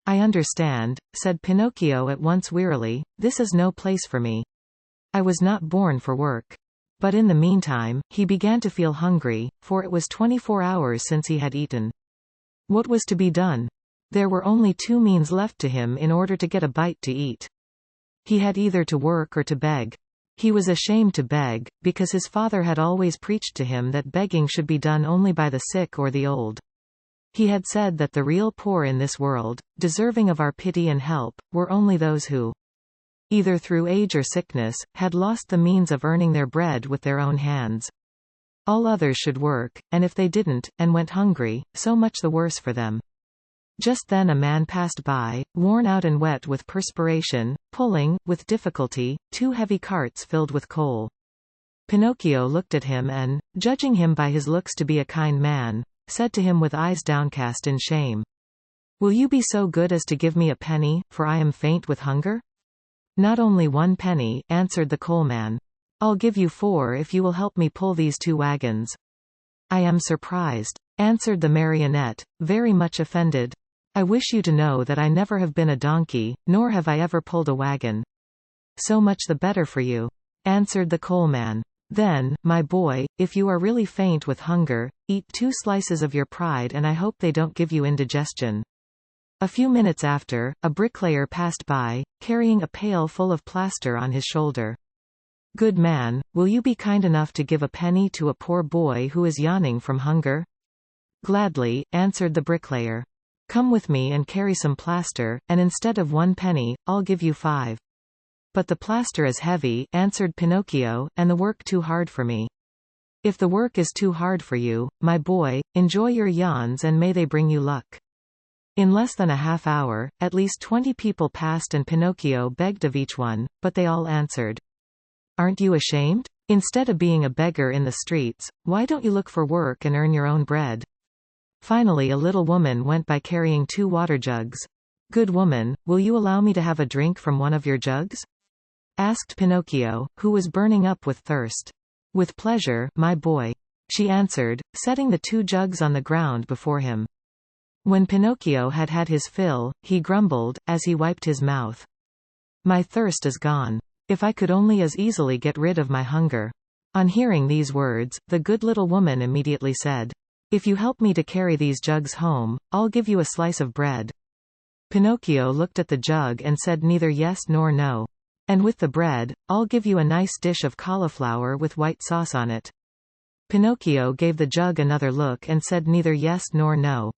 Speaker 1: "I understand," said Pinocchio at once wearily, "this is no place for me. I was not born for work." But in the meantime, he began to feel hungry, for it was 24 hours since he had eaten. What was to be done? There were only 2 means left to him in order to get a bite to eat. He had either to work or to beg. He was ashamed to beg, because his father had always preached to him that begging should be done only by the sick or the old. He had said that the real poor in this world, deserving of our pity and help, were only those who either through age or sickness, had lost the means of earning their bread with their own hands. All others should work, and if they didn't, and went hungry, so much the worse for them. Just then a man passed by, worn out and wet with perspiration, pulling, with difficulty, 2 heavy carts filled with coal. Pinocchio looked at him and, judging him by his looks to be a kind man, said to him with eyes downcast in shame, "Will you be so good as to give me a penny, for I am faint with hunger?" "Not only 1 penny," answered the coalman. "I'll give you 4 if you will help me pull these 2 wagons." "I am surprised," answered the marionette, very much offended. "I wish you to know that I never have been a donkey, nor have I ever pulled a wagon." "So much the better for you," answered the coalman. "Then, my boy, if you are really faint with hunger, eat 2 slices of your pride and I hope they don't give you indigestion." A few minutes after, a bricklayer passed by, carrying a pail full of plaster on his shoulder. "Good man, will you be kind enough to give a penny to a poor boy who is yawning from hunger?" "Gladly," answered the bricklayer. "Come with me and carry some plaster, and instead of 1 penny, I'll give you 5. "But the plaster is heavy," answered Pinocchio, "and the work too hard for me." "If the work is too hard for you, my boy, enjoy your yawns and may they bring you luck." In less than a half hour, at least 20 people passed and Pinocchio begged of each one, but they all answered, "Aren't you ashamed? Instead of being a beggar in the streets, why don't you look for work and earn your own bread?" Finally a little woman went by carrying 2 water jugs. "Good woman, will you allow me to have a drink from one of your jugs?" asked Pinocchio, who was burning up with thirst. "With pleasure, my boy," she answered, setting the 2 jugs on the ground before him. When Pinocchio had had his fill, he grumbled, as he wiped his mouth, "My thirst is gone. If I could only as easily get rid of my hunger." On hearing these words, the good little woman immediately said, "If you help me to carry these jugs home, I'll give you a slice of bread." Pinocchio looked at the jug and said neither yes nor no. "And with the bread, I'll give you a nice dish of cauliflower with white sauce on it." Pinocchio gave the jug another look and said neither yes nor no.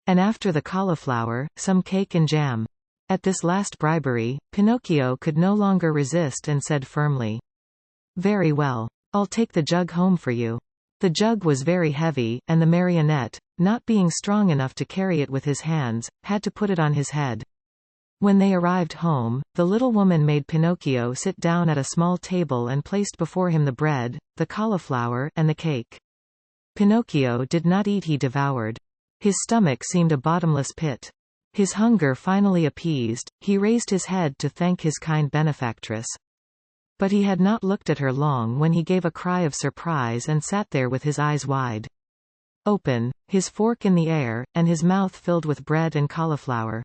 Speaker 1: "And after the cauliflower, some cake and jam." At this last bribery, Pinocchio could no longer resist and said firmly, "Very well. I'll take the jug home for you." The jug was very heavy, and the marionette, not being strong enough to carry it with his hands, had to put it on his head. When they arrived home, the little woman made Pinocchio sit down at a small table and placed before him the bread, the cauliflower, and the cake. Pinocchio did not eat, he devoured. His stomach seemed a bottomless pit. His hunger finally appeased, he raised his head to thank his kind benefactress. But he had not looked at her long when he gave a cry of surprise and sat there with his eyes wide open, his fork in the air, and his mouth filled with bread and cauliflower.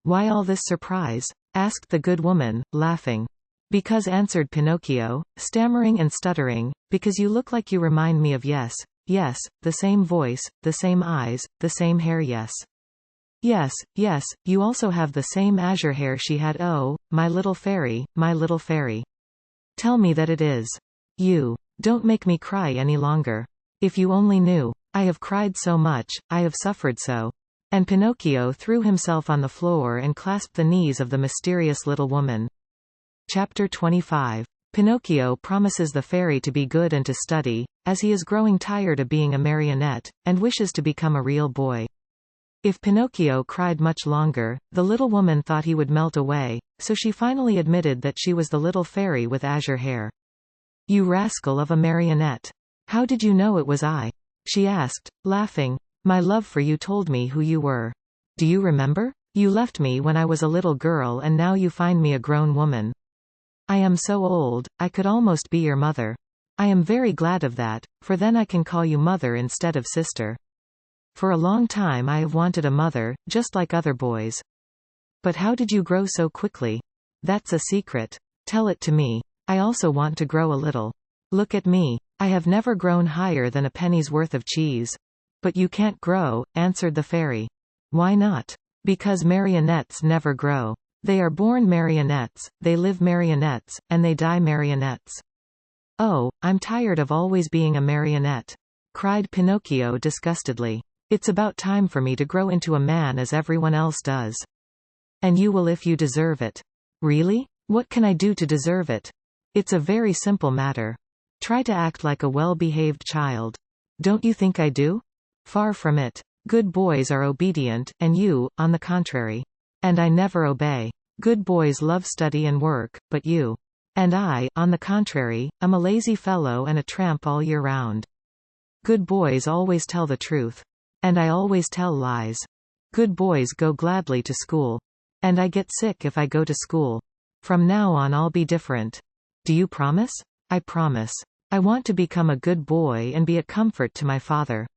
Speaker 1: "Why all this surprise?" asked the good woman, laughing. "Because," answered Pinocchio, stammering and stuttering, "because you look like you remind me of yes, yes, the same voice, the same eyes, the same hair, yes. Yes, yes, you also have the same azure hair she had. Oh, my little fairy, my little fairy. Tell me that it is you. Don't make me cry any longer. If you only knew. I have cried so much, I have suffered so." And Pinocchio threw himself on the floor and clasped the knees of the mysterious little woman. Chapter 25. Pinocchio promises the fairy to be good and to study, as he is growing tired of being a marionette, and wishes to become a real boy. If Pinocchio cried much longer, the little woman thought he would melt away, so she finally admitted that she was the little fairy with azure hair. "You rascal of a marionette! How did you know it was I?" she asked, laughing. "My love for you told me who you were. Do you remember? You left me when I was a little girl and now you find me a grown woman. I am so old, I could almost be your mother. I am very glad of that, for then I can call you mother instead of sister. For a long time I have wanted a mother, just like other boys. But how did you grow so quickly? That's a secret. Tell it to me. I also want to grow a little. Look at me. I have never grown higher than a penny's worth of cheese." "But you can't grow," answered the fairy. "Why not?" "Because marionettes never grow. They are born marionettes, they live marionettes, and they die marionettes." "Oh, I'm tired of always being a marionette," cried Pinocchio disgustedly. "It's about time for me to grow into a man as everyone else does." "And you will if you deserve it." "Really? What can I do to deserve it? It's a very simple matter. Try to act like a well-behaved child. Don't you think I do? Far from it. Good boys are obedient, and you, on the contrary. And I never obey. Good boys love study and work, but you. And I, on the contrary, am a lazy fellow and a tramp all year round. Good boys always tell the truth. And I always tell lies. Good boys go gladly to school. And I get sick if I go to school. From now on I'll be different. Do you promise? I promise. I want to become a good boy and be a comfort to my father.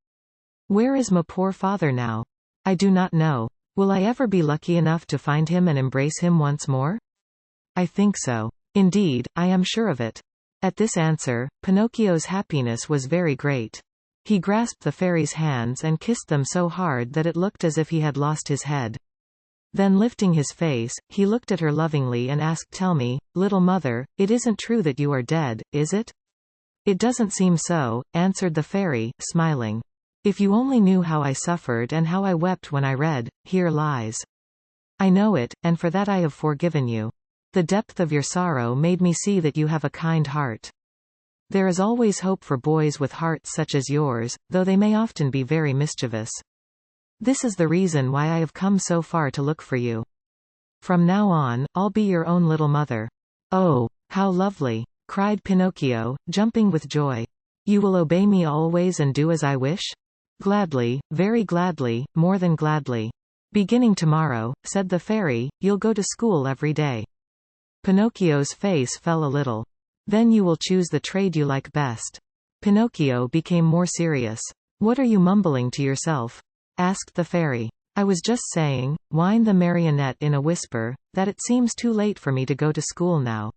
Speaker 1: Where is my poor father now? I do not know. Will I ever be lucky enough to find him and embrace him once more? I think so. Indeed, I am sure of it. At this answer, Pinocchio's happiness was very great. He grasped the fairy's hands and kissed them so hard that it looked as if he had lost his head. Then lifting his face, he looked at her lovingly and asked, "Tell me, little mother, it isn't true that you are dead, is it?" "It doesn't seem so," answered the fairy, smiling. "If you only knew how I suffered and how I wept when I read, 'Here lies.' I know it, and for that I have forgiven you. The depth of your sorrow made me see that you have a kind heart. There is always hope for boys with hearts such as yours, though they may often be very mischievous. This is the reason why I have come so far to look for you. From now on, I'll be your own little mother." "Oh, how lovely!" cried Pinocchio, jumping with joy. "You will obey me always and do as I wish?" "Gladly, very gladly, more than gladly. Beginning tomorrow," said the fairy, "you'll go to school every day." Pinocchio's face fell a little. "Then you will choose the trade you like best." Pinocchio became more serious. "What are you mumbling to yourself?" asked the fairy. "I was just saying," whined the marionette in a whisper, "that it seems too late for me to go to school now."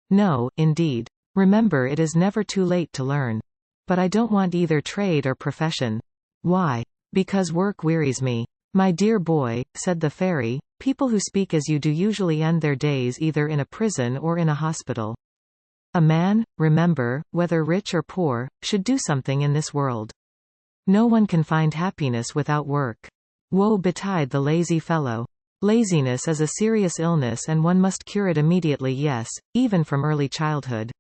Speaker 1: "No, indeed. Remember, it is never too late to learn. But I don't want either trade or profession." "Why?" "Because work wearies me." "My dear boy," said the fairy, "people who speak as you do usually end their days either in a prison or in a hospital. A man, remember, whether rich or poor, should do something in this world. No one can find happiness without work. Woe betide the lazy fellow. Laziness is a serious illness and one must cure it immediately, yes, even from early childhood.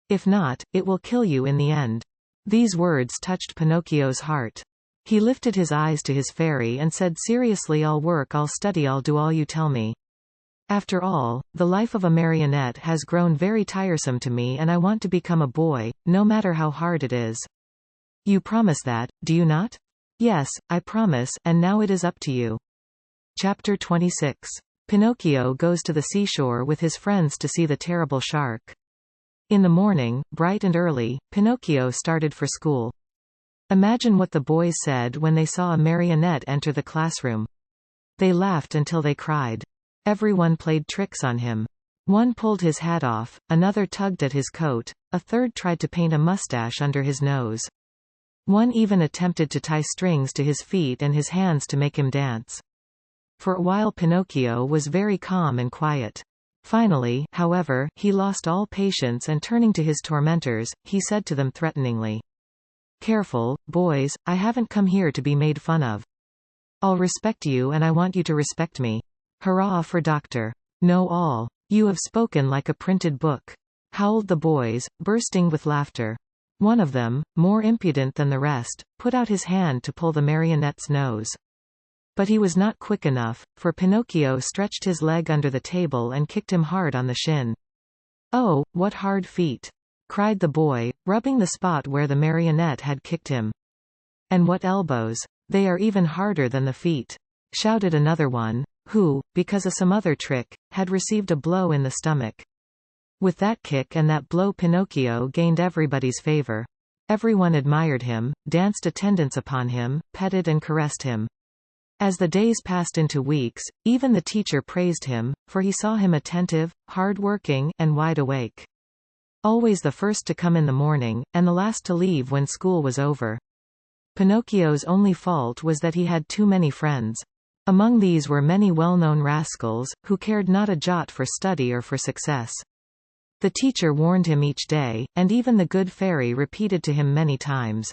Speaker 1: If not, it will kill you in the end." These words touched Pinocchio's heart. He lifted his eyes to his fairy and said seriously, "I'll work, I'll study, I'll do all you tell me. After all, the life of a marionette has grown very tiresome to me and I want to become a boy, no matter how hard it is. You promise that, do you not?" "Yes, I promise, and now it is up to you." Chapter 26. Pinocchio goes to the seashore with his friends to see the terrible shark. In the morning, bright and early, Pinocchio started for school. Imagine what the boys said when they saw a marionette enter the classroom. They laughed until they cried. Everyone played tricks on him. One pulled his hat off, another tugged at his coat, a third tried to paint a mustache under his nose. One even attempted to tie strings to his feet and his hands to make him dance. For a while Pinocchio was very calm and quiet. Finally, however, he lost all patience and turning to his tormentors, he said to them threateningly, "Careful, boys, I haven't come here to be made fun of. I'll respect you and I want you to respect me. Hurrah for Doctor. Know all. You have spoken like a printed book," howled the boys, bursting with laughter. One of them, more impudent than the rest, put out his hand to pull the marionette's nose. But he was not quick enough, for Pinocchio stretched his leg under the table and kicked him hard on the shin. "Oh, what hard feet!" cried the boy, rubbing the spot where the marionette had kicked him. "And what elbows! They are even harder than the feet," shouted another one, who, because of some other trick, had received a blow in the stomach. With that kick and that blow Pinocchio gained everybody's favor. Everyone admired him, danced attendance upon him, petted and caressed him. As the days passed into weeks, even the teacher praised him, for he saw him attentive, hard-working, and wide awake. Always the first to come in the morning, and the last to leave when school was over. Pinocchio's only fault was that he had too many friends. Among these were many well-known rascals, who cared not a jot for study or for success. The teacher warned him each day, and even the good fairy repeated to him many times,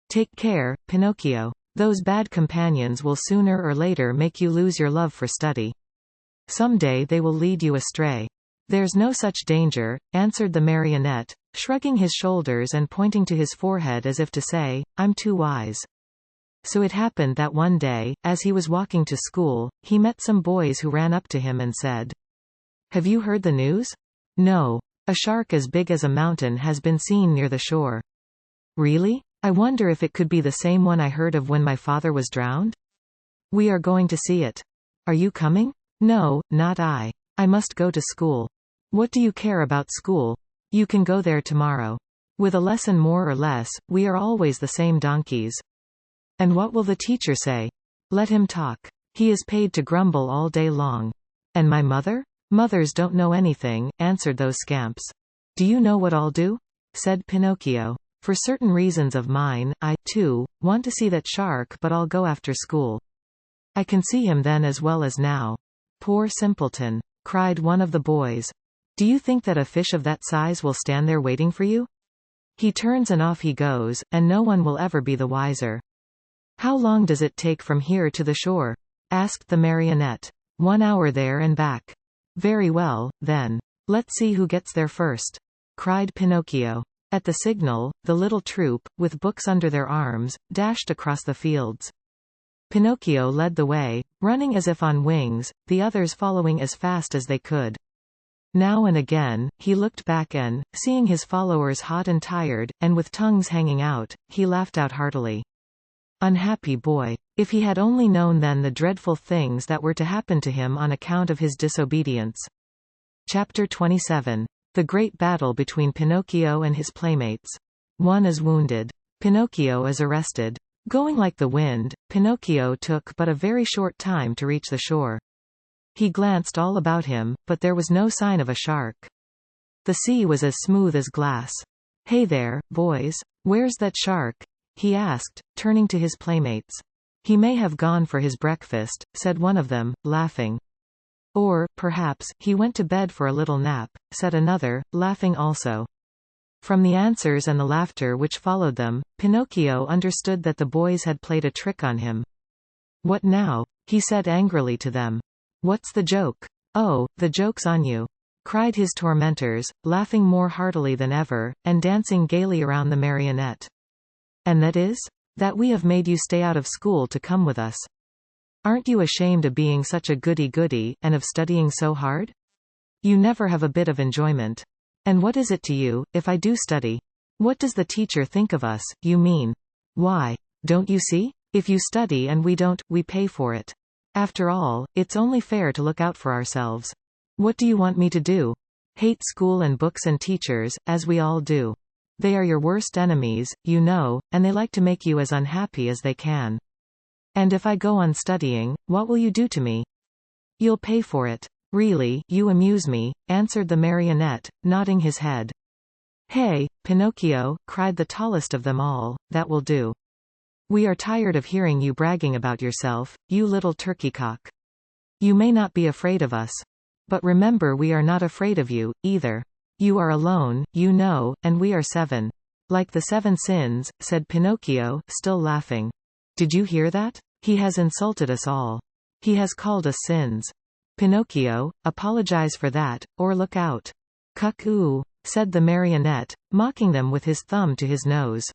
Speaker 1: "Take care, Pinocchio. Those bad companions will sooner or later make you lose your love for study. Someday they will lead you astray." "There's no such danger," answered the marionette, shrugging his shoulders and pointing to his forehead as if to say, "I'm too wise." So it happened that one day, as he was walking to school, he met some boys who ran up to him and said, "Have you heard the news?" "No. A shark as big as a mountain has been seen near the shore." "Really? I wonder if it could be the same one I heard of when my father was drowned?" "We are going to see it." "Are you coming?" "No, not I. I must go to school." "What do you care about school? You can go there tomorrow. With a lesson more or less, we are always the same donkeys." "And what will the teacher say?" "Let him talk. He is paid to grumble all day long." "And my mother?" "Mothers don't know anything," answered those scamps. "Do you know what I'll do?" said Pinocchio. "For certain reasons of mine, I, too, want to see that shark, but I'll go after school. I can see him then as well as now." "Poor simpleton," cried one of the boys. "Do you think that a fish of that size will stand there waiting for you? He turns and off he goes, and no one will ever be the wiser." "How long does it take from here to the shore?" asked the marionette. 1 hour there and back." "Very well, then. Let's see who gets there first," cried Pinocchio. At the signal, the little troop, with books under their arms, dashed across the fields. Pinocchio led the way, running as if on wings, the others following as fast as they could. Now and again, he looked back and, seeing his followers hot and tired, and with tongues hanging out, he laughed out heartily. Unhappy boy! If he had only known then the dreadful things that were to happen to him on account of his disobedience. Chapter 27. The Great Battle between Pinocchio and his playmates. One is wounded. Pinocchio is arrested. Going like the wind, Pinocchio took but a very short time to reach the shore. He glanced all about him, but there was no sign of a shark. The sea was as smooth as glass. "Hey there, boys, where's that shark?" he asked, turning to his playmates. "He may have gone for his breakfast," said one of them, laughing. "Or, perhaps, he went to bed for a little nap," said another, laughing also. From the answers and the laughter which followed them, Pinocchio understood that the boys had played a trick on him. "What now?" he said angrily to them. "What's the joke?" "Oh, the joke's on you," cried his tormentors, laughing more heartily than ever, and dancing gaily around the marionette. "And that is? That we have made you stay out of school to come with us. Aren't you ashamed of being such a goody-goody, and of studying so hard? You never have a bit of enjoyment. And what is it to you, if I do study? What does the teacher think of us, you mean? Why, don't you see? If you study and we don't, we pay for it. After all, it's only fair to look out for ourselves. What do you want me to do? Hate school and books and teachers, as we all do. They are your worst enemies, you know, and they like to make you as unhappy as they can. And if I go on studying, what will you do to me? You'll pay for it. Really, you amuse me," answered the marionette, nodding his head. "Hey, Pinocchio," cried the tallest of them all, "that will do. We are tired of hearing you bragging about yourself, you little turkeycock. You may not be afraid of us. But remember we are not afraid of you, either. You are alone, you know, and we are 7. Like the 7 sins," said Pinocchio, still laughing. "Did you hear that? He has insulted us all. He has called us sins. Pinocchio, apologize for that, or look out." "Cuck-oo," said the marionette, mocking them with his thumb to his nose.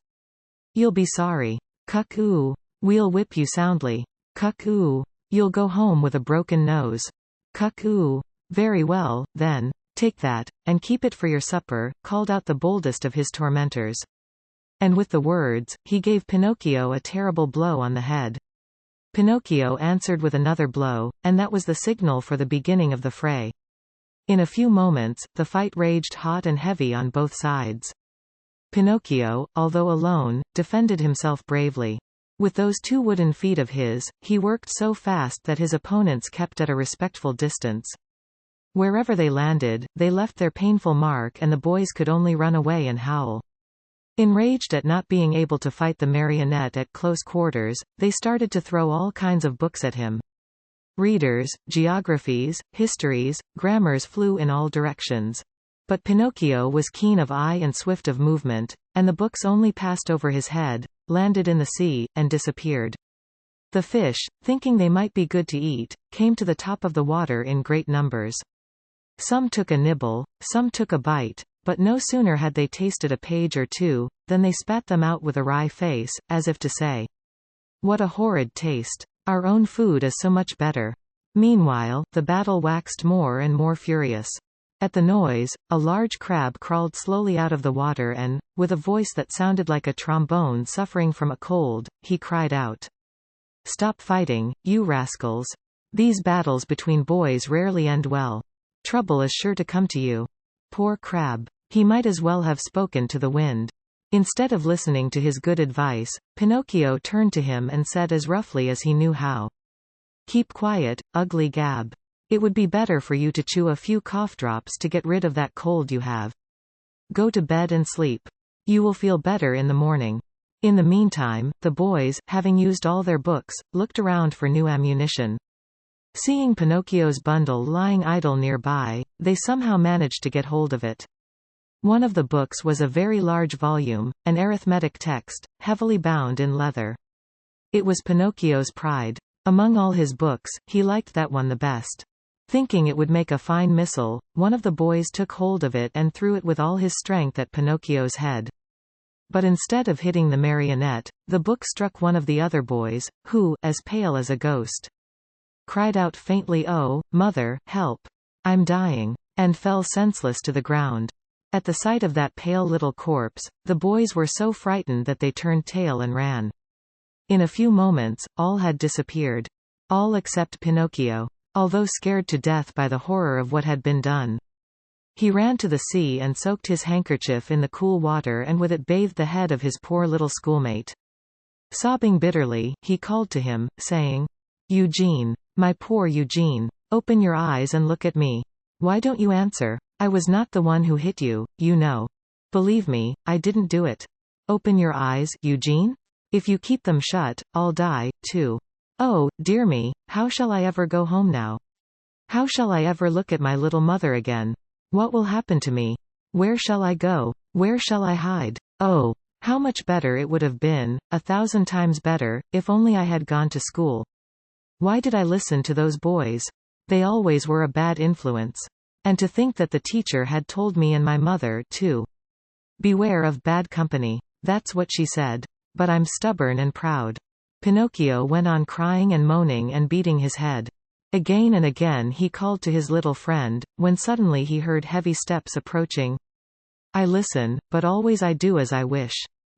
Speaker 1: "You'll be sorry. Cuck-oo. We'll whip you soundly. Cuck-oo. You'll go home with a broken nose. Cuck-oo. Very well, then. Take that, and keep it for your supper," called out the boldest of his tormentors. And with the words, he gave Pinocchio a terrible blow on the head. Pinocchio answered with another blow, and that was the signal for the beginning of the fray. In a few moments, the fight raged hot and heavy on both sides. Pinocchio, although alone, defended himself bravely. With those 2 wooden feet of his, he worked so fast that his opponents kept at a respectful distance. Wherever they landed, they left their painful mark and the boys could only run away and howl. Enraged at not being able to fight the marionette at close quarters, they started to throw all kinds of books at him. Readers, geographies, histories, grammars flew in all directions. But Pinocchio was keen of eye and swift of movement, and the books only passed over his head, landed in the sea, and disappeared. The fish, thinking they might be good to eat, came to the top of the water in great numbers. Some took a nibble, some took a bite, but no sooner had they tasted a page or two, than they spat them out with a wry face, as if to say, "What a horrid taste! Our own food is so much better." Meanwhile, the battle waxed more and more furious. At the noise, a large crab crawled slowly out of the water and, with a voice that sounded like a trombone suffering from a cold, he cried out, "Stop fighting, you rascals! These battles between boys rarely end well. Trouble is sure to come to you." Poor crab. He might as well have spoken to the wind. Instead of listening to his good advice, Pinocchio turned to him and said as roughly as he knew how, "Keep quiet, ugly gab. It would be better for you to chew a few cough drops to get rid of that cold you have. Go to bed and sleep. You will feel better in the morning." In the meantime, the boys, having used all their books, looked around for new ammunition. Seeing Pinocchio's bundle lying idle nearby, they somehow managed to get hold of it. One of the books was a very large volume, an arithmetic text, heavily bound in leather. It was Pinocchio's pride. Among all his books, he liked that one the best. Thinking it would make a fine missile, one of the boys took hold of it and threw it with all his strength at Pinocchio's head. But instead of hitting the marionette, the book struck one of the other boys, who, as pale as a ghost, cried out faintly, "Oh, mother, help! I'm dying," and fell senseless to the ground. At the sight of that pale little corpse, the boys were so frightened that they turned tail and ran. In a few moments, all had disappeared. All except Pinocchio. Although scared to death by the horror of what had been done. He ran to the sea and soaked his handkerchief in the cool water and with it bathed the head of his poor little schoolmate. Sobbing bitterly, he called to him, saying, "Eugene, my poor Eugene, open your eyes and look at me. Why don't you answer? I was not the one who hit you, you know. Believe me, I didn't do it. Open your eyes, Eugene? If you keep them shut, I'll die, too. Oh, dear me, how shall I ever go home now? How shall I ever look at my little mother again? What will happen to me? Where shall I go? Where shall I hide? Oh, how much better it would have been, 1,000 times better, if only I had gone to school. Why did I listen to those boys? They always were a bad influence. And to think that the teacher had told me and my mother, too. Beware of bad company. That's what she said. But I'm stubborn and proud." Pinocchio went on crying and moaning and beating his head. Again and again he called to his little friend, when suddenly he heard heavy steps approaching. "I listen, but always I do as I wish.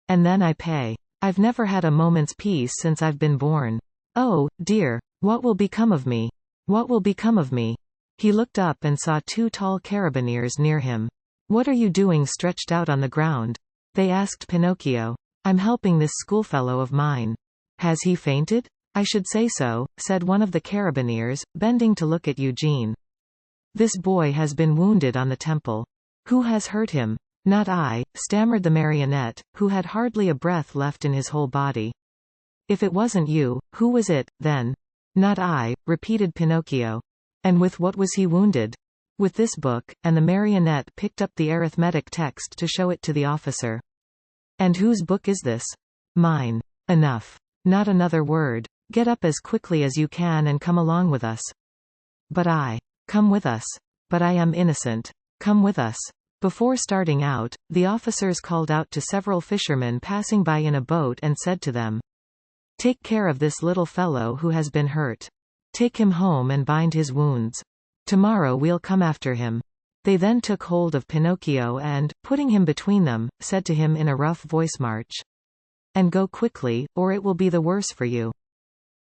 Speaker 1: And then I pay. I've never had a moment's peace since I've been born. Oh, dear, what will become of me? What will become of me?" He looked up and saw 2 tall carabineers near him. "What are you doing stretched out on the ground?" they asked Pinocchio. "I'm helping this schoolfellow of mine." "Has he fainted?" "I should say so," said one of the carabineers, bending to look at Eugene. "This boy has been wounded on the temple." "Who has hurt him?" "Not I," stammered the marionette, who had hardly a breath left in his whole body. "If it wasn't you, who was it, then?" "Not I," repeated Pinocchio. "And with what was he wounded?" "With this book," and the marionette picked up the arithmetic text to show it to the officer. "And whose book is this?" "Mine." "Enough. Not another word. Get up as quickly as you can and come along with us." "But I." "Come with us." "But I am innocent." "Come with us." Before starting out, the officers called out to several fishermen passing by in a boat and said to them, "Take care of this little fellow who has been hurt. Take him home and bind his wounds. Tomorrow we'll come after him." They then took hold of Pinocchio and, putting him between them, said to him in a rough voice, "March. And go quickly, or it will be the worse for you."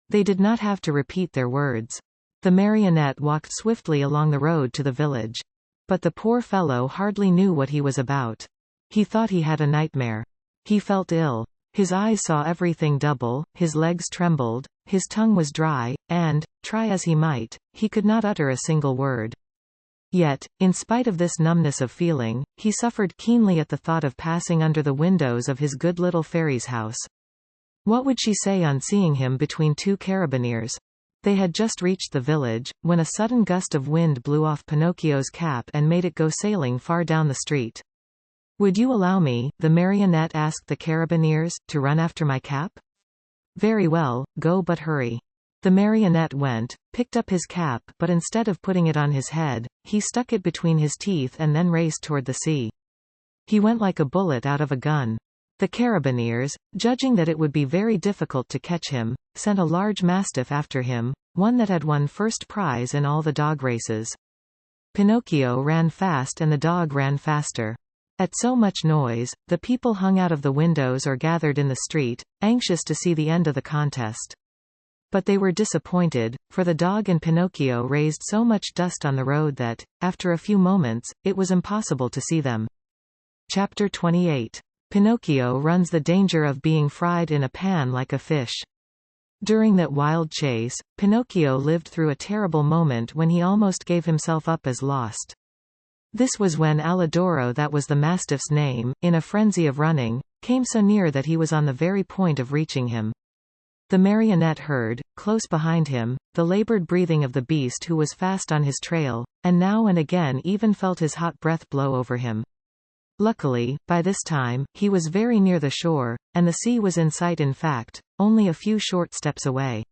Speaker 1: They did not have to repeat their words. The marionette walked swiftly along the road to the village. But the poor fellow hardly knew what he was about. He thought he had a nightmare. He felt ill. His eyes saw everything double, his legs trembled, his tongue was dry, and, try as he might, he could not utter a single word. Yet, in spite of this numbness of feeling, he suffered keenly at the thought of passing under the windows of his good little fairy's house. What would she say on seeing him between 2 carabineers? They had just reached the village, when a sudden gust of wind blew off Pinocchio's cap and made it go sailing far down the street. "Would you allow me," the marionette asked the carabineers, "to run after my cap?" "Very well, go, but hurry." The marionette went, picked up his cap, but instead of putting it on his head, he stuck it between his teeth and then raced toward the sea. He went like a bullet out of a gun. The carabineers, judging that it would be very difficult to catch him, sent a large mastiff after him, one that had won first prize in all the dog races. Pinocchio ran fast and the dog ran faster. At so much noise, the people hung out of the windows or gathered in the street, anxious to see the end of the contest. But they were disappointed, for the dog and Pinocchio raised so much dust on the road that, after a few moments, it was impossible to see them. Chapter 28. Pinocchio runs the danger of being fried in a pan like a fish. During that wild chase, Pinocchio lived through a terrible moment when he almost gave himself up as lost. This was when Alidoro, that was the mastiff's name, in a frenzy of running, came so near that he was on the very point of reaching him. The marionette heard, close behind him, the labored breathing of the beast who was fast on his trail, and now and again even felt his hot breath blow over him. Luckily, by this time, he was very near the shore, and the sea was in sight, in fact, only a few short steps away.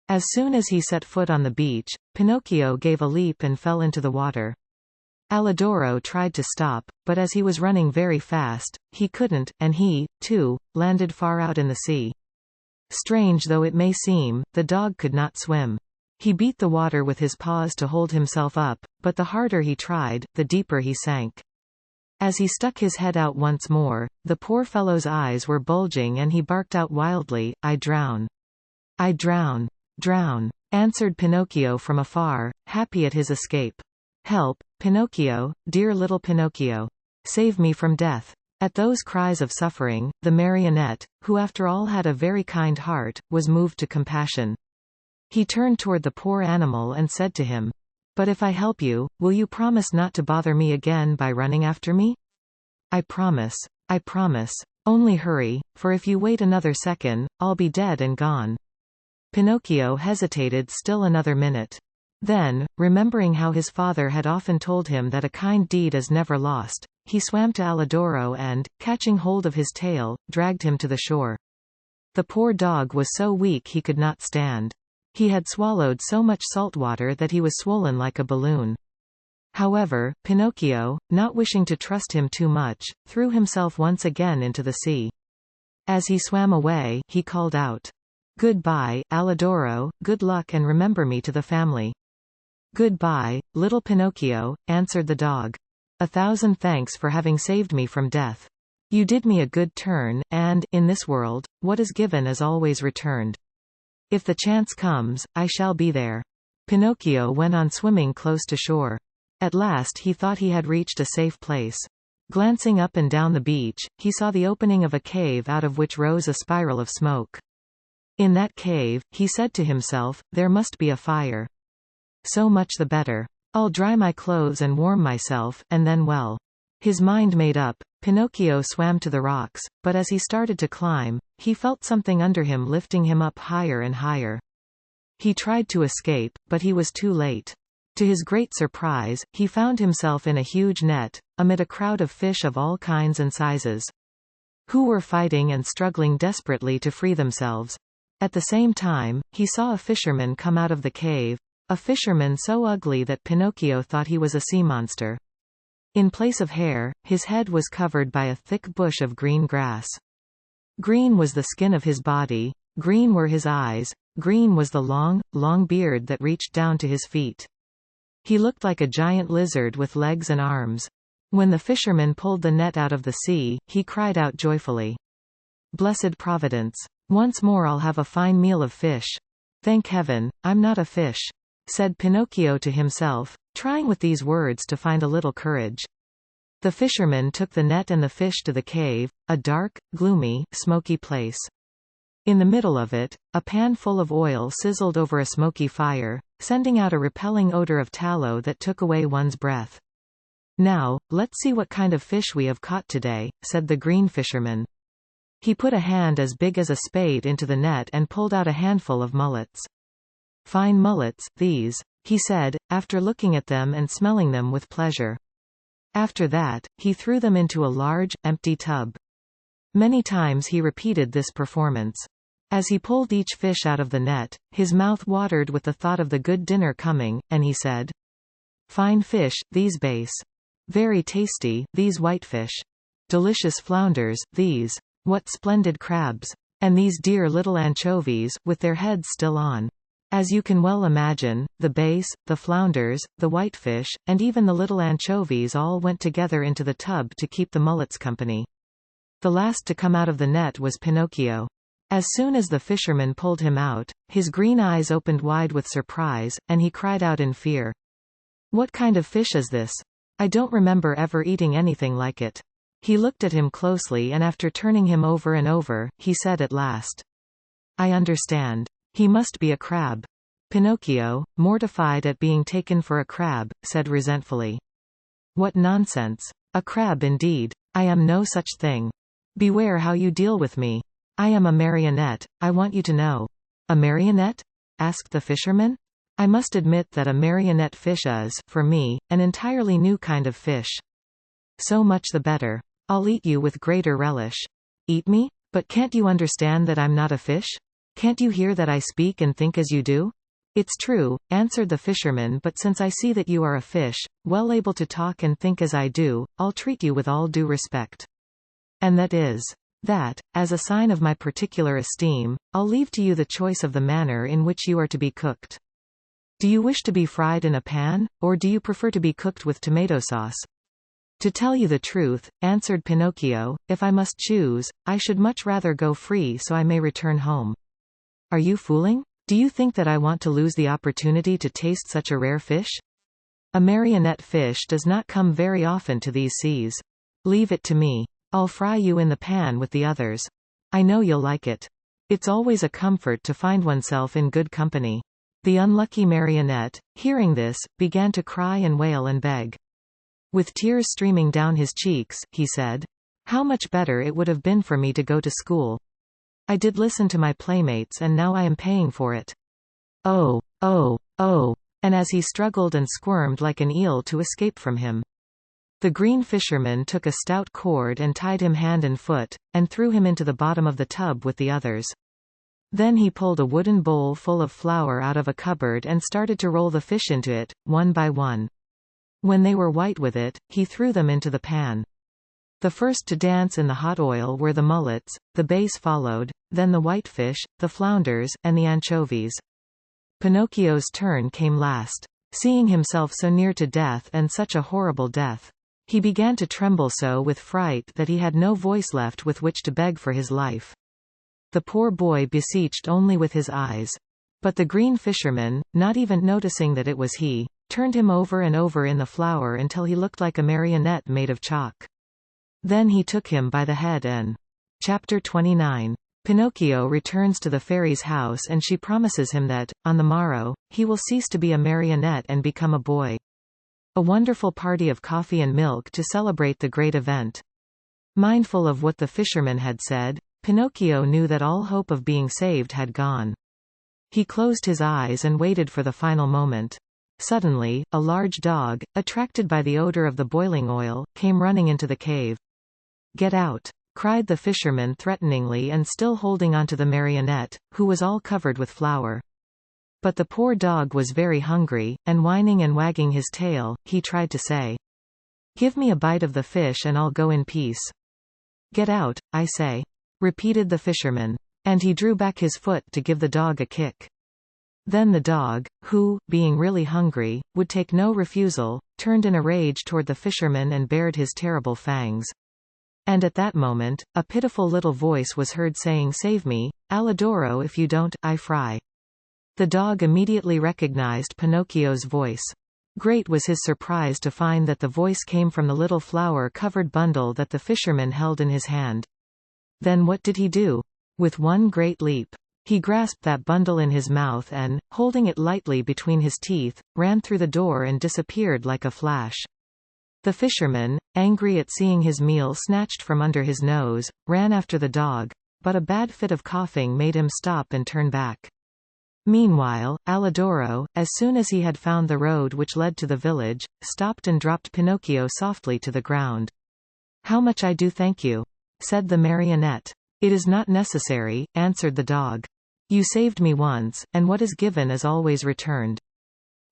Speaker 1: As soon as he set foot on the beach, Pinocchio gave a leap and fell into the water. Alidoro tried to stop, but as he was running very fast, he couldn't, and he, too, landed far out in the sea. Strange though it may seem, the dog could not swim. He beat the water with his paws to hold himself up, but the harder he tried, the deeper he sank. As he stuck his head out once more, the poor fellow's eyes were bulging and he barked out wildly, "I drown! I drown! Drown!" answered Pinocchio from afar, happy at his escape. "Help, Pinocchio, dear little Pinocchio! Save me from death!" At those cries of suffering, the marionette, who after all had a very kind heart, was moved to compassion. He turned toward the poor animal and said to him, "But if I help you, will you promise not to bother me again by running after me?" "I promise. I promise. Only hurry, for if you wait another second, I'll be dead and gone." Pinocchio hesitated still another minute. Then, remembering how his father had often told him that a kind deed is never lost, he swam to Alidoro and, catching hold of his tail, dragged him to the shore. The poor dog was so weak he could not stand. He had swallowed so much salt water that he was swollen like a balloon. However, Pinocchio, not wishing to trust him too much, threw himself once again into the sea. As he swam away, he called out, "Good-bye, Alidoro, good luck and remember me to the family." "Good-bye, little Pinocchio," answered the dog. "1,000 thanks for having saved me from death. You did me a good turn, and, in this world, what is given is always returned. If the chance comes, I shall be there." Pinocchio went on swimming close to shore. At last he thought he had reached a safe place. Glancing up and down the beach, he saw the opening of a cave out of which rose a spiral of smoke. In that cave, he said to himself, there must be a fire. So much the better. I'll dry my clothes and warm myself, and then well. His mind made up, Pinocchio swam to the rocks, but as he started to climb, he felt something under him lifting him up higher and higher. He tried to escape, but he was too late. To his great surprise, he found himself in a huge net, amid a crowd of fish of all kinds and sizes, who were fighting and struggling desperately to free themselves. At the same time, he saw a fisherman come out of the cave, a fisherman so ugly that Pinocchio thought he was a sea monster. In place of hair, his head was covered by a thick bush of green grass. Green was the skin of his body, green were his eyes, green was the long, long beard that reached down to his feet. He looked like a giant lizard with legs and arms. When the fisherman pulled the net out of the sea, he cried out joyfully, "Blessed Providence! Once more I'll have a fine meal of fish. Thank heaven, I'm not a fish," said Pinocchio to himself, trying with these words to find a little courage. The fisherman took the net and the fish to the cave, a dark, gloomy, smoky place. In the middle of it, a pan full of oil sizzled over a smoky fire, sending out a repelling odor of tallow that took away one's breath. "Now, let's see what kind of fish we have caught today," said the green fisherman. He put a hand as big as a spade into the net and pulled out a handful of mullets. "Fine mullets, these," he said, after looking at them and smelling them with pleasure. After that, he threw them into a large, empty tub. Many times he repeated this performance. As he pulled each fish out of the net, his mouth watered with the thought of the good dinner coming, and he said, "Fine fish, these base. Very tasty, these whitefish. Delicious flounders, these. What splendid crabs. And these dear little anchovies, with their heads still on." As you can well imagine, the base, the flounders, the whitefish, and even the little anchovies all went together into the tub to keep the mullets company. The last to come out of the net was Pinocchio. As soon as the fisherman pulled him out, his green eyes opened wide with surprise, and he cried out in fear, "What kind of fish is this? I don't remember ever eating anything like it." He looked at him closely, and after turning him over and over, he said at last, "I understand. He must be a crab." Pinocchio, mortified at being taken for a crab, said resentfully, "What nonsense! A crab indeed! I am no such thing. Beware how you deal with me. I am a marionette, I want you to know." "A marionette?" asked the fisherman. "I must admit that a marionette fish is, for me, an entirely new kind of fish." "So much the better. I'll eat you with greater relish." "Eat me? But can't you understand that I'm not a fish? Can't you hear that I speak and think as you do?" "It's true," answered the fisherman, "but since I see that you are a fish, well able to talk and think as I do, I'll treat you with all due respect. And that is, that, as a sign of my particular esteem, I'll leave to you the choice of the manner in which you are to be cooked. Do you wish to be fried in a pan, or do you prefer to be cooked with tomato sauce?" "To tell you the truth," answered Pinocchio, "if I must choose, I should much rather go free so I may return home." "Are you fooling? Do you think that I want to lose the opportunity to taste such a rare fish? A marionette fish does not come very often to these seas. Leave it to me. I'll fry you in the pan with the others. I know you'll like it. It's always a comfort to find oneself in good company." The unlucky marionette, hearing this, began to cry and wail and beg. With tears streaming down his cheeks, he said, "How much better it would have been for me to go to school. I did listen to my playmates, and now I am paying for it. Oh, oh, oh," and as he struggled and squirmed like an eel to escape from him. The green fisherman took a stout cord and tied him hand and foot, and threw him into the bottom of the tub with the others. Then he pulled a wooden bowl full of flour out of a cupboard and started to roll the fish into it, one by one. When they were white with it, he threw them into the pan. The first to dance in the hot oil were the mullets, the base followed, then the whitefish, the flounders, and the anchovies. Pinocchio's turn came last. Seeing himself so near to death, and such a horrible death, he began to tremble so with fright that he had no voice left with which to beg for his life. The poor boy beseeched only with his eyes. But the green fisherman, not even noticing that it was he, turned him over and over in the flour until he looked like a marionette made of chalk. Then he took him by the head and... Chapter 29. Pinocchio returns to the fairy's house, and she promises him that, on the morrow, he will cease to be a marionette and become a boy. A wonderful party of coffee and milk to celebrate the great event. Mindful of what the fisherman had said, Pinocchio knew that all hope of being saved had gone. He closed his eyes and waited for the final moment. Suddenly, a large dog, attracted by the odor of the boiling oil, came running into the cave. "Get out!" cried the fisherman threateningly, and still holding onto the marionette, who was all covered with flour. But the poor dog was very hungry, and whining and wagging his tail, he tried to say, "Give me a bite of the fish and I'll go in peace." "Get out, I say," repeated the fisherman. And he drew back his foot to give the dog a kick. Then the dog, who, being really hungry, would take no refusal, turned in a rage toward the fisherman and bared his terrible fangs. And at that moment, a pitiful little voice was heard saying, "Save me, Alidoro, if you don't, I fry." The dog immediately recognized Pinocchio's voice. Great was his surprise to find that the voice came from the little flour-covered bundle that the fisherman held in his hand. Then what did he do? With one great leap, he grasped that bundle in his mouth and, holding it lightly between his teeth, ran through the door and disappeared like a flash. The fisherman, angry at seeing his meal snatched from under his nose, ran after the dog, but a bad fit of coughing made him stop and turn back. Meanwhile, Alidoro, as soon as he had found the road which led to the village, stopped and dropped Pinocchio softly to the ground. "How much I do thank you," said the marionette. "It is not necessary," answered the dog. "You saved me once, and what is given is always returned.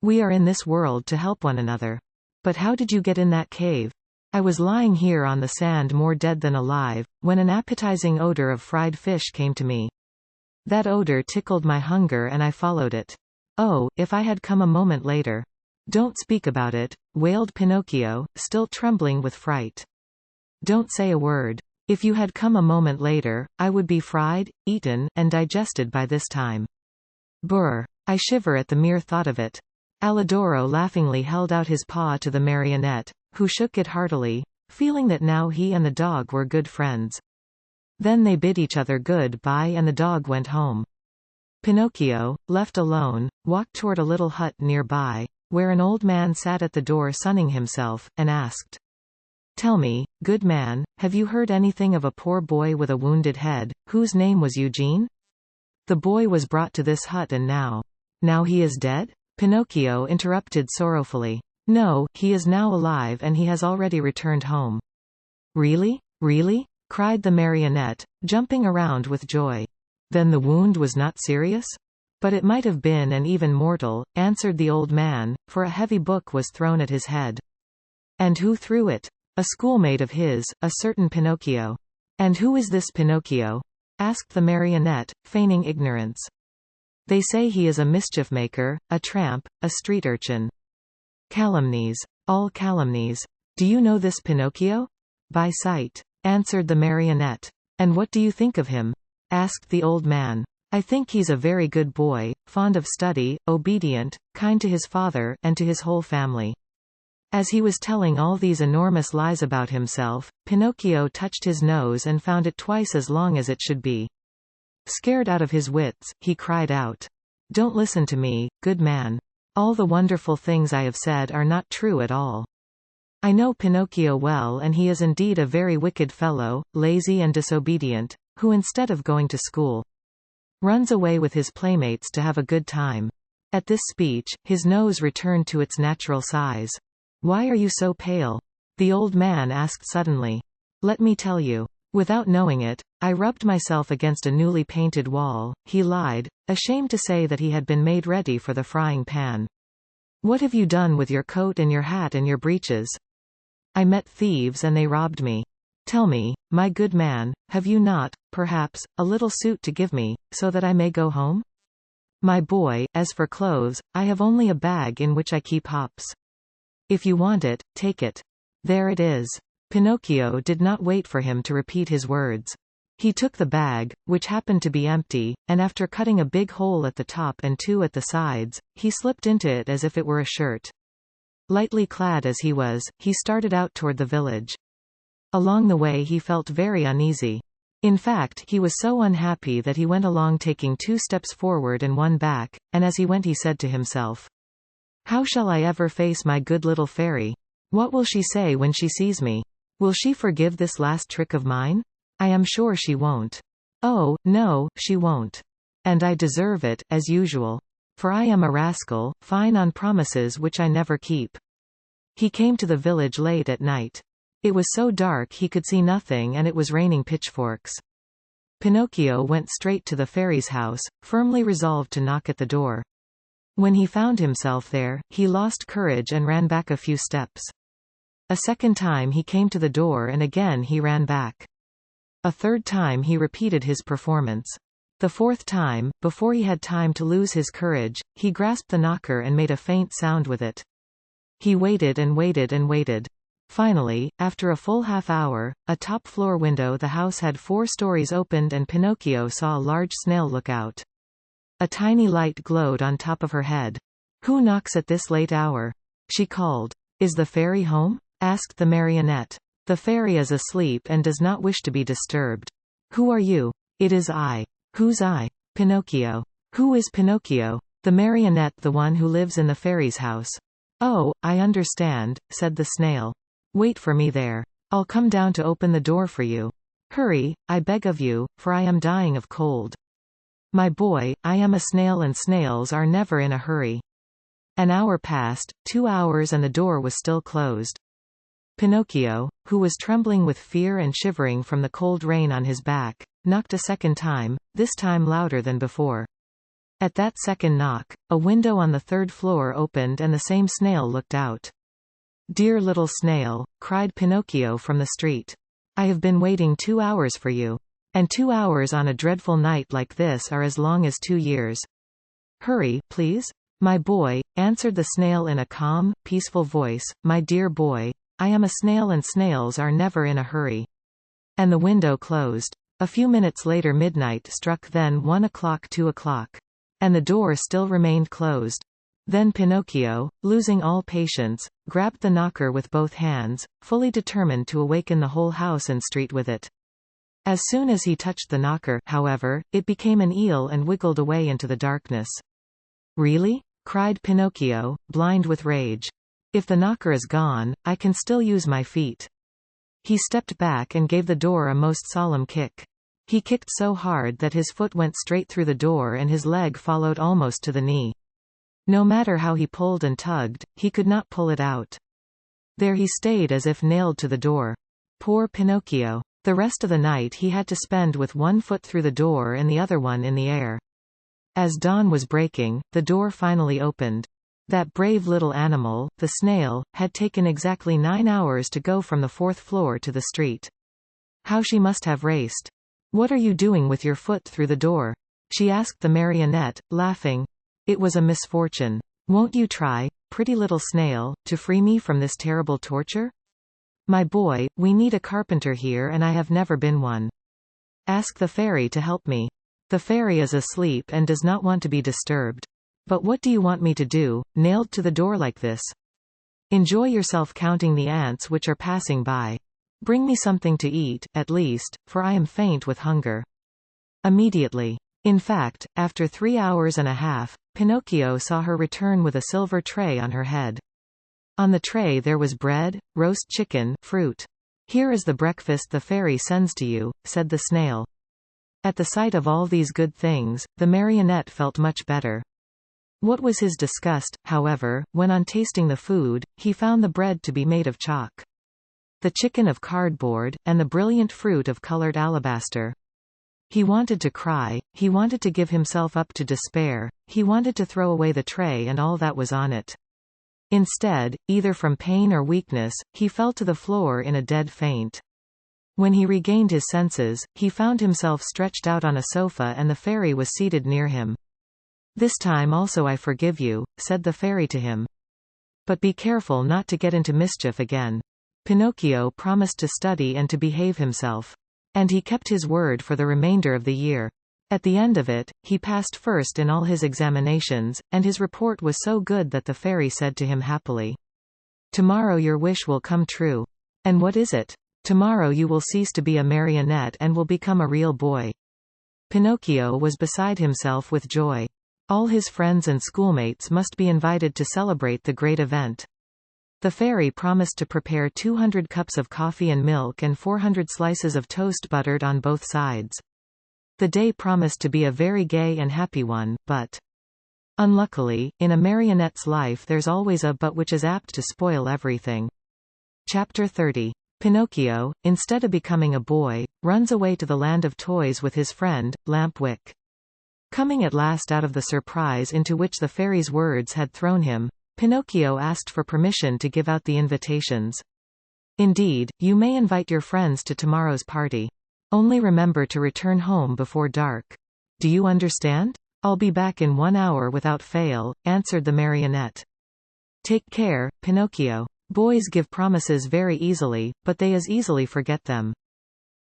Speaker 1: We are in this world to help one another. But how did you get in that cave?" "I was lying here on the sand more dead than alive, when an appetizing odor of fried fish came to me. That odor tickled my hunger and I followed it. Oh, if I had come a moment later." "Don't speak about it," wailed Pinocchio, still trembling with fright. "Don't say a word. If you had come a moment later, I would be fried, eaten, and digested by this time. Brr. I shiver at the mere thought of it." Alidoro laughingly held out his paw to the marionette, who shook it heartily, feeling that now he and the dog were good friends. Then they bid each other good-bye and the dog went home. Pinocchio, left alone, walked toward a little hut nearby, where an old man sat at the door sunning himself, and asked, "Tell me, good man, have you heard anything of a poor boy with a wounded head, whose name was Eugene? The boy was brought to this hut and now he is dead?" Pinocchio interrupted sorrowfully. "No, he is now alive and he has already returned home." "Really? Really?" cried the marionette, jumping around with joy. "Then the wound was not serious?" "But it might have been and even mortal," answered the old man, for a heavy book was thrown at his head. "And who threw it?" "A schoolmate of his, a certain Pinocchio." "And who is this Pinocchio?" asked the marionette, feigning ignorance. "They say he is a mischief-maker, a tramp, a street urchin." "Calumnies. All calumnies. Do you know this Pinocchio?" "By sight," answered the marionette. "And what do you think of him?" asked the old man. "I think he's a very good boy, fond of study, obedient, kind to his father, and to his whole family." As he was telling all these enormous lies about himself, Pinocchio touched his nose and found it twice as long as it should be. Scared out of his wits, he cried out, "Don't listen to me, good man. All the wonderful things I have said are not true at all. I know Pinocchio well and he is indeed a very wicked fellow, lazy and disobedient, who instead of going to school, runs away with his playmates to have a good time." At this speech, his nose returned to its natural size. "Why are you so pale?" the old man asked suddenly. "Let me tell you. Without knowing it, I rubbed myself against a newly painted wall," he lied, ashamed to say that he had been made ready for the frying pan. "What have you done with your coat and your hat and your breeches?" "I met thieves and they robbed me." "Tell me, my good man, have you not, perhaps, a little suit to give me, so that I may go home?" "My boy, as for clothes, I have only a bag in which I keep hops. If you want it, take it. There it is." Pinocchio did not wait for him to repeat his words. He took the bag, which happened to be empty, and after cutting a big hole at the top and two at the sides, he slipped into it as if it were a shirt. Lightly clad as he was, he started out toward the village. Along the way he felt very uneasy. In fact, he was so unhappy that he went along taking 2 steps forward and 1 back, and as he went he said to himself, "How shall I ever face my good little fairy? What will she say when she sees me? Will she forgive this last trick of mine? I am sure she won't. Oh, no, she won't. And I deserve it, as usual. For I am a rascal, fine on promises which I never keep." He came to the village late at night. It was so dark he could see nothing and it was raining pitchforks. Pinocchio went straight to the fairy's house, firmly resolved to knock at the door. When he found himself there, he lost courage and ran back a few steps. A second time he came to the door and again he ran back. A third time he repeated his performance. The fourth time, before he had time to lose his courage, he grasped the knocker and made a faint sound with it. He waited and waited and waited. Finally, after a full half-hour, a top-floor window the house had 4 stories opened and Pinocchio saw a large snail look out. A tiny light glowed on top of her head. "Who knocks at this late hour?" she called. "Is the fairy home?" asked the marionette. "The fairy is asleep and does not wish to be disturbed." "Who are you?" "It is I." "Who's I?" "Pinocchio." "Who is Pinocchio?" "The marionette, the one who lives in the fairy's house." "Oh, I understand," said the snail. "Wait for me there. I'll come down to open the door for you. Hurry, I beg of you, for I am dying of cold." "My boy, I am a snail and snails are never in a hurry." An hour passed, 2 hours and the door was still closed. Pinocchio, who was trembling with fear and shivering from the cold rain on his back, knocked a second time, this time louder than before. At that second knock, a window on the third floor opened and the same snail looked out. "Dear little snail," cried Pinocchio from the street. "I have been waiting 2 hours for you. And 2 hours on a dreadful night like this are as long as 2 years. Hurry, please?" "My boy," answered the snail in a calm, peaceful voice, "my dear boy, I am a snail and snails are never in a hurry." And the window closed. A few minutes later midnight struck, then 1 o'clock, 2 o'clock. And the door still remained closed. Then Pinocchio, losing all patience, grabbed the knocker with both hands, fully determined to awaken the whole house and street with it. As soon as he touched the knocker, however, it became an eel and wiggled away into the darkness. "Really?" cried Pinocchio, blind with rage. "If the knocker is gone, I can still use my feet." He stepped back and gave the door a most solemn kick. He kicked so hard that his foot went straight through the door and his leg followed almost to the knee. No matter how he pulled and tugged, he could not pull it out. There he stayed as if nailed to the door. Poor Pinocchio. The rest of the night he had to spend with one foot through the door and the other one in the air. As dawn was breaking, the door finally opened. That brave little animal, the snail, had taken exactly 9 hours to go from the 4th floor to the street. How she must have raced. "What are you doing with your foot through the door?" she asked the marionette, laughing. "It was a misfortune. Won't you try, pretty little snail, to free me from this terrible torture?" "My boy, we need a carpenter here and I have never been one. Ask the fairy to help me. The fairy is asleep and does not want to be disturbed. But what do you want me to do, nailed to the door like this? Enjoy yourself counting the ants which are passing by. Bring me something to eat, at least, for I am faint with hunger." Immediately. In fact, after 3 hours and a half, Pinocchio saw her return with a silver tray on her head. On the tray there was bread, roast chicken, fruit. "Here is the breakfast the fairy sends to you," said the snail. At the sight of all these good things, the marionette felt much better. What was his disgust, however, when on tasting the food, he found the bread to be made of chalk, the chicken of cardboard, and the brilliant fruit of colored alabaster. He wanted to cry, he wanted to give himself up to despair, he wanted to throw away the tray and all that was on it. Instead, either from pain or weakness, he fell to the floor in a dead faint. When he regained his senses, he found himself stretched out on a sofa and the fairy was seated near him. "This time also I forgive you," said the fairy to him. "But be careful not to get into mischief again." Pinocchio promised to study and to behave himself. And he kept his word for the remainder of the year. At the end of it, he passed first in all his examinations, and his report was so good that the fairy said to him happily, "Tomorrow your wish will come true." "And what is it?" "Tomorrow you will cease to be a marionette and will become a real boy." Pinocchio was beside himself with joy. All his friends and schoolmates must be invited to celebrate the great event. The fairy promised to prepare 200 cups of coffee and milk and 400 slices of toast buttered on both sides. The day promised to be a very gay and happy one, but unluckily, in a marionette's life there's always a but which is apt to spoil everything. Chapter 30. Pinocchio, instead of becoming a boy, runs away to the land of toys with his friend, Lamp Wick. Coming at last out of the surprise into which the fairy's words had thrown him, Pinocchio asked for permission to give out the invitations. "Indeed, you may invite your friends to tomorrow's party. Only remember to return home before dark. Do you understand?" "I'll be back in 1 hour without fail," answered the marionette. "Take care, Pinocchio. Boys give promises very easily, but they as easily forget them.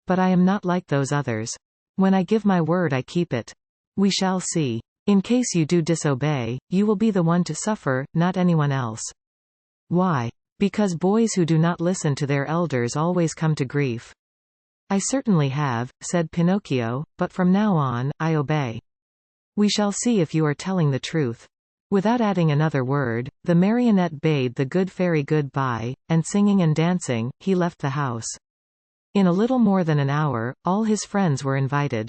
Speaker 1: But I am not like those others. When I give my word I keep it. We shall see. In case you do disobey, you will be the one to suffer, not anyone else." "Why?" "Because boys who do not listen to their elders always come to grief." "I certainly have," said Pinocchio, "but from now on, I obey." "We shall see if you are telling the truth." Without adding another word, the marionette bade the good fairy good-bye, and singing and dancing, he left the house. In a little more than an hour, all his friends were invited.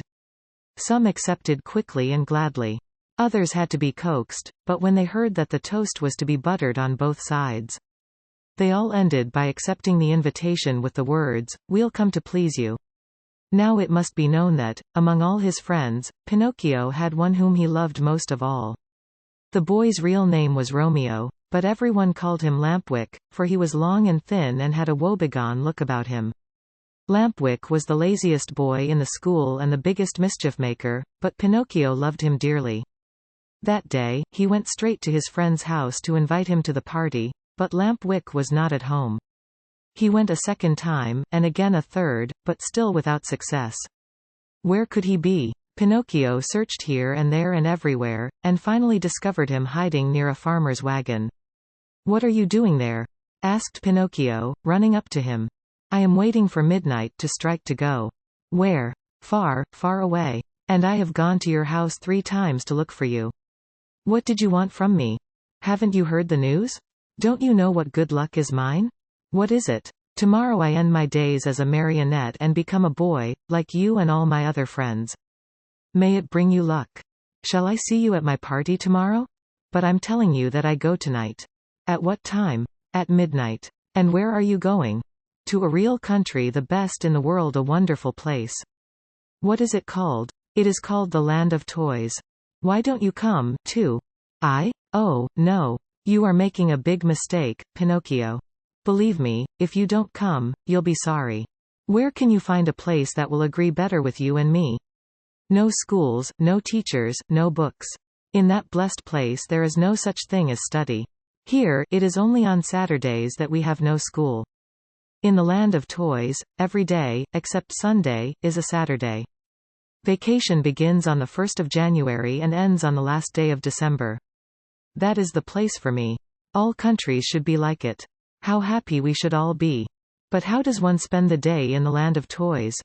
Speaker 1: Some accepted quickly and gladly. Others had to be coaxed, but when they heard that the toast was to be buttered on both sides, They all ended by accepting the invitation with the words, "We'll come to please you." Now it must be known that, among all his friends, Pinocchio had one whom he loved most of all. The boy's real name was Romeo, but everyone called him Lampwick, for he was long and thin and had a woebegone look about him. Lampwick was the laziest boy in the school and the biggest mischief-maker, but Pinocchio loved him dearly. That day, he went straight to his friend's house to invite him to the party, but Lampwick was not at home. He went a second time, and again a third, but still without success. Where could he be? Pinocchio searched here and there and everywhere, and finally discovered him hiding near a farmer's wagon. "What are you doing there?" asked Pinocchio, running up to him. "I am waiting for midnight to strike to go." "Where?" "Far, far away. And I have gone to your house 3 times to look for you." "What did you want from me? Haven't you heard the news? Don't you know what good luck is mine?" "What is it?" "Tomorrow I end my days as a marionette and become a boy, like you and all my other friends." "May it bring you luck. Shall I see you at my party tomorrow?" "But I'm telling you that I go tonight." "At what time?" "At midnight." "And where are you going?" "To a real country, the best in the world, a wonderful place." "What is it called?" "It is called the Land of Toys." "Why don't you come, too?" "I? Oh, no. You are making a big mistake, Pinocchio. Believe me, if you don't come, you'll be sorry. Where can you find a place that will agree better with you and me? No schools, no teachers, no books. In that blessed place there is no such thing as study. Here, it is only on Saturdays that we have no school. In the Land of Toys, every day, except Sunday, is a Saturday. Vacation begins on the 1st of January and ends on the last day of December. That is the place for me. All countries should be like it. How happy we should all be. But how does one spend the day in the Land of Toys?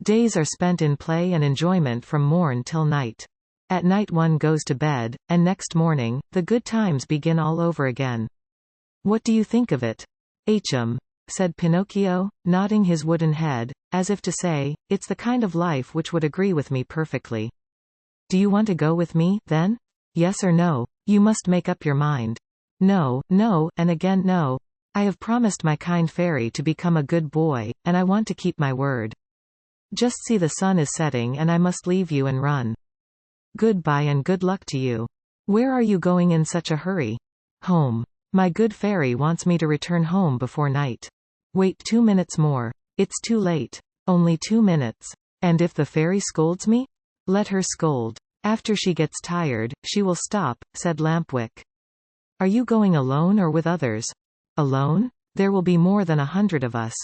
Speaker 1: Days are spent in play and enjoyment from morn till night. At night one goes to bed, and next morning, the good times begin all over again. What do you think of it?" Said Pinocchio, nodding his wooden head, as if to say, "It's the kind of life which would agree with me perfectly." "Do you want to go with me, then? Yes or no? You must make up your mind." "No, no, and again no. I have promised my kind fairy to become a good boy, and I want to keep my word. Just see, the sun is setting and I must leave you and run. Goodbye and good luck to you." "Where are you going in such a hurry?" "Home. My good fairy wants me to return home before night." "Wait 2 minutes more. It's too late." "Only 2 minutes. And if the fairy scolds me?" "Let her scold. After she gets tired, she will stop," said Lampwick. "Are you going alone or with others?" "Alone? There will be more than 100 of us."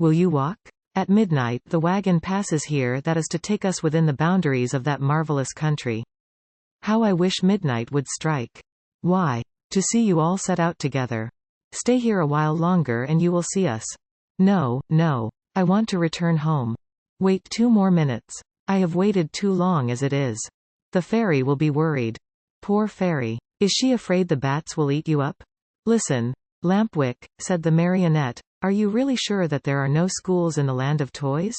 Speaker 1: "Will you walk?" "At midnight the wagon passes here that is to take us within the boundaries of that marvelous country." "How I wish midnight would strike." "Why?" "To see you all set out together. Stay here a while longer and you will see us." "No, no. I want to return home." "Wait 2 more minutes. I have waited too long as it is. The fairy will be worried." "Poor fairy. Is she afraid the bats will eat you up?" "Listen, Lampwick," said the marionette, "are you really sure that there are no schools in the Land of Toys?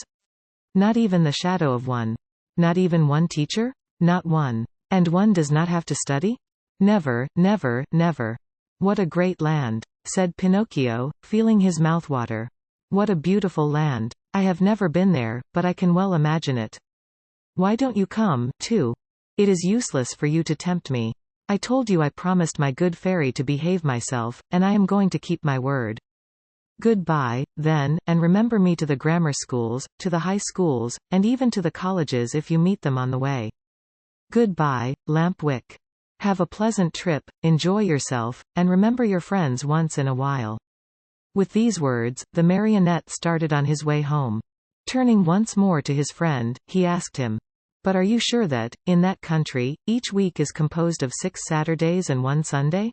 Speaker 1: Not even the shadow of one? Not even one teacher?" "Not one. And one does not have to study?" "Never, never, never." "What a great land," said Pinocchio, feeling his mouth water. "What a beautiful land. I have never been there, but I can well imagine it. Why don't you come, too? It is useless for you to tempt me. I told you I promised my good fairy to behave myself, and I am going to keep my word. Goodbye, then, and remember me to the grammar schools, to the high schools, and even to the colleges if you meet them on the way. Goodbye, Lampwick. Have a pleasant trip, enjoy yourself, and remember your friends once in a while." With these words, the marionette started on his way home. Turning once more to his friend, he asked him, "But are you sure that, in that country, each week is composed of 6 Saturdays and 1 Sunday?"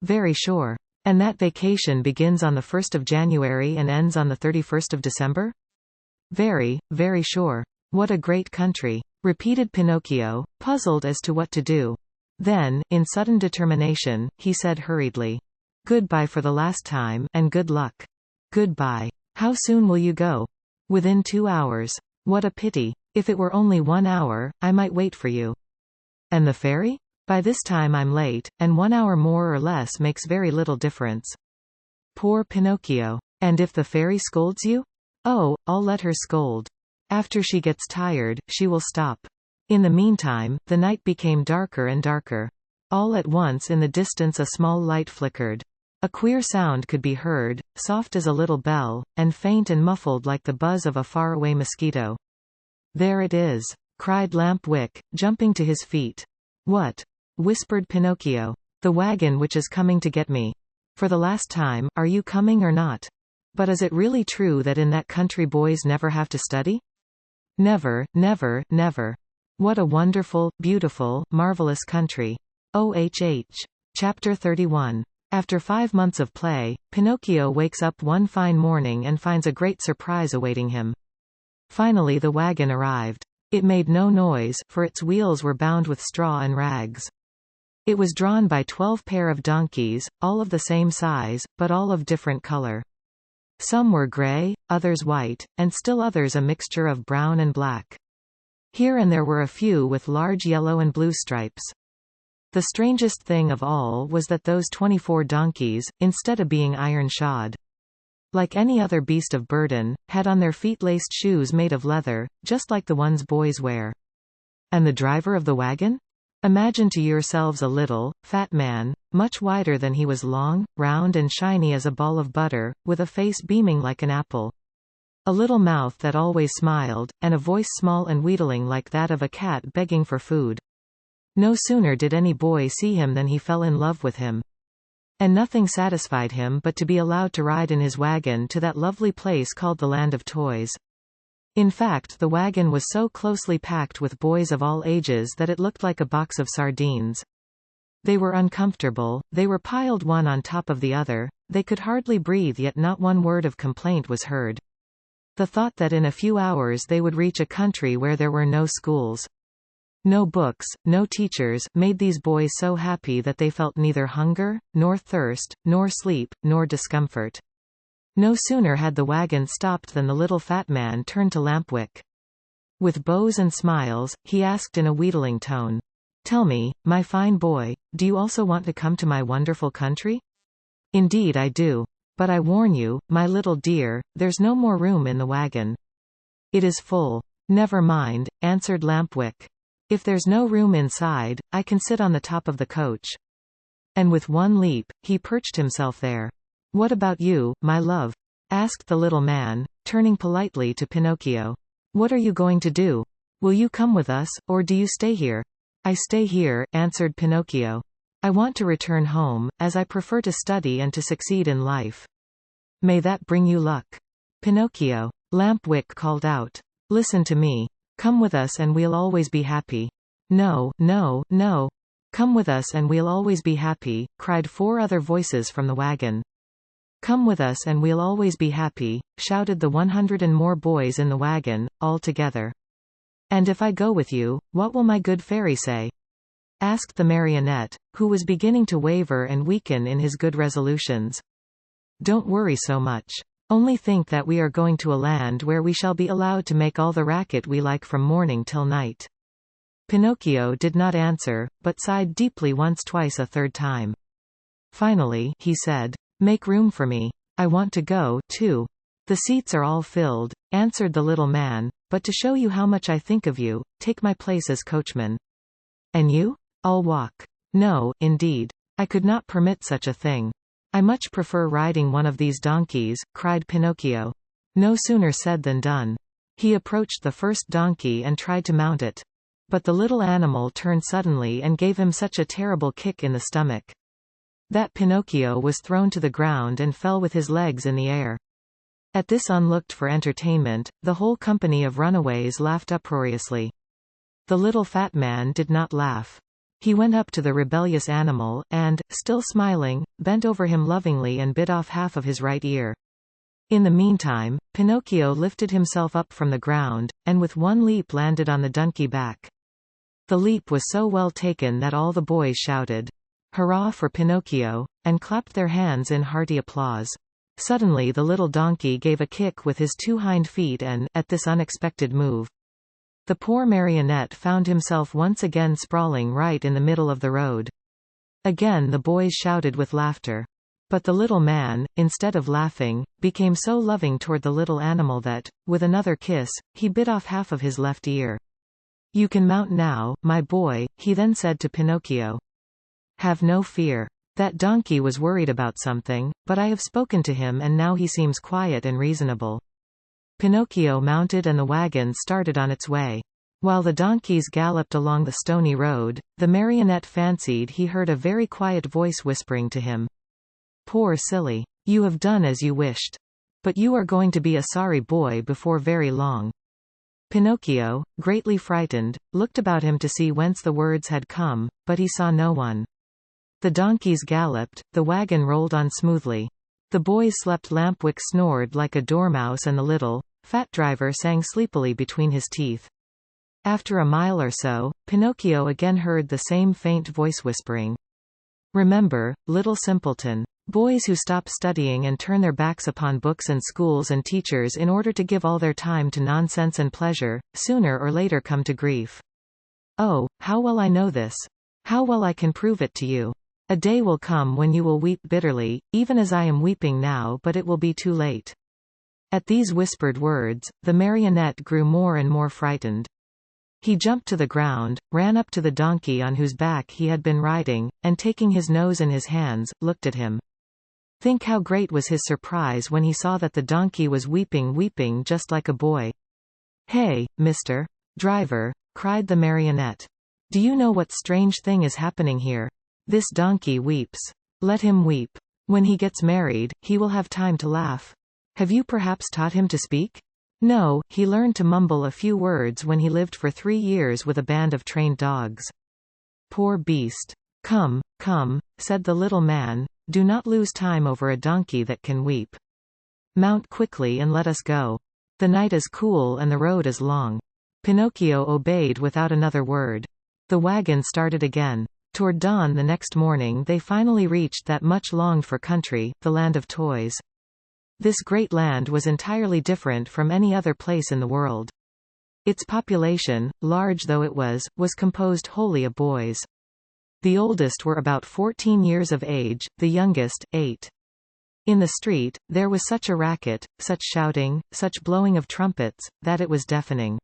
Speaker 1: "Very sure. And that vacation begins on the 1st of January and ends on the 31st of December?" "Very, very sure." "What a great country," repeated Pinocchio, puzzled as to what to do. Then, in sudden determination, he said hurriedly, "Goodbye for the last time, and good luck." "Goodbye. How soon will you go?" "Within 2 hours. What a pity. If it were only 1 hour, I might wait for you." "And the fairy?" "By this time I'm late, and 1 hour more or less makes very little difference." Poor Pinocchio. And if the fairy scolds you? Oh, I'll let her scold. After she gets tired, she will stop. In the meantime, the night became darker and darker. All at once in the distance a small light flickered. A queer sound could be heard, soft as a little bell, and faint and muffled like the buzz of a faraway mosquito. There it is, cried Lamp Wick, jumping to his feet. What? Whispered Pinocchio. The wagon which is coming to get me. For the last time, are you coming or not? But is it really true that in that country boys never have to study? Never, never, never. What a wonderful, beautiful, marvelous country. OHH. Chapter 31. After 5 months of play, Pinocchio wakes up one fine morning and finds a great surprise awaiting him. Finally the wagon arrived. It made no noise, for its wheels were bound with straw and rags. It was drawn by 12 pair of donkeys, all of the same size, but all of different color. Some were gray, others white, and still others a mixture of brown and black. Here and there were a few with large yellow and blue stripes. The strangest thing of all was that those 24 donkeys, instead of being iron-shod, like any other beast of burden, had on their feet laced shoes made of leather, just like the ones boys wear. And the driver of the wagon? Imagine to yourselves a little, fat man, much wider than he was long, round and shiny as a ball of butter, with a face beaming like an apple. A little mouth that always smiled, and a voice small and wheedling like that of a cat begging for food. No sooner did any boy see him than he fell in love with him. And nothing satisfied him but to be allowed to ride in his wagon to that lovely place called the Land of Toys. In fact, the wagon was so closely packed with boys of all ages that it looked like a box of sardines. They were uncomfortable, they were piled one on top of the other, they could hardly breathe, yet not one word of complaint was heard. The thought that in a few hours they would reach a country where there were no schools, no books, no teachers, made these boys so happy that they felt neither hunger, nor thirst, nor sleep, nor discomfort. No sooner had the wagon stopped than the little fat man turned to Lamp Wick. With bows and smiles, he asked in a wheedling tone, "Tell me, my fine boy, do you also want to come to my wonderful country?" "Indeed I do. But I warn you, my little dear, there's no more room in the wagon. It is full." "Never mind," answered Lamp Wick. "If there's no room inside, I can sit on the top of the coach." And with one leap, he perched himself there. "What about you, my love?" asked the little man, turning politely to Pinocchio. "What are you going to do? Will you come with us, or do you stay here?" "I stay here," answered Pinocchio. "I want to return home, as I prefer to study and to succeed in life." "May that bring you luck." "Pinocchio," Lamp Wick called out, "listen to me. Come with us and we'll always be happy." "No, no, no. Come with us and we'll always be happy," cried 4 other voices from the wagon. "Come with us and we'll always be happy," shouted the 100 and more boys in the wagon, all together. "And if I go with you, what will my good fairy say?" asked the marionette, who was beginning to waver and weaken in his good resolutions. "Don't worry so much. Only think that we are going to a land where we shall be allowed to make all the racket we like from morning till night." Pinocchio did not answer, but sighed deeply once, twice, a third time. Finally, he said, "Make room for me. I want to go, too." "The seats are all filled," answered the little man, "but to show you how much I think of you, take my place as coachman." "And you?" "I'll walk." "No, indeed. I could not permit such a thing. I much prefer riding one of these donkeys," cried Pinocchio. No sooner said than done. He approached the first donkey and tried to mount it. But the little animal turned suddenly and gave him such a terrible kick in the stomach that Pinocchio was thrown to the ground and fell with his legs in the air. At this unlooked-for entertainment, the whole company of runaways laughed uproariously. The little fat man did not laugh. He went up to the rebellious animal, and, still smiling, bent over him lovingly and bit off half of his right ear. In the meantime, Pinocchio lifted himself up from the ground, and with one leap landed on the donkey back. The leap was so well taken that all the boys shouted, "Hurrah for Pinocchio!" and clapped their hands in hearty applause. Suddenly the little donkey gave a kick with his 2 hind feet and, at this unexpected move, the poor marionette found himself once again sprawling right in the middle of the road. Again the boys shouted with laughter. But the little man, instead of laughing, became so loving toward the little animal that, with another kiss, he bit off half of his left ear. "You can mount now, my boy," he then said to Pinocchio. "Have no fear. That donkey was worried about something, but I have spoken to him and now he seems quiet and reasonable." Pinocchio mounted and the wagon started on its way. While the donkeys galloped along the stony road, the marionette fancied he heard a very quiet voice whispering to him. "Poor silly. You have done as you wished. But you are going to be a sorry boy before very long." Pinocchio, greatly frightened, looked about him to see whence the words had come, but he saw no one. The donkeys galloped, the wagon rolled on smoothly. The boys slept. Lampwick snored like a dormouse and the little, fat driver sang sleepily between his teeth. After a mile or so, Pinocchio again heard the same faint voice whispering. "Remember, little simpleton. Boys who stop studying and turn their backs upon books and schools and teachers in order to give all their time to nonsense and pleasure, sooner or later come to grief. Oh, how well I know this! How well I can prove it to you! A day will come when you will weep bitterly, even as I am weeping now, but it will be too late." At these whispered words, the marionette grew more and more frightened. He jumped to the ground, ran up to the donkey on whose back he had been riding, and taking his nose in his hands, looked at him. Think how great was his surprise when he saw that the donkey was weeping just like a boy. "Hey, Mr. Driver," cried the marionette. "Do you know what strange thing is happening here? This donkey weeps. Let him weep. When he gets married, he will have time to laugh. Have you perhaps taught him to speak?" "No, he learned to mumble a few words when he lived for 3 years with a band of trained dogs." "Poor beast. Come, come," said the little man, "do not lose time over a donkey that can weep. Mount quickly and let us go. The night is cool and the road is long." Pinocchio obeyed without another word. The wagon started again. Toward dawn the next morning they finally reached that much longed-for country, the land of toys. This great land was entirely different from any other place in the world. Its population, large though it was composed wholly of boys. The oldest were about 14 years of age, the youngest, 8. In the street, there was such a racket, such shouting, such blowing of trumpets, that it was deafening.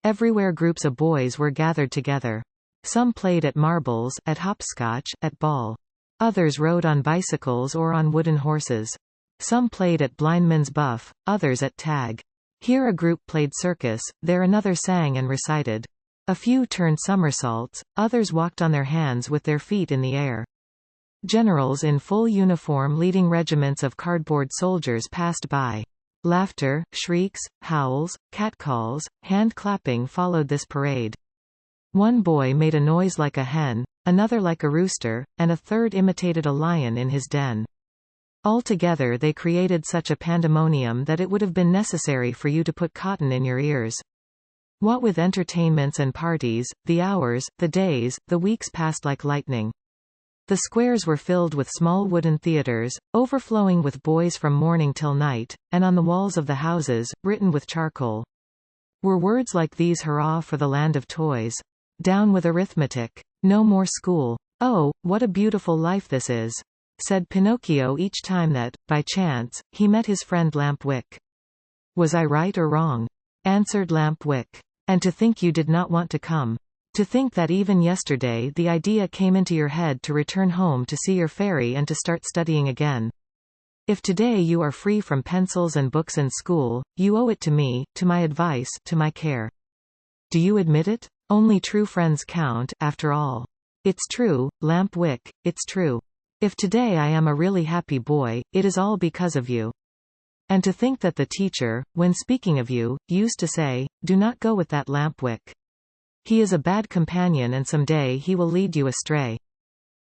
Speaker 1: Everywhere groups of boys were gathered together. Some played at marbles, at hopscotch, at ball. Others rode on bicycles or on wooden horses. Some played at blindman's buff, others at tag. Here a group played circus, there another sang and recited. A few turned somersaults, others walked on their hands with their feet in the air. Generals in full uniform leading regiments of cardboard soldiers passed by. Laughter, shrieks, howls, catcalls, hand-clapping followed this parade. One boy made a noise like a hen, another like a rooster, and a third imitated a lion in his den. Altogether they created such a pandemonium that it would have been necessary for you to put cotton in your ears. What with entertainments and parties, the hours, the days, the weeks passed like lightning. The squares were filled with small wooden theaters, overflowing with boys from morning till night, and on the walls of the houses, written with charcoal, were words like these: "Hurrah for the land of toys. Down with arithmetic. No more school. Oh, what a beautiful life this is," said Pinocchio each time that, by chance, he met his friend Lampwick. "Was I right or wrong?" answered Lampwick. "And to think you did not want to come. To think that even yesterday the idea came into your head to return home to see your fairy and to start studying again. If today you are free from pencils and books and school, you owe it to me, to my advice, to my care. Do you admit it? Only true friends count, after all. It's true, Lampwick, it's true. If today I am a really happy boy, it is all because of you. And to think that the teacher, when speaking of you, used to say, 'Do not go with that Lampwick. He is a bad companion and some day he will lead you astray.'"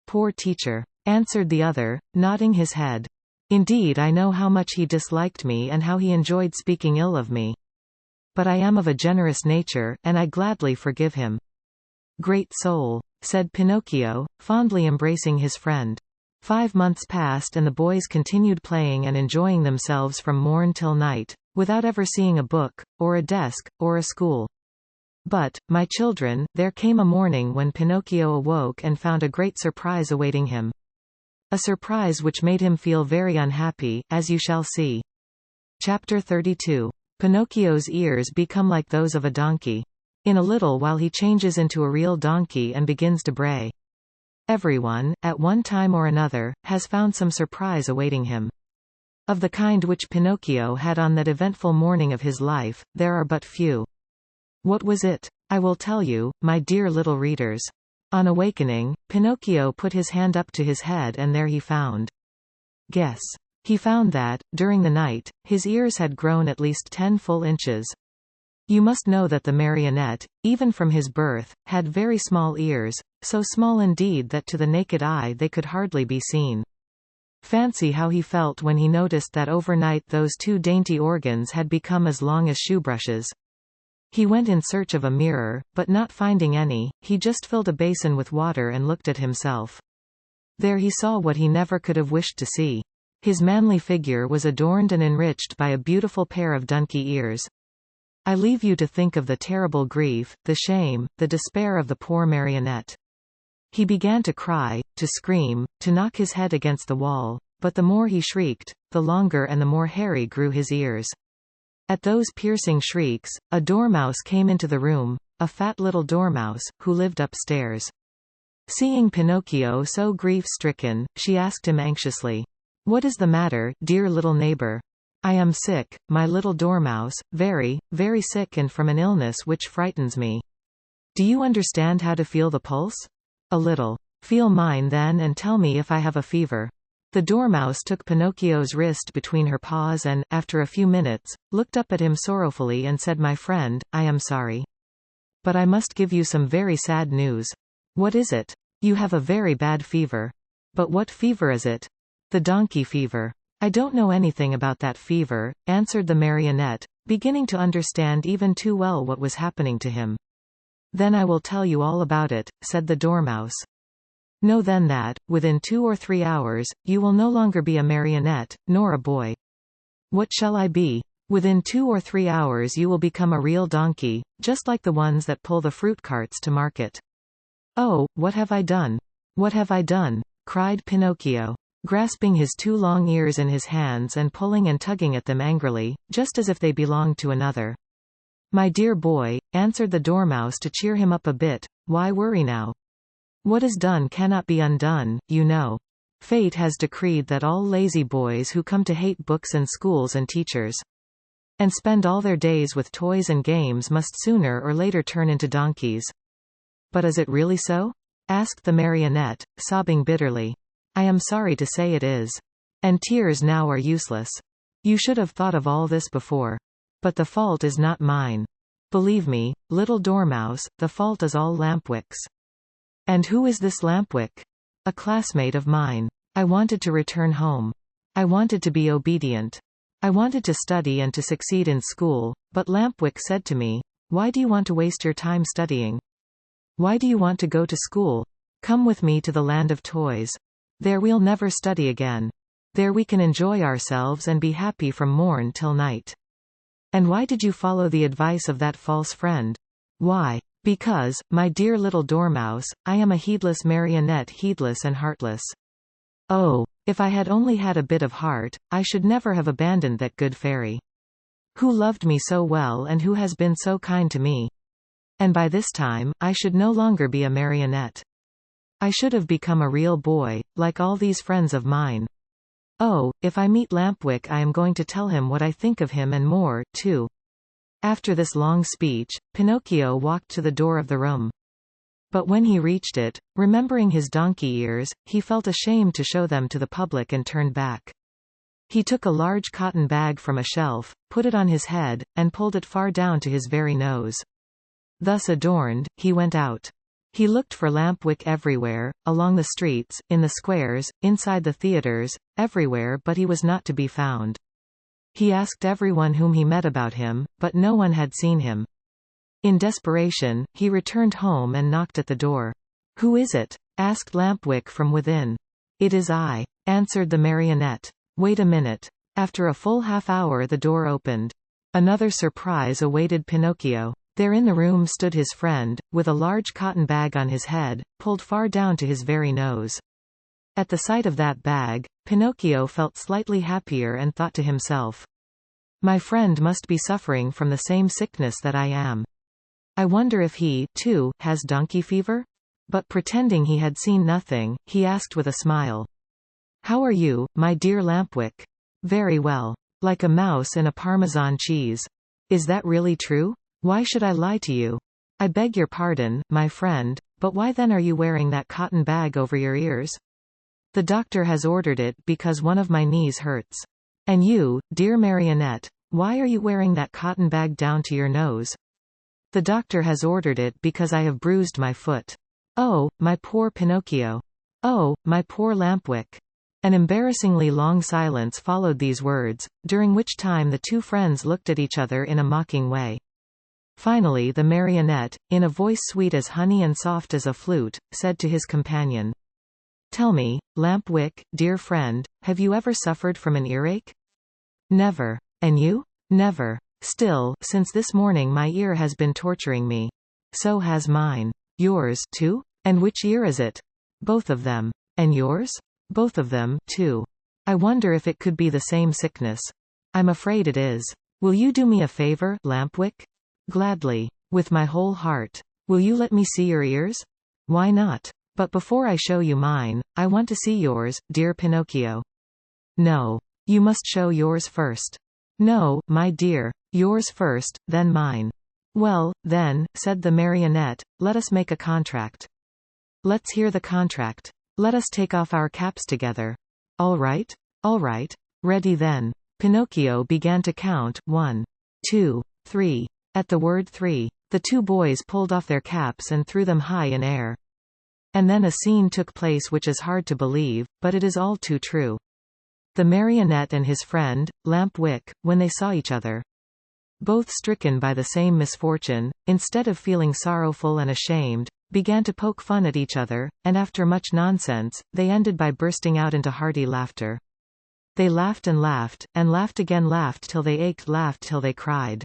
Speaker 1: "Poor teacher," answered the other, nodding his head. "Indeed I know how much he disliked me and how he enjoyed speaking ill of me. But I am of a generous nature, and I gladly forgive him." "Great soul," said Pinocchio, fondly embracing his friend. 5 months passed and the boys continued playing and enjoying themselves from morn till night, without ever seeing a book, or a desk, or a school. But, my children, there came a morning when Pinocchio awoke and found a great surprise awaiting him. A surprise which made him feel very unhappy, as you shall see. Chapter 32. Pinocchio's ears become like those of a donkey. In a little while he changes into a real donkey and begins to bray. Everyone, at one time or another, has found some surprise awaiting him. Of the kind which Pinocchio had on that eventful morning of his life, there are but few. What was it? I will tell you, my dear little readers. On awakening, Pinocchio put his hand up to his head and there he found. Guess. He found that, during the night, his ears had grown at least 10 full inches. You must know that the marionette, even from his birth, had very small ears, so small indeed that to the naked eye they could hardly be seen. Fancy how he felt when he noticed that overnight those 2 dainty organs had become as long as shoe brushes. He went in search of a mirror, but not finding any, he just filled a basin with water and looked at himself. There he saw what he never could have wished to see. His manly figure was adorned and enriched by a beautiful pair of donkey ears. I leave you to think of the terrible grief, the shame, the despair of the poor marionette. He began to cry, to scream, to knock his head against the wall, but the more he shrieked, the longer and the more hairy grew his ears. At those piercing shrieks, a dormouse came into the room, a fat little dormouse, who lived upstairs. Seeing Pinocchio so grief-stricken, she asked him anxiously, "What is the matter, dear little neighbor?" "I am sick, my little dormouse, very, very sick and from an illness which frightens me." "Do you understand how to feel the pulse?" "A little." "Feel mine then and tell me if I have a fever." The dormouse took Pinocchio's wrist between her paws and, after a few minutes, looked up at him sorrowfully and said, "My friend, I am sorry. But I must give you some very sad news." "What is it?" "You have a very bad fever." "But what fever is it?" "The donkey fever." "I don't know anything about that fever," answered the marionette, beginning to understand even too well what was happening to him. "Then I will tell you all about it," said the dormouse. "Know then that, within 2 or 3 hours, you will no longer be a marionette, nor a boy." "What shall I be?" "Within 2 or 3 hours you will become a real donkey, just like the ones that pull the fruit carts to market." "Oh, what have I done? What have I done?" cried Pinocchio, grasping his 2 long ears in his hands and pulling and tugging at them angrily, just as if they belonged to another. "My dear boy," answered the dormouse to cheer him up a bit, "why worry now? What is done cannot be undone, you know. Fate has decreed that all lazy boys who come to hate books and schools and teachers, and spend all their days with toys and games must sooner or later turn into donkeys." "But is it really so?" asked the marionette, sobbing bitterly. "I am sorry to say it is. And tears now are useless. You should have thought of all this before. But the fault is not mine. Believe me, little dormouse, the fault is all Lampwick's." "And who is this Lampwick?" "A classmate of mine. I wanted to return home. I wanted to be obedient. I wanted to study and to succeed in school, but Lampwick said to me, 'Why do you want to waste your time studying? Why do you want to go to school? Come with me to the land of toys. There we'll never study again. There we can enjoy ourselves and be happy from morn till night.' And why did you follow the advice of that false friend?" "Why? Because, my dear little dormouse, I am a heedless marionette, heedless and heartless." "Oh, if I had only had a bit of heart, I should never have abandoned that good fairy, who loved me so well and who has been so kind to me. And by this time, I should no longer be a marionette. I should have become a real boy, like all these friends of mine. Oh, if I meet Lampwick I am going to tell him what I think of him and more, too." After this long speech, Pinocchio walked to the door of the room. But when he reached it, remembering his donkey ears, he felt ashamed to show them to the public and turned back. He took a large cotton bag from a shelf, put it on his head, and pulled it far down to his very nose. Thus adorned, he went out. He looked for Lampwick everywhere, along the streets, in the squares, inside the theaters, everywhere, but he was not to be found. He asked everyone whom he met about him, but no one had seen him. In desperation, he returned home and knocked at the door. "Who is it?" asked Lampwick from within. "It is I," answered the marionette. "Wait a minute." After a full half-hour the door opened. Another surprise awaited Pinocchio. There in the room stood his friend, with a large cotton bag on his head, pulled far down to his very nose. At the sight of that bag, Pinocchio felt slightly happier and thought to himself, "My friend must be suffering from the same sickness that I am. I wonder if he, too, has donkey fever?" But pretending he had seen nothing, he asked with a smile, "How are you, my dear Lampwick?" "Very well. Like a mouse in a Parmesan cheese." "Is that really true? Why should I lie to you?" "I beg your pardon, my friend, but why then are you wearing that cotton bag over your ears?" "The doctor has ordered it because one of my knees hurts." "And you, dear Marionette, why are you wearing that cotton bag down to your nose?" "The doctor has ordered it because I have bruised my foot." "Oh, my poor Pinocchio. Oh, my poor Lampwick." An embarrassingly long silence followed these words, during which time the two friends looked at each other in a mocking way. Finally the Marionette, in a voice sweet as honey and soft as a flute, said to his companion, "Tell me, Lampwick, dear friend, have you ever suffered from an earache?" "Never." "And you?" "Never. Still, since this morning my ear has been torturing me." "So has mine." "Yours, too? And which ear is it?" "Both of them." "And yours?" "Both of them, too. I wonder if it could be the same sickness." "I'm afraid it is. Will you do me a favor, Lampwick?" "Gladly. With my whole heart." "Will you let me see your ears?" "Why not? But before I show you mine, I want to see yours, dear Pinocchio." "No. You must show yours first." "No, my dear. Yours first, then mine." "Well, then," said the Marionette, "let us make a contract." "Let's hear the contract." "Let us take off our caps together." "All right. All right. Ready then." Pinocchio began to count, 1, 2, 3. At the word 3, the two boys pulled off their caps and threw them high in air. And then a scene took place which is hard to believe, but it is all too true. The Marionette and his friend, Lampwick, when they saw each other, both stricken by the same misfortune, instead of feeling sorrowful and ashamed, began to poke fun at each other, and after much nonsense, they ended by bursting out into hearty laughter. They laughed and laughed, and laughed again, laughed till they ached, laughed till they cried.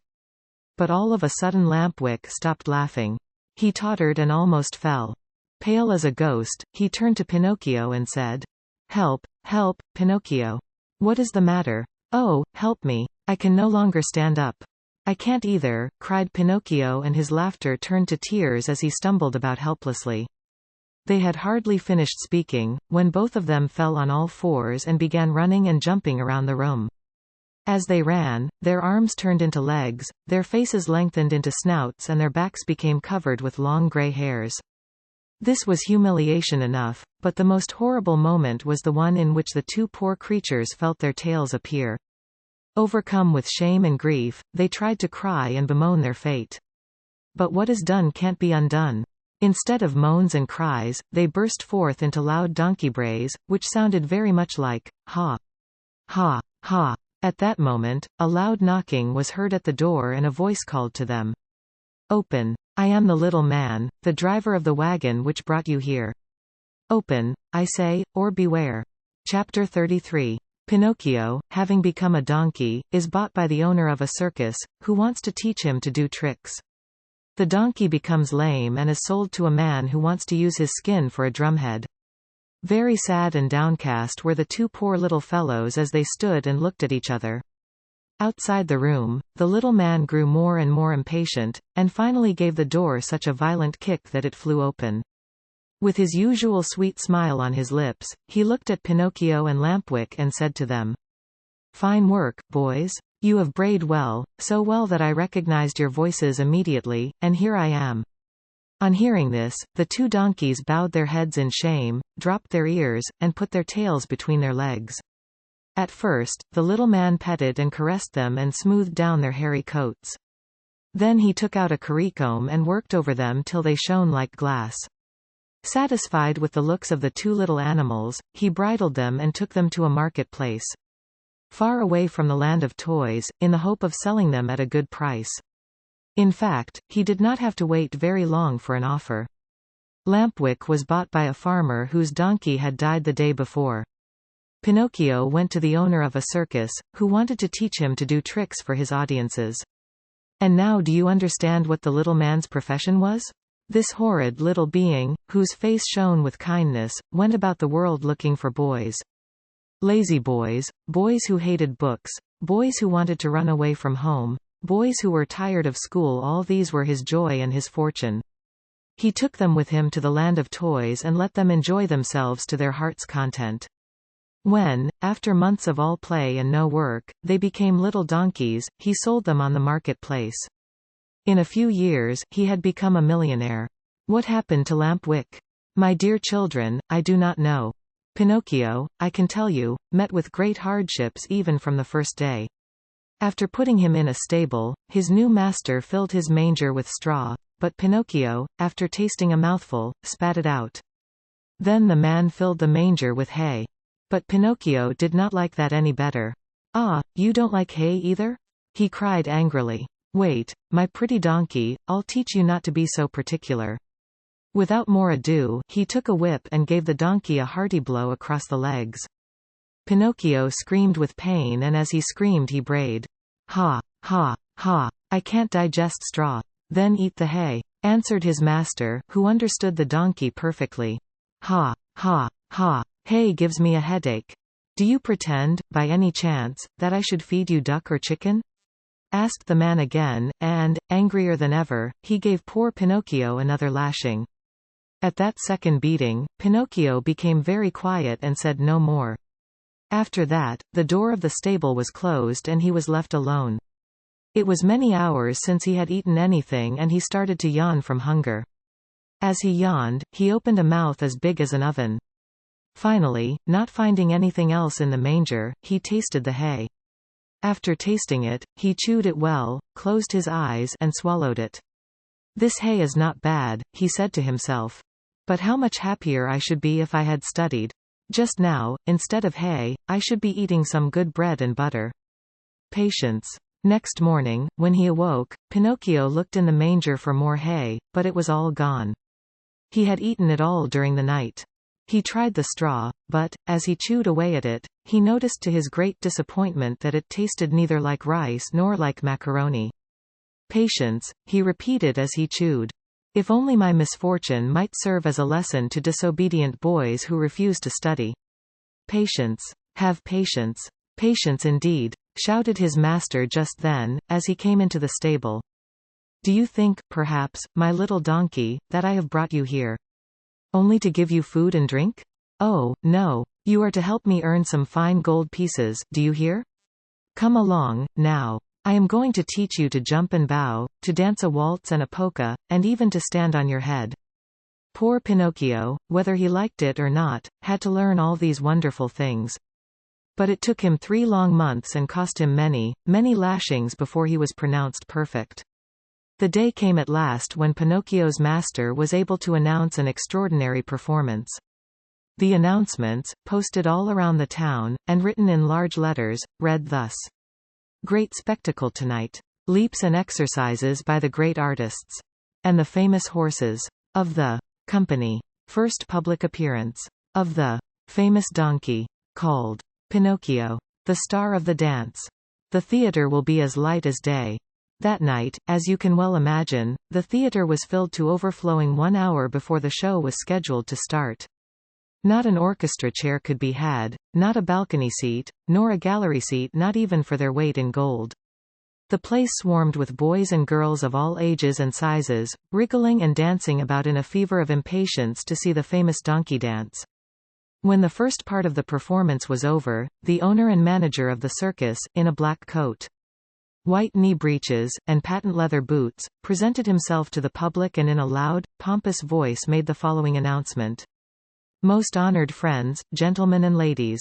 Speaker 1: But all of a sudden Lampwick stopped laughing. He tottered and almost fell. Pale as a ghost, he turned to Pinocchio and said, "Help, help, Pinocchio. What is the matter? Oh, help me. I can no longer stand up." "I can't either," cried Pinocchio, and his laughter turned to tears as he stumbled about helplessly. They had hardly finished speaking, when both of them fell on all fours and began running and jumping around the room. As they ran, their arms turned into legs, their faces lengthened into snouts, and their backs became covered with long gray hairs. This was humiliation enough, but the most horrible moment was the one in which the two poor creatures felt their tails appear. Overcome with shame and grief, they tried to cry and bemoan their fate. But what is done can't be undone. Instead of moans and cries, they burst forth into loud donkey brays, which sounded very much like, "Ha! Ha! Ha!" At that moment, a loud knocking was heard at the door and a voice called to them. "Open. I am the little man, the driver of the wagon which brought you here. Open, I say, or beware." Chapter 33. Pinocchio, having become a donkey, is bought by the owner of a circus, who wants to teach him to do tricks. The donkey becomes lame and is sold to a man who wants to use his skin for a drumhead. Very sad and downcast were the two poor little fellows as they stood and looked at each other. Outside the room, the little man grew more and more impatient, and finally gave the door such a violent kick that it flew open. With his usual sweet smile on his lips, he looked at Pinocchio and Lampwick and said to them, "Fine work, boys. You have brayed well, so well that I recognized your voices immediately, and here I am." On hearing this, the two donkeys bowed their heads in shame, dropped their ears, and put their tails between their legs. At first, the little man petted and caressed them and smoothed down their hairy coats. Then he took out a currycomb and worked over them till they shone like glass. Satisfied with the looks of the two little animals, he bridled them and took them to a market-place, far away from the land of toys, in the hope of selling them at a good price. In fact, he did not have to wait very long for an offer. Lampwick was bought by a farmer whose donkey had died the day before. Pinocchio went to the owner of a circus, who wanted to teach him to do tricks for his audiences. And now do you understand what the little man's profession was? This horrid little being, whose face shone with kindness, went about the world looking for boys. Lazy boys, boys who hated books, boys who wanted to run away from home, boys who were tired of school. All these were his joy and his fortune. He took them with him to the land of toys and let them enjoy themselves to their heart's content. When, after months of all play and no work, they became little donkeys, he sold them on the marketplace. In a few years, he had become a millionaire. What happened to Lamp Wick? My dear children, I do not know. Pinocchio, I can tell you, met with great hardships even from the first day. After putting him in a stable, his new master filled his manger with straw, but Pinocchio, after tasting a mouthful, spat it out. Then the man filled the manger with hay. But Pinocchio did not like that any better. "Ah, you don't like hay either?" he cried angrily. "Wait, my pretty donkey, I'll teach you not to be so particular." Without more ado, he took a whip and gave the donkey a hearty blow across the legs. Pinocchio screamed with pain, and as he screamed he brayed, "Ha, ha, ha, I can't digest straw." "Then eat the hay," answered his master, who understood the donkey perfectly. "Ha, ha, ha, hay gives me a headache. Do you pretend, by any chance, that I should feed you duck or chicken?" asked the man again, and, angrier than ever, he gave poor Pinocchio another lashing. At that second beating, Pinocchio became very quiet and said no more. After that, the door of the stable was closed and he was left alone. It was many hours since he had eaten anything and he started to yawn from hunger. As he yawned, he opened a mouth as big as an oven. Finally, not finding anything else in the manger, he tasted the hay. After tasting it, he chewed it well, closed his eyes and swallowed it. "This hay is not bad," he said to himself. "But how much happier I should be if I had studied. Just now, instead of hay, I should be eating some good bread and butter." Patience. Next morning, when he awoke, Pinocchio looked in the manger for more hay, but it was all gone. He had eaten it all during the night. He tried the straw, but, as he chewed away at it, he noticed to his great disappointment that it tasted neither like rice nor like macaroni. "Patience," he repeated as he chewed. "If only my misfortune might serve as a lesson to disobedient boys who refuse to study." "Patience. Have patience. Patience indeed," shouted his master just then, as he came into the stable. "Do you think, perhaps, my little donkey, that I have brought you here only to give you food and drink? Oh, no. You are to help me earn some fine gold pieces, do you hear? Come along, now. I am going to teach you to jump and bow, to dance a waltz and a polka, and even to stand on your head." Poor Pinocchio, whether he liked it or not, had to learn all these wonderful things. But it took him 3 long months and cost him many, many lashings before he was pronounced perfect. The day came at last when Pinocchio's master was able to announce an extraordinary performance. The announcements, posted all around the town, and written in large letters, read thus: "Great spectacle tonight. Leaps and exercises by the great artists. And the famous horses. Of the company. First public appearance. Of the famous donkey. Called Pinocchio. The star of the dance. The theater will be as light as day." That night, as you can well imagine, the theater was filled to overflowing 1 hour before the show was scheduled to start. Not an orchestra chair could be had, not a balcony seat, nor a gallery seat, not even for their weight in gold. The place swarmed with boys and girls of all ages and sizes, wriggling and dancing about in a fever of impatience to see the famous donkey dance. When the first part of the performance was over, the owner and manager of the circus, in a black coat, white knee breeches, and patent leather boots, presented himself to the public and in a loud, pompous voice made the following announcement. "Most honored friends, gentlemen and ladies.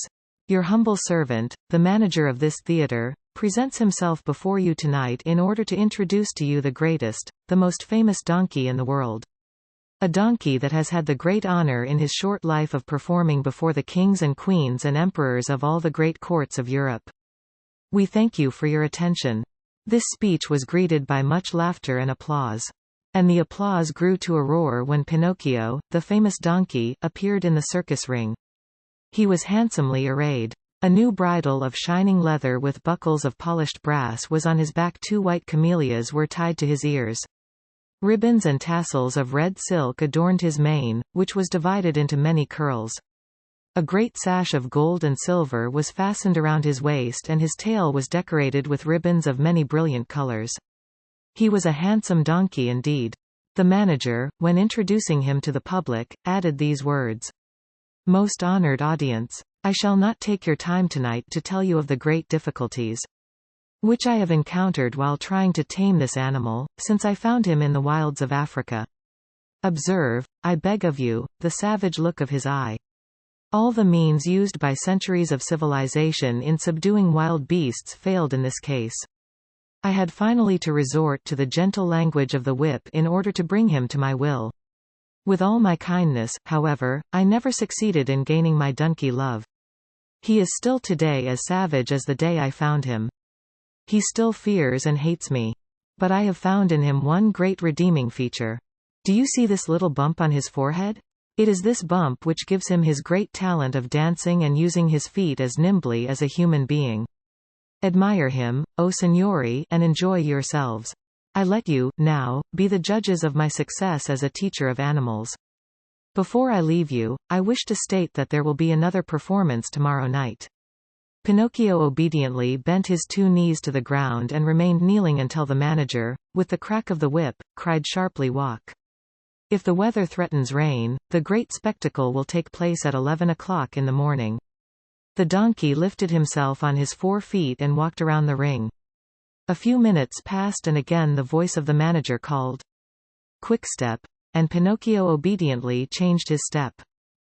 Speaker 1: Your humble servant, the manager of this theater, presents himself before you tonight in order to introduce to you the greatest, the most famous donkey in the world. A donkey that has had the great honor in his short life of performing before the kings and queens and emperors of all the great courts of Europe. We thank you for your attention." This speech was greeted by much laughter and applause. And the applause grew to a roar when Pinocchio, the famous donkey, appeared in the circus ring. He was handsomely arrayed. A new bridle of shining leather with buckles of polished brass was on his back. 2 white camellias were tied to his ears. Ribbons and tassels of red silk adorned his mane, which was divided into many curls. A great sash of gold and silver was fastened around his waist, and his tail was decorated with ribbons of many brilliant colors. He was a handsome donkey indeed. The manager, when introducing him to the public, added these words. Most honored audience, I shall not take your time tonight to tell you of the great difficulties which I have encountered while trying to tame this animal, since I found him in the wilds of Africa. Observe, I beg of you, the savage look of his eye. All the means used by centuries of civilization in subduing wild beasts failed in this case. I had finally to resort to the gentle language of the whip in order to bring him to my will. With all my kindness, however, I never succeeded in gaining my donkey love. He is still today as savage as the day I found him. He still fears and hates me. But I have found in him one great redeeming feature. Do you see this little bump on his forehead? It is this bump which gives him his great talent of dancing and using his feet as nimbly as a human being. Admire him, O signori, and enjoy yourselves. I let you, now, be the judges of my success as a teacher of animals. Before I leave you, I wish to state that there will be another performance tomorrow night. Pinocchio obediently bent his 2 knees to the ground and remained kneeling until the manager, with the crack of the whip, cried sharply, walk. If the weather threatens rain, the great spectacle will take place at 11 o'clock in the morning. The donkey lifted himself on his 4 feet and walked around the ring. A few minutes passed and again the voice of the manager called, quick step, and Pinocchio obediently changed his step.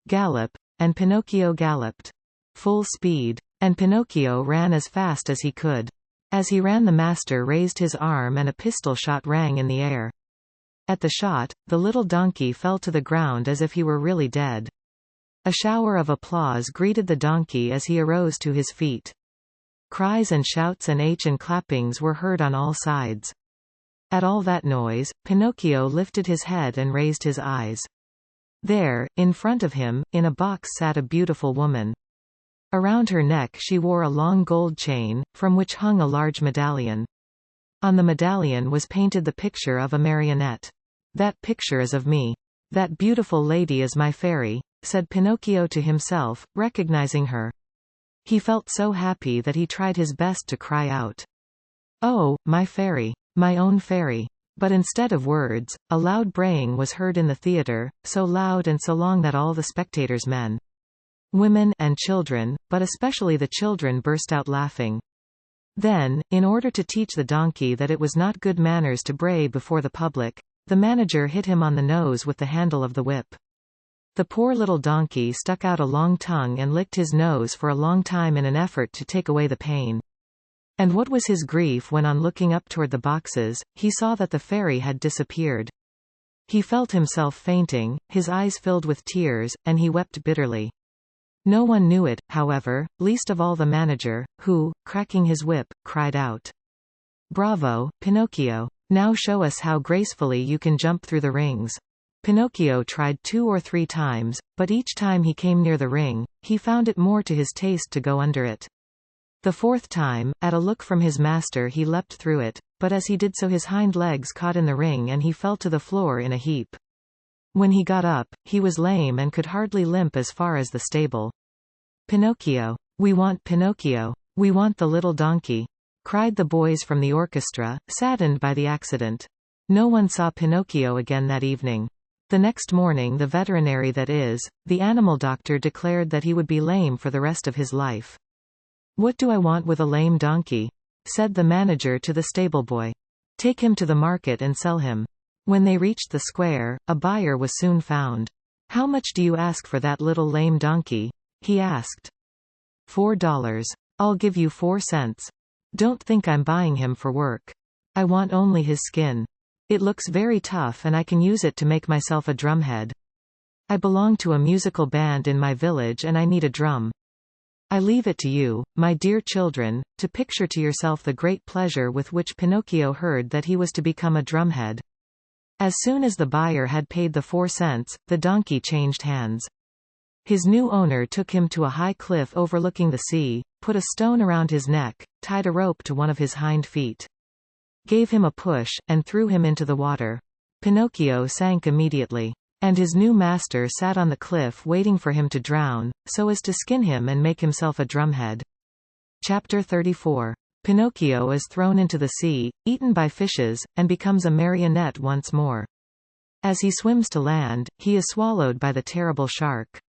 Speaker 1: Gallop, and Pinocchio galloped. Full speed, and Pinocchio ran as fast as he could. As he ran, the master raised his arm and a pistol shot rang in the air. At the shot, the little donkey fell to the ground as if he were really dead. A shower of applause greeted the donkey as he arose to his feet. Cries and shouts and clappings were heard on all sides. At all that noise, Pinocchio lifted his head and raised his eyes. There, in front of him, in a box sat a beautiful woman. Around her neck she wore a long gold chain, from which hung a large medallion. On the medallion was painted the picture of a marionette. That picture is of me. That beautiful lady is my fairy, said Pinocchio to himself, recognizing her. He felt so happy that he tried his best to cry out, "Oh, my fairy! My own fairy!" But instead of words, a loud braying was heard in the theater, so loud and so long that all the spectators, men, women, and children, but especially the children, burst out laughing. Then, in order to teach the donkey that it was not good manners to bray before the public, the manager hit him on the nose with the handle of the whip. The poor little donkey stuck out a long tongue and licked his nose for a long time in an effort to take away the pain. And what was his grief when, on looking up toward the boxes, he saw that the fairy had disappeared. He felt himself fainting, his eyes filled with tears, and he wept bitterly. No one knew it, however, least of all the manager, who, cracking his whip, cried out, "Bravo, Pinocchio! Now show us how gracefully you can jump through the rings." Pinocchio tried 2 or 3 times, but each time he came near the ring, he found it more to his taste to go under it. The 4th time, at a look from his master, he leapt through it, but as he did so his hind legs caught in the ring and he fell to the floor in a heap. When he got up, he was lame and could hardly limp as far as the stable. "Pinocchio! We want Pinocchio! We want the little donkey!" cried the boys from the orchestra, saddened by the accident. No one saw Pinocchio again that evening. The next morning the veterinary, that is, the animal doctor, declared that he would be lame for the rest of his life. "What do I want with a lame donkey?" said the manager to the stable boy. "Take him to the market and sell him." When they reached the square, a buyer was soon found. "How much do you ask for that little lame donkey?" he asked. $4. "I'll give you 4 cents. Don't think I'm buying him for work. I want only his skin. It looks very tough and I can use it to make myself a drumhead. I belong to a musical band in my village and I need a drum. I leave it to you, my dear children, to picture to yourself the great pleasure with which Pinocchio heard that he was to become a drumhead." As soon as the buyer had paid the 4 cents, the donkey changed hands. His new owner took him to a high cliff overlooking the sea, put a stone around his neck, tied a rope to one of his hind feet, gave him a push, and threw him into the water. Pinocchio sank immediately. And his new master sat on the cliff waiting for him to drown, so as to skin him and make himself a drumhead. Chapter 34. Pinocchio is thrown into the sea, eaten by fishes, and becomes a marionette once more. As he swims to land, he is swallowed by the terrible shark.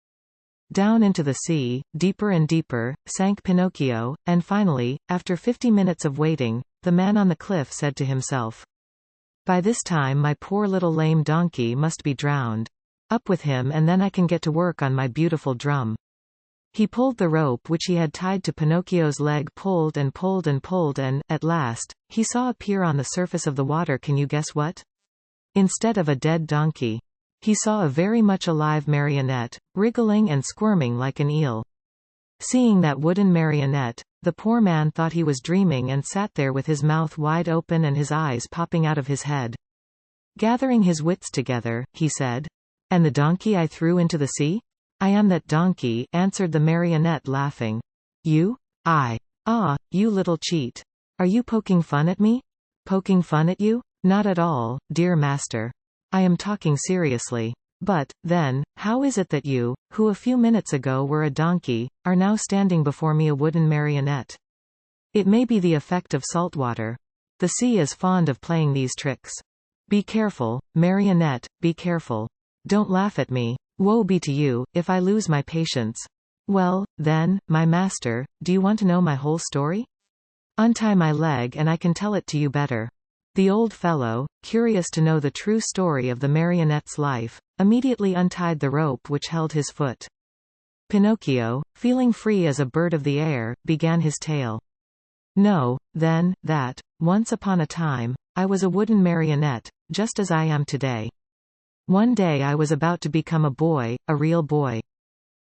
Speaker 1: Down into the sea, deeper and deeper, sank Pinocchio, and finally, after 50 minutes of waiting, the man on the cliff said to himself, "By this time my poor little lame donkey must be drowned. Up with him and then I can get to work on my beautiful drum." He pulled the rope which he had tied to Pinocchio's leg, pulled and pulled and pulled, and, at last, he saw appear on the surface of the water. Can you guess what? Instead of a dead donkey, he saw a very much alive marionette, wriggling and squirming like an eel. Seeing that wooden marionette, the poor man thought he was dreaming and sat there with his mouth wide open and his eyes popping out of his head. Gathering his wits together, he said, "And the donkey I threw into the sea? I am that donkey," answered the marionette, laughing. "You? I? Ah, you little cheat. Are you poking fun at me? Poking fun at you? Not at all, dear master. I am talking seriously. But, then, how is it that you, who a few minutes ago were a donkey, are now standing before me a wooden marionette? It may be the effect of salt water. The sea is fond of playing these tricks. Be careful, marionette, be careful. Don't laugh at me. Woe be to you, if I lose my patience. Well, then, my master, do you want to know my whole story? Untie my leg and I can tell it to you better." The old fellow, curious to know the true story of the marionette's life, immediately untied the rope which held his foot. Pinocchio, feeling free as a bird of the air, began his tale. "Know, then, that, once upon a time, I was a wooden marionette, just as I am today. One day I was about to become a boy, a real boy.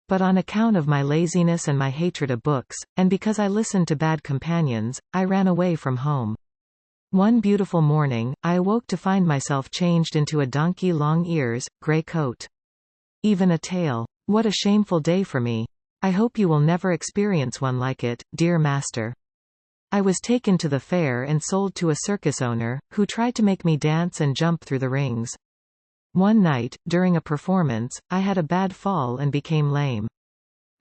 Speaker 1: But on account of my laziness and my hatred of books, and because I listened to bad companions, I ran away from home. One beautiful morning, I awoke to find myself changed into a donkey, long ears, grey coat. Even a tail. What a shameful day for me. I hope you will never experience one like it, dear master. I was taken to the fair and sold to a circus owner, who tried to make me dance and jump through the rings. One night, during a performance, I had a bad fall and became lame.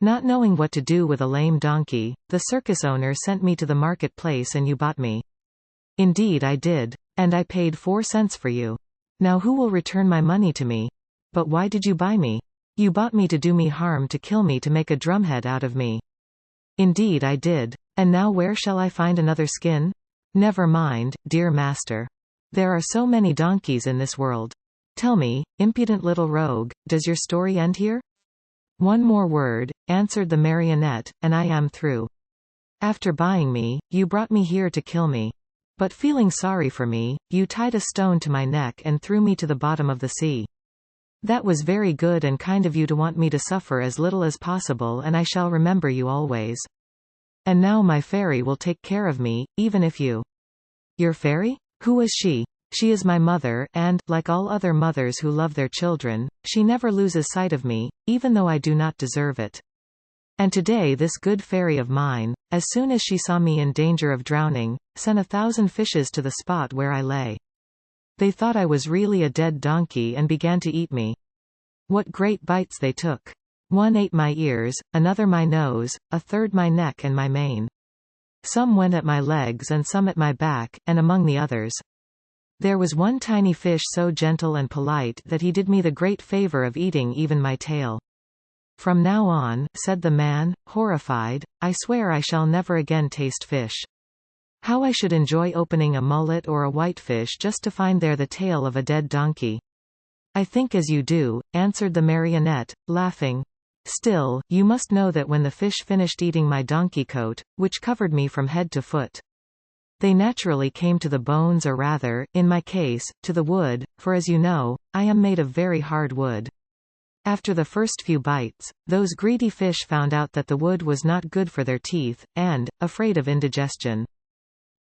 Speaker 1: Not knowing what to do with a lame donkey, the circus owner sent me to the marketplace and you bought me. Indeed I did. And I paid 4 cents for you. Now who will return my money to me? But why did you buy me? You bought me to do me harm, to kill me, to make a drumhead out of me. Indeed I did. And now where shall I find another skin? Never mind, dear master. There are so many donkeys in this world. Tell me, impudent little rogue, does your story end here? One more word, answered the marionette, and I am through. After buying me, you brought me here to kill me. But feeling sorry for me, you tied a stone to my neck and threw me to the bottom of the sea. That was very good and kind of you to want me to suffer as little as possible, and I shall remember you always. And now my fairy will take care of me, even if you... Your fairy? Who is she? She is my mother, and, like all other mothers who love their children, she never loses sight of me, even though I do not deserve it. And today this good fairy of mine, as soon as she saw me in danger of drowning, sent 1,000 fishes to the spot where I lay. They thought I was really a dead donkey and began to eat me. What great bites they took! One ate my ears, another my nose, a third my neck and my mane. Some went at my legs and some at my back, and among the others, there was one tiny fish so gentle and polite that he did me the great favor of eating even my tail. From now on, said the man, horrified, I swear I shall never again taste fish. How I should enjoy opening a mullet or a whitefish just to find there the tail of a dead donkey. I think as you do, answered the marionette, laughing. Still, you must know that when the fish finished eating my donkey coat, which covered me from head to foot, they naturally came to the bones, or rather, in my case, to the wood, for as you know, I am made of very hard wood. After the first few bites, those greedy fish found out that the wood was not good for their teeth, and, afraid of indigestion,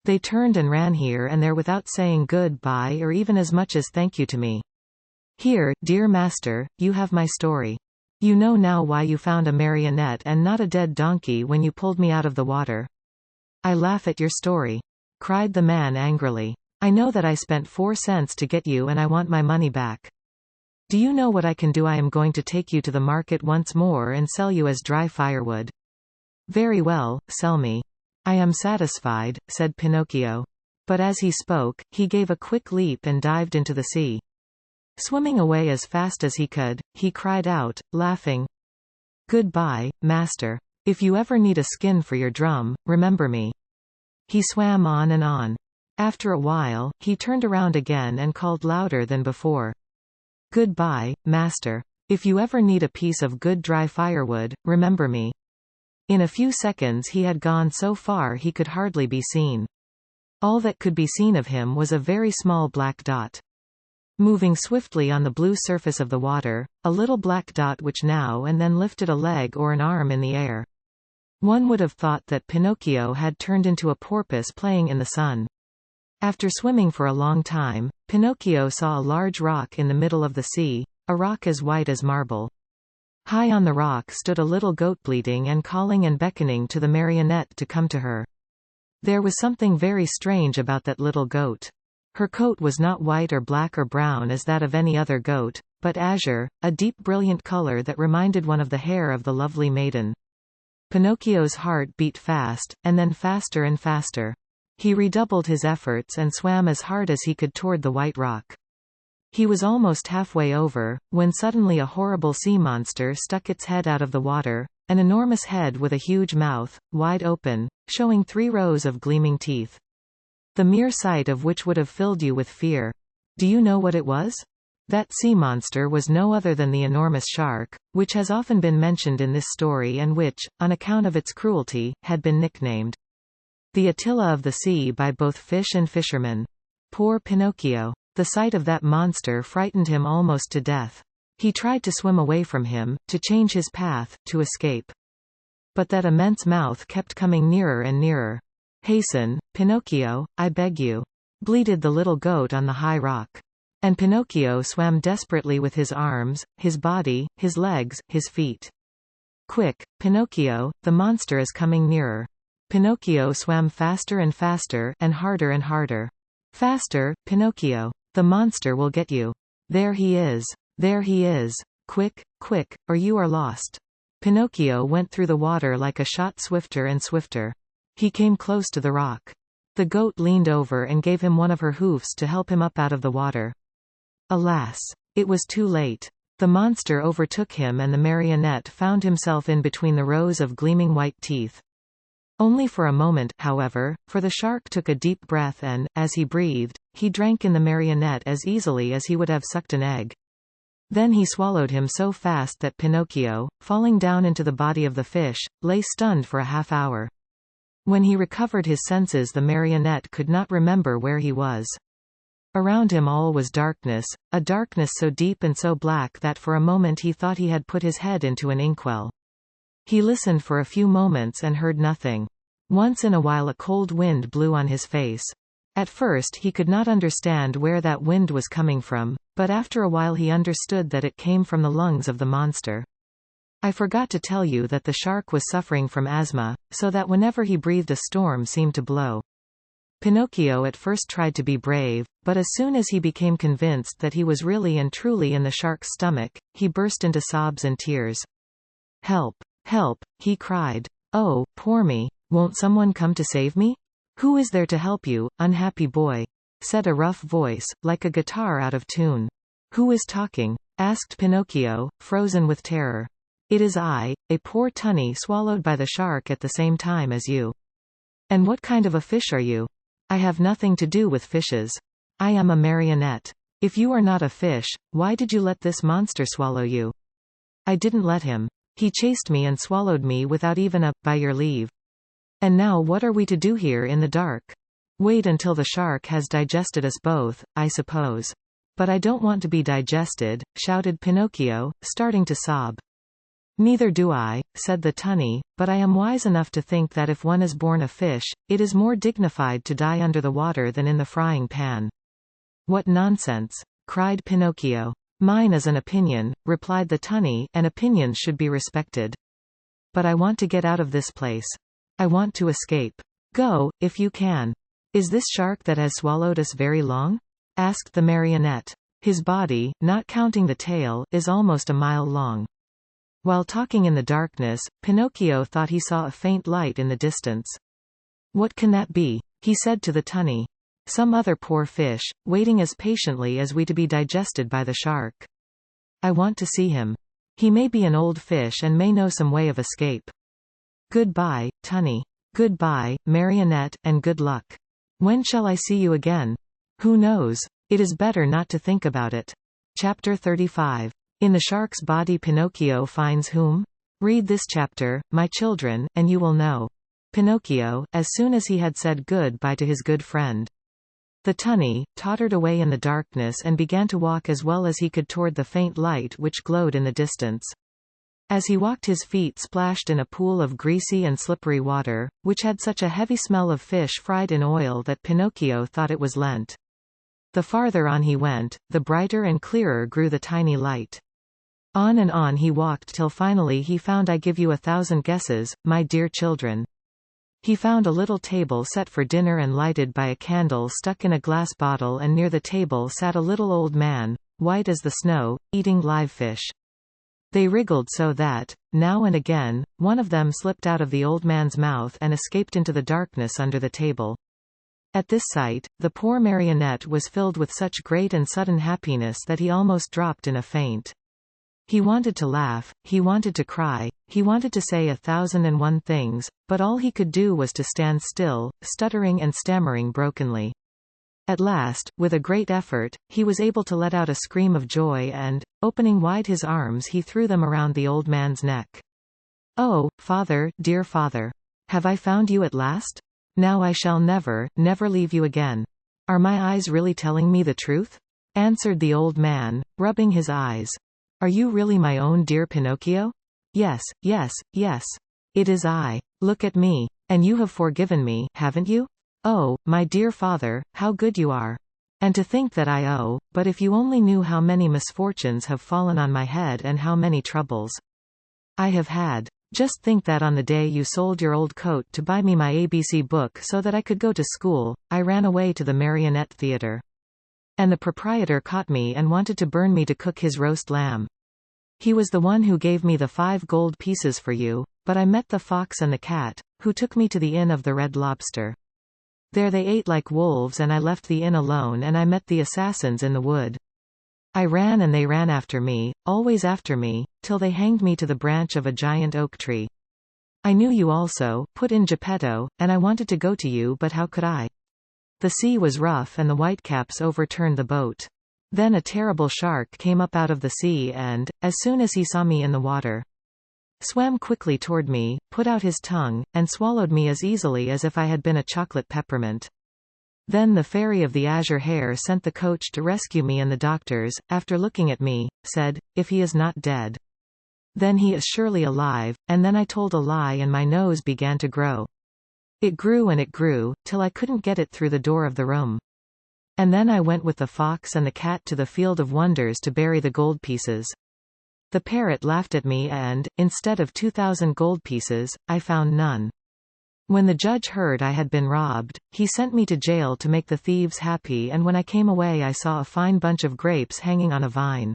Speaker 1: they turned and ran here and there without saying good-bye or even as much as thank you to me. Here, dear master, you have my story. You know now why you found a marionette and not a dead donkey when you pulled me out of the water. I laugh at your story, cried the man angrily. I know that I spent 4 cents to get you and I want my money back. Do you know what I can do? I am going to take you to the market once more and sell you as dry firewood. Very well, sell me. I am satisfied, said Pinocchio. But as he spoke, he gave a quick leap and dived into the sea. Swimming away as fast as he could, he cried out, laughing, "Goodbye, master. If you ever need a skin for your drum, remember me." He swam on and on. After a while, he turned around again and called louder than before. "Goodbye, master. If you ever need a piece of good dry firewood, remember me." In a few seconds he had gone so far he could hardly be seen. All that could be seen of him was a very small black dot. Moving swiftly on the blue surface of the water, a little black dot which now and then lifted a leg or an arm in the air. One would have thought that Pinocchio had turned into a porpoise playing in the sun. After swimming for a long time, Pinocchio saw a large rock in the middle of the sea, a rock as white as marble. High on the rock stood a little goat bleating and calling and beckoning to the marionette to come to her. There was something very strange about that little goat. Her coat was not white or black or brown as that of any other goat, but azure, a deep brilliant color that reminded one of the hair of the lovely maiden. Pinocchio's heart beat fast, and then faster and faster. He redoubled his efforts and swam as hard as he could toward the white rock. He was almost halfway over, when suddenly a horrible sea monster stuck its head out of the water, an enormous head with a huge mouth, wide open, showing 3 rows of gleaming teeth. The mere sight of which would have filled you with fear. Do you know what it was? That sea monster was no other than the enormous shark, which has often been mentioned in this story and which, on account of its cruelty, had been nicknamed the Attila of the sea by both fish and fishermen. Poor Pinocchio. The sight of that monster frightened him almost to death. He tried to swim away from him, to change his path, to escape. But that immense mouth kept coming nearer and nearer. "Hasten, Pinocchio, I beg you," bleated the little goat on the high rock. And Pinocchio swam desperately with his arms, his body, his legs, his feet. "Quick, Pinocchio, the monster is coming nearer." Pinocchio swam faster and faster, and harder and harder. "Faster, Pinocchio. The monster will get you. There he is. There he is. Quick, quick, or you are lost." Pinocchio went through the water like a shot, swifter and swifter. He came close to the rock. The goat leaned over and gave him one of her hoofs to help him up out of the water. Alas! It was too late. The monster overtook him and the marionette found himself in between the rows of gleaming white teeth. Only for a moment, however, for the shark took a deep breath and, as he breathed, he drank in the marionette as easily as he would have sucked an egg. Then he swallowed him so fast that Pinocchio, falling down into the body of the fish, lay stunned for a half-hour. When he recovered his senses, the marionette could not remember where he was. Around him all was darkness, a darkness so deep and so black that for a moment he thought he had put his head into an inkwell. He listened for a few moments and heard nothing. Once in a while a cold wind blew on his face. At first he could not understand where that wind was coming from, but after a while he understood that it came from the lungs of the monster. I forgot to tell you that the shark was suffering from asthma, so that whenever he breathed a storm seemed to blow. Pinocchio at first tried to be brave, but as soon as he became convinced that he was really and truly in the shark's stomach, he burst into sobs and tears. "Help! Help!" he cried. "Oh, poor me! Won't someone come to save me?" "Who is there to help you, unhappy boy?" said a rough voice, like a guitar out of tune. "Who is talking?" asked Pinocchio, frozen with terror. "It is I, a poor tunny swallowed by the shark at the same time as you." "And what kind of a fish are you?" "I have nothing to do with fishes. I am a marionette. If you are not a fish, why did you let this monster swallow you?" "I didn't let him. He chased me and swallowed me without even a, by your leave." "And now what are we to do here in the dark?" "Wait until the shark has digested us both, I suppose." "But I don't want to be digested," shouted Pinocchio, starting to sob. "Neither do I," said the tunny, "but I am wise enough to think that if one is born a fish, it is more dignified to die under the water than in the frying pan." "What nonsense!" cried Pinocchio. "Mine is an opinion," replied the tunny, "and opinions should be respected. But I want to get out of this place. I want to escape." "Go, if you can." Is this shark that has swallowed us very long? Asked the marionette. His body, not counting the tail, is almost a mile long. While talking in the darkness, Pinocchio thought he saw a faint light in the distance. What can that be? He said to the tunny. Some other poor fish, waiting as patiently as we to be digested by the shark. I want to see him. He may be an old fish and may know some way of escape. Goodbye, tunny. Goodbye, marionette, and good luck. When shall I see you again? Who knows? It is better not to think about it. Chapter 35. In the shark's body Pinocchio finds whom? Read this chapter, my children, and you will know. Pinocchio, as soon as he had said goodbye to his good friend. The tunny tottered away in the darkness and began to walk as well as he could toward the faint light which glowed in the distance. As he walked his feet splashed in a pool of greasy and slippery water, which had such a heavy smell of fish fried in oil that Pinocchio thought it was Lent. The farther on he went, the brighter and clearer grew the tiny light. On and on he walked till finally he found I give you 1,000 guesses, my dear children. He found a little table set for dinner and lighted by a candle stuck in a glass bottle, and near the table sat a little old man, white as the snow, eating live fish. They wriggled so that, now and again, one of them slipped out of the old man's mouth and escaped into the darkness under the table. At this sight, the poor marionette was filled with such great and sudden happiness that he almost dropped in a faint. He wanted to laugh, he wanted to cry, he wanted to say 1,001 things, but all he could do was to stand still, stuttering and stammering brokenly. At last, with a great effort, he was able to let out a scream of joy and, opening wide his arms, he threw them around the old man's neck. "Oh, father, dear father! Have I found you at last? Now I shall never, never leave you again. Are my eyes really telling me the truth?" answered the old man, rubbing his eyes. "Are you really my own dear Pinocchio? Yes, yes, yes. It is I. Look at me. And you have forgiven me, haven't you? Oh, my dear father, how good you are. And to think that but if you only knew how many misfortunes have fallen on my head and how many troubles I have had. Just think that on the day you sold your old coat to buy me my ABC book so that I could go to school, I ran away to the marionette theater. And the proprietor caught me and wanted to burn me to cook his roast lamb. He was the one who gave me the 5 gold pieces for you, but I met the fox and the cat, who took me to the Inn of the Red Lobster. There they ate like wolves and I left the inn alone, and I met the assassins in the wood. I ran and they ran after me, always after me, till they hanged me to the branch of a giant oak tree. I knew you also, put in Geppetto, and I wanted to go to you, but how could I? The sea was rough and the whitecaps overturned the boat. Then a terrible shark came up out of the sea and, as soon as he saw me in the water, swam quickly toward me, put out his tongue, and swallowed me as easily as if I had been a chocolate peppermint. Then the fairy of the azure hair sent the coach to rescue me, and the doctors, after looking at me, said, "If he is not dead, then he is surely alive," and then I told a lie and my nose began to grow. It grew and it grew, till I couldn't get it through the door of the room. And then I went with the fox and the cat to the field of wonders to bury the gold pieces. The parrot laughed at me and, instead of 2,000 gold pieces, I found none. When the judge heard I had been robbed, he sent me to jail to make the thieves happy, and when I came away I saw a fine bunch of grapes hanging on a vine.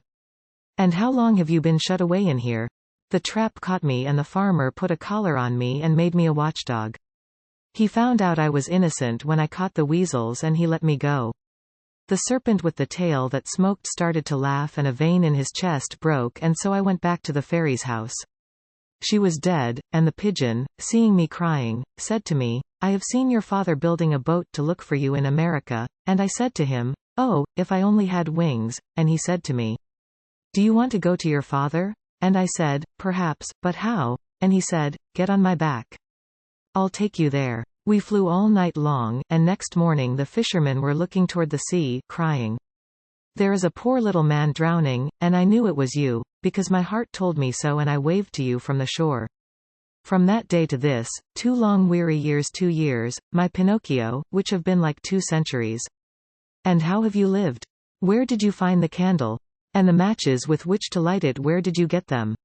Speaker 1: "And how long have you been shut away in here?" The trap caught me, and the farmer put a collar on me and made me a watchdog. He found out I was innocent when I caught the weasels and he let me go. The serpent with the tail that smoked started to laugh and a vein in his chest broke, and so I went back to the fairy's house. She was dead, and the pigeon, seeing me crying, said to me, "I have seen your father building a boat to look for you in America," and I said to him, "Oh, if I only had wings," and he said to me, "Do you want to go to your father?" And I said, "Perhaps, but how?" And he said, "Get on my back. I'll take you there." We flew all night long, and next morning the fishermen were looking toward the sea, crying, "There is a poor little man drowning," and I knew it was you, because my heart told me so, and I waved to you from the shore. From that day to this, 2 long weary years, 2 years, my Pinocchio, which have been like 2 centuries. And how have you lived? Where did you find the candle? And the matches with which to light it, where did you get them?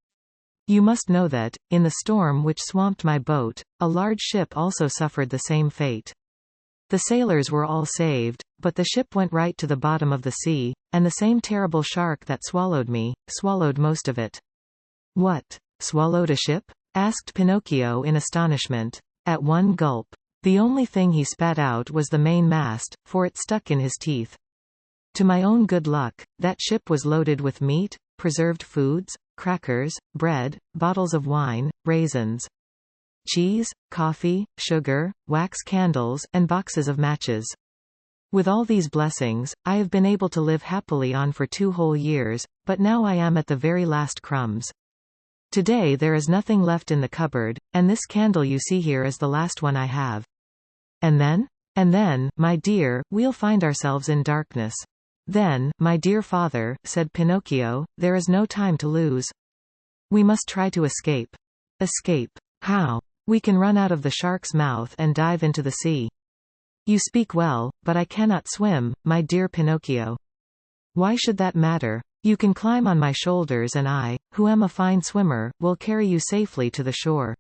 Speaker 1: You must know that, in the storm which swamped my boat, a large ship also suffered the same fate. The sailors were all saved, but the ship went right to the bottom of the sea, and the same terrible shark that swallowed me, swallowed most of it. What? Swallowed a ship? Asked Pinocchio in astonishment. At one gulp. The only thing he spat out was the main mast, for it stuck in his teeth. To my own good luck, that ship was loaded with meat, preserved foods, crackers, bread, bottles of wine, raisins, cheese, coffee, sugar, wax candles, and boxes of matches. With all these blessings, I have been able to live happily on for 2 whole years, but now I am at the very last crumbs. Today there is nothing left in the cupboard, and this candle you see here is the last one I have. And then? And then, my dear, we'll find ourselves in darkness. Then, my dear father, said Pinocchio, there is no time to lose. We must try to escape. Escape. How? We can run out of the shark's mouth and dive into the sea. You speak well, but I cannot swim, my dear Pinocchio. Why should that matter? You can climb on my shoulders and I, who am a fine swimmer, will carry you safely to the shore.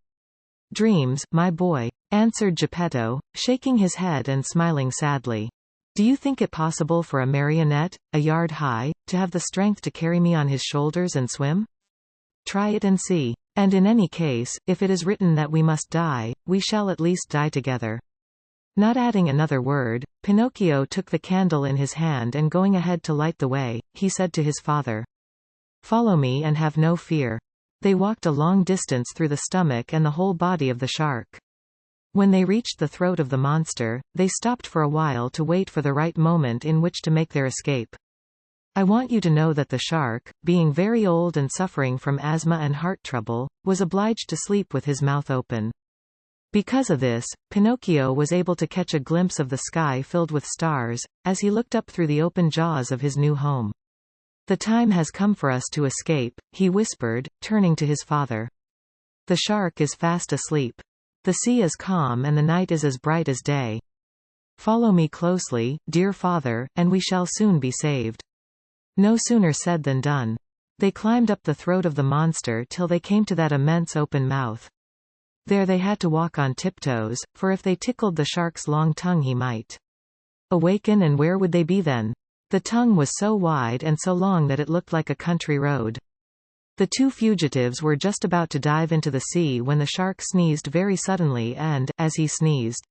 Speaker 1: Dreams, my boy, answered Geppetto, shaking his head and smiling sadly. Do you think it possible for a marionette, a yard high, to have the strength to carry me on his shoulders and swim? Try it and see. And in any case, if it is written that we must die, we shall at least die together. Not adding another word, Pinocchio took the candle in his hand and going ahead to light the way, he said to his father, "Follow me and have no fear." They walked a long distance through the stomach and the whole body of the shark. When they reached the throat of the monster, they stopped for a while to wait for the right moment in which to make their escape. I want you to know that the shark, being very old and suffering from asthma and heart trouble, was obliged to sleep with his mouth open. Because of this, Pinocchio was able to catch a glimpse of the sky filled with stars, as he looked up through the open jaws of his new home. The time has come for us to escape, he whispered, turning to his father. The shark is fast asleep. The sea is calm and the night is as bright as day. Follow me closely, dear father, and we shall soon be saved. No sooner said than done. They climbed up the throat of the monster till they came to that immense open mouth. There they had to walk on tiptoes, for if they tickled the shark's long tongue he might awaken, and where would they be then? The tongue was so wide and so long that it looked like a country road. The 2 fugitives were just about to dive into the sea when the shark sneezed very suddenly and, as he sneezed,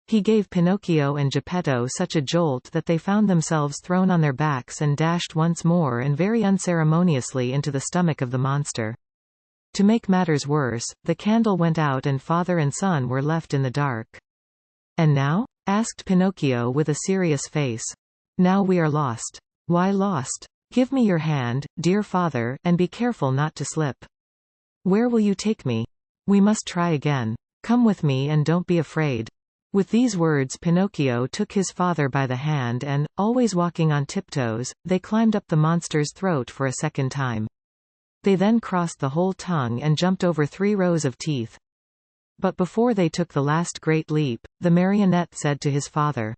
Speaker 1: he gave Pinocchio and Geppetto such a jolt that they found themselves thrown on their backs and dashed once more and very unceremoniously into the stomach of the monster. To make matters worse, the candle went out and father and son were left in the dark. And now? Asked Pinocchio with a serious face. Now we are lost. Why lost? Give me your hand, dear father, and be careful not to slip. Where will you take me? We must try again. Come with me and don't be afraid. With these words Pinocchio took his father by the hand and, always walking on tiptoes, they climbed up the monster's throat for a second time. They then crossed the whole tongue and jumped over 3 rows of teeth. But before they took the last great leap, the marionette said to his father,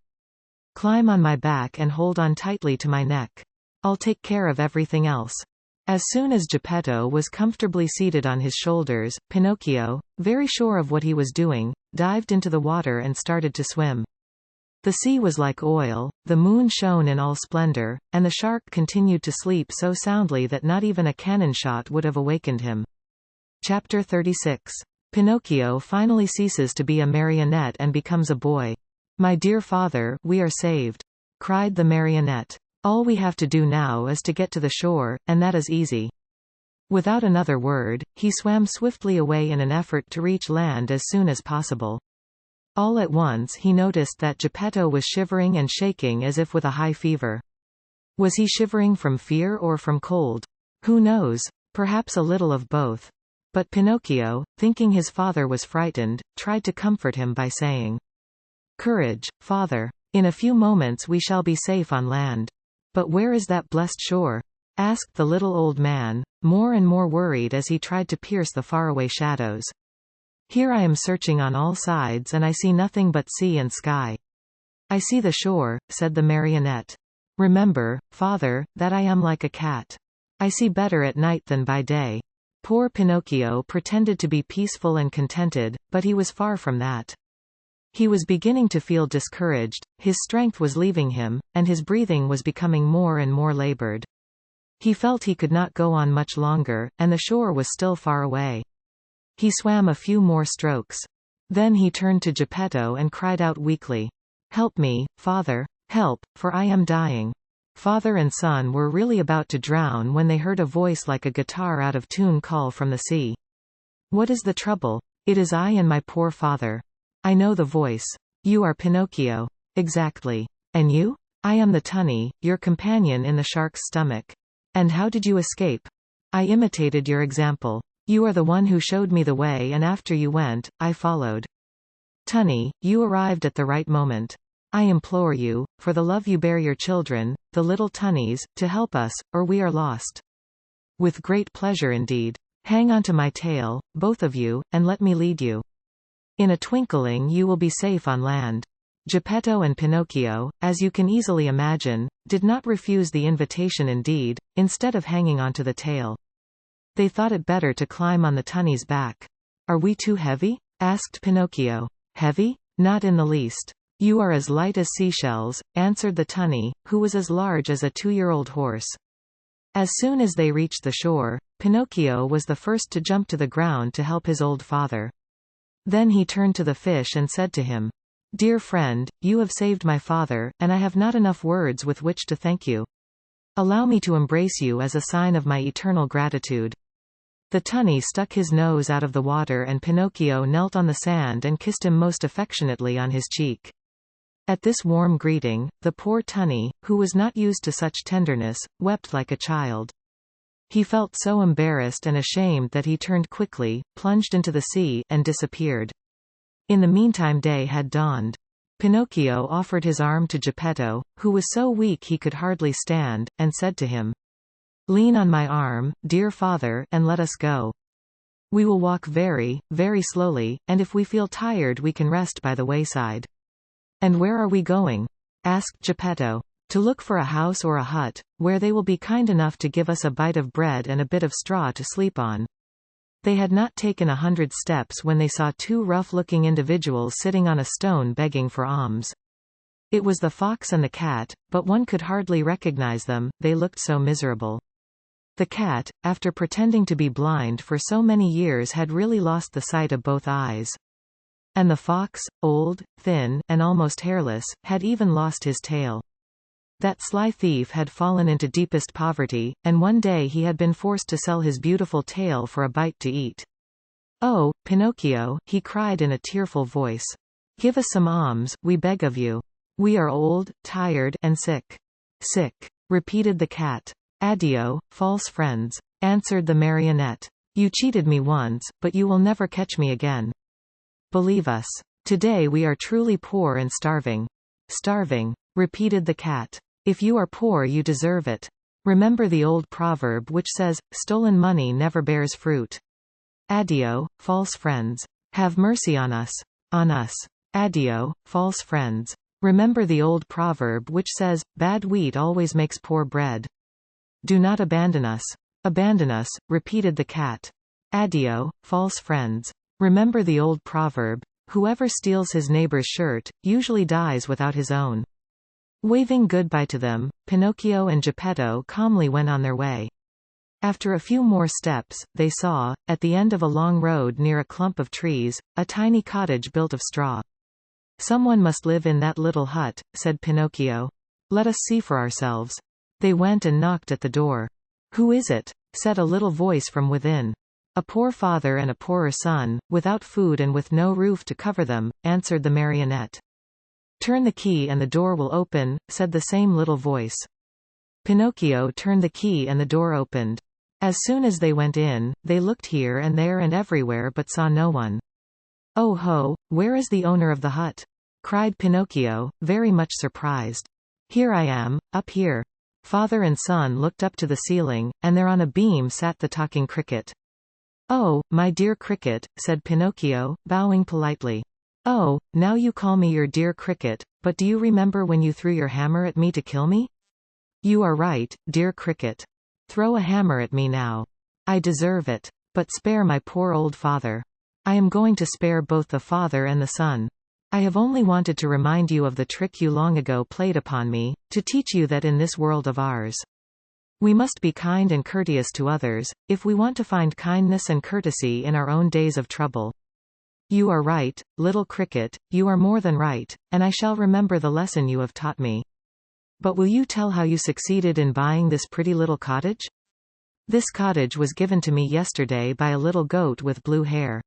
Speaker 1: "Climb on my back and hold on tightly to my neck. I'll take care of everything else." As soon as Geppetto was comfortably seated on his shoulders, Pinocchio, very sure of what he was doing, dived into the water and started to swim. The sea was like oil, the moon shone in all splendor, and the shark continued to sleep so soundly that not even a cannon shot would have awakened him. Chapter 36. Pinocchio finally ceases to be a marionette and becomes a boy. "My dear father, we are saved," cried the marionette. "All we have to do now is to get to the shore, and that is easy." Without another word, he swam swiftly away in an effort to reach land as soon as possible. All at once he noticed that Geppetto was shivering and shaking as if with a high fever. Was he shivering from fear or from cold? Who knows? Perhaps a little of both. But Pinocchio, thinking his father was frightened, tried to comfort him by saying, "Courage, father. In a few moments we shall be safe on land." "But where is that blessed shore?" asked the little old man, more and more worried as he tried to pierce the faraway shadows. "Here I am searching on all sides and I see nothing but sea and sky." "I see the shore," said the marionette. "Remember, father, that I am like a cat. I see better at night than by day." Poor Pinocchio pretended to be peaceful and contented, but he was far from that. He was beginning to feel discouraged, his strength was leaving him, and his breathing was becoming more and more labored. He felt he could not go on much longer, and the shore was still far away. He swam a few more strokes. Then he turned to Geppetto and cried out weakly, "Help me, father, help, for I am dying." Father and son were really about to drown when they heard a voice like a guitar out of tune call from the sea. "What is the trouble? It is I and my poor father." "I know the voice. You are Pinocchio." "Exactly. And you?" "I am the tunny, your companion in the shark's stomach." "And how did you escape?" "I imitated your example. You are the one who showed me the way, and after you went, I followed." "Tunny, you arrived at the right moment. I implore you, for the love you bear your children, the little tunnies, to help us, or we are lost." "With great pleasure indeed. Hang on to my tail, both of you, and let me lead you. In a twinkling you will be safe on land." Geppetto and Pinocchio, as you can easily imagine, did not refuse the invitation indeed, instead of hanging onto the tail. They thought it better to climb on the tunny's back. "Are we too heavy?" asked Pinocchio. "Heavy? Not in the least. You are as light as seashells," answered the tunny, who was as large as a 2-year-old horse. As soon as they reached the shore, Pinocchio was the first to jump to the ground to help his old father. Then he turned to the fish and said to him, "Dear friend, you have saved my father, and I have not enough words with which to thank you. Allow me to embrace you as a sign of my eternal gratitude." The tunny stuck his nose out of the water and Pinocchio knelt on the sand and kissed him most affectionately on his cheek. At this warm greeting, the poor tunny, who was not used to such tenderness, wept like a child. He felt so embarrassed and ashamed that he turned quickly, plunged into the sea, and disappeared. In the meantime day had dawned. Pinocchio offered his arm to Geppetto, who was so weak he could hardly stand, and said to him, "Lean on my arm, dear father, and let us go. We will walk very, very slowly, and if we feel tired we can rest by the wayside." "And where are we going?" asked Geppetto. "To look for a house or a hut, where they will be kind enough to give us a bite of bread and a bit of straw to sleep on." They had not taken 100 steps when they saw 2 rough-looking individuals sitting on a stone begging for alms. It was the fox and the cat, but one could hardly recognize them, they looked so miserable. The cat, after pretending to be blind for so many years, had really lost the sight of both eyes. And the fox, old, thin, and almost hairless, had even lost his tail. That sly thief had fallen into deepest poverty, and one day he had been forced to sell his beautiful tail for a bite to eat. "Oh, Pinocchio," he cried in a tearful voice. "Give us some alms, we beg of you. We are old, tired, and sick." "Sick," repeated the cat. "Addio, false friends," answered the marionette. "You cheated me once, but you will never catch me again. Believe us. Today we are truly poor and starving." "Starving," repeated the cat. "If you are poor you deserve it. Remember the old proverb which says, 'Stolen money never bears fruit.' Addio, false friends. Have mercy on us. On us. Addio, false friends. Remember the old proverb which says, 'Bad wheat always makes poor bread.' Do not abandon us." "Abandon us," repeated the cat. "Addio, false friends. Remember the old proverb, 'Whoever steals his neighbor's shirt, usually dies without his own.'" Waving goodbye to them, Pinocchio and Geppetto calmly went on their way. After a few more steps, they saw, at the end of a long road near a clump of trees, a tiny cottage built of straw. "Someone must live in that little hut," said Pinocchio. "Let us see for ourselves." They went and knocked at the door. "Who is it?" said a little voice from within. "A poor father and a poorer son, without food and with no roof to cover them," answered the marionette. "Turn the key and the door will open," said the same little voice. Pinocchio turned the key and the door opened. As soon as they went in, they looked here and there and everywhere but saw no one. "Oh ho, where is the owner of the hut?" cried Pinocchio, very much surprised. "Here I am, up here." Father and son looked up to the ceiling, and there on a beam sat the talking cricket. "Oh, my dear cricket," said Pinocchio, bowing politely. "Oh, now you call me your dear cricket, but do you remember when you threw your hammer at me to kill me?" "You are right, dear cricket. Throw a hammer at me now. I deserve it. But spare my poor old father. I am going to spare both the father and the son." I have only wanted to remind you of the trick you long ago played upon me, to teach you that in this world of ours, we must be kind and courteous to others, if we want to find kindness and courtesy in our own days of trouble. You are right, little cricket, you are more than right, and I shall remember the lesson you have taught me. But will you tell how you succeeded in buying this pretty little cottage? This cottage was given to me yesterday by a little goat with blue hair.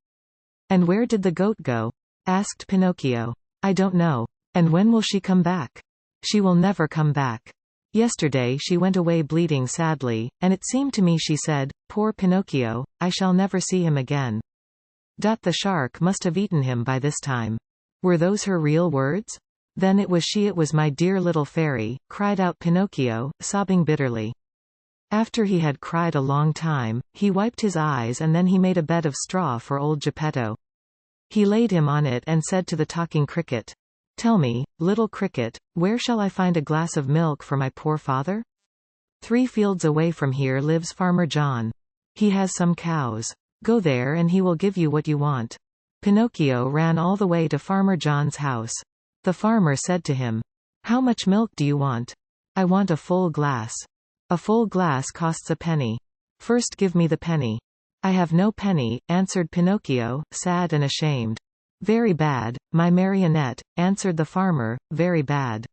Speaker 1: And where did the goat go? Asked Pinocchio. I don't know. And when will she come back? She will never come back. Yesterday she went away bleeding sadly, and it seemed to me she said, "Poor Pinocchio, I shall never see him again." The shark must have eaten him by this time. Were those her real words? Then it was she, it was my dear little fairy, cried out Pinocchio, sobbing bitterly. After he had cried a long time, he wiped his eyes and then he made a bed of straw for old Geppetto. He laid him on it and said to the talking cricket, "Tell me, little cricket, where shall I find a glass of milk for my poor father? 3 fields away from here lives Farmer John. He has some cows. Go there and he will give you what you want." Pinocchio ran all the way to Farmer John's house. The farmer said to him, "How much milk do you want?" "I want a full glass." "A full glass costs a penny. First give me the penny." "I have no penny," answered Pinocchio, sad and ashamed. "Very bad, my marionette," answered the farmer, "very bad.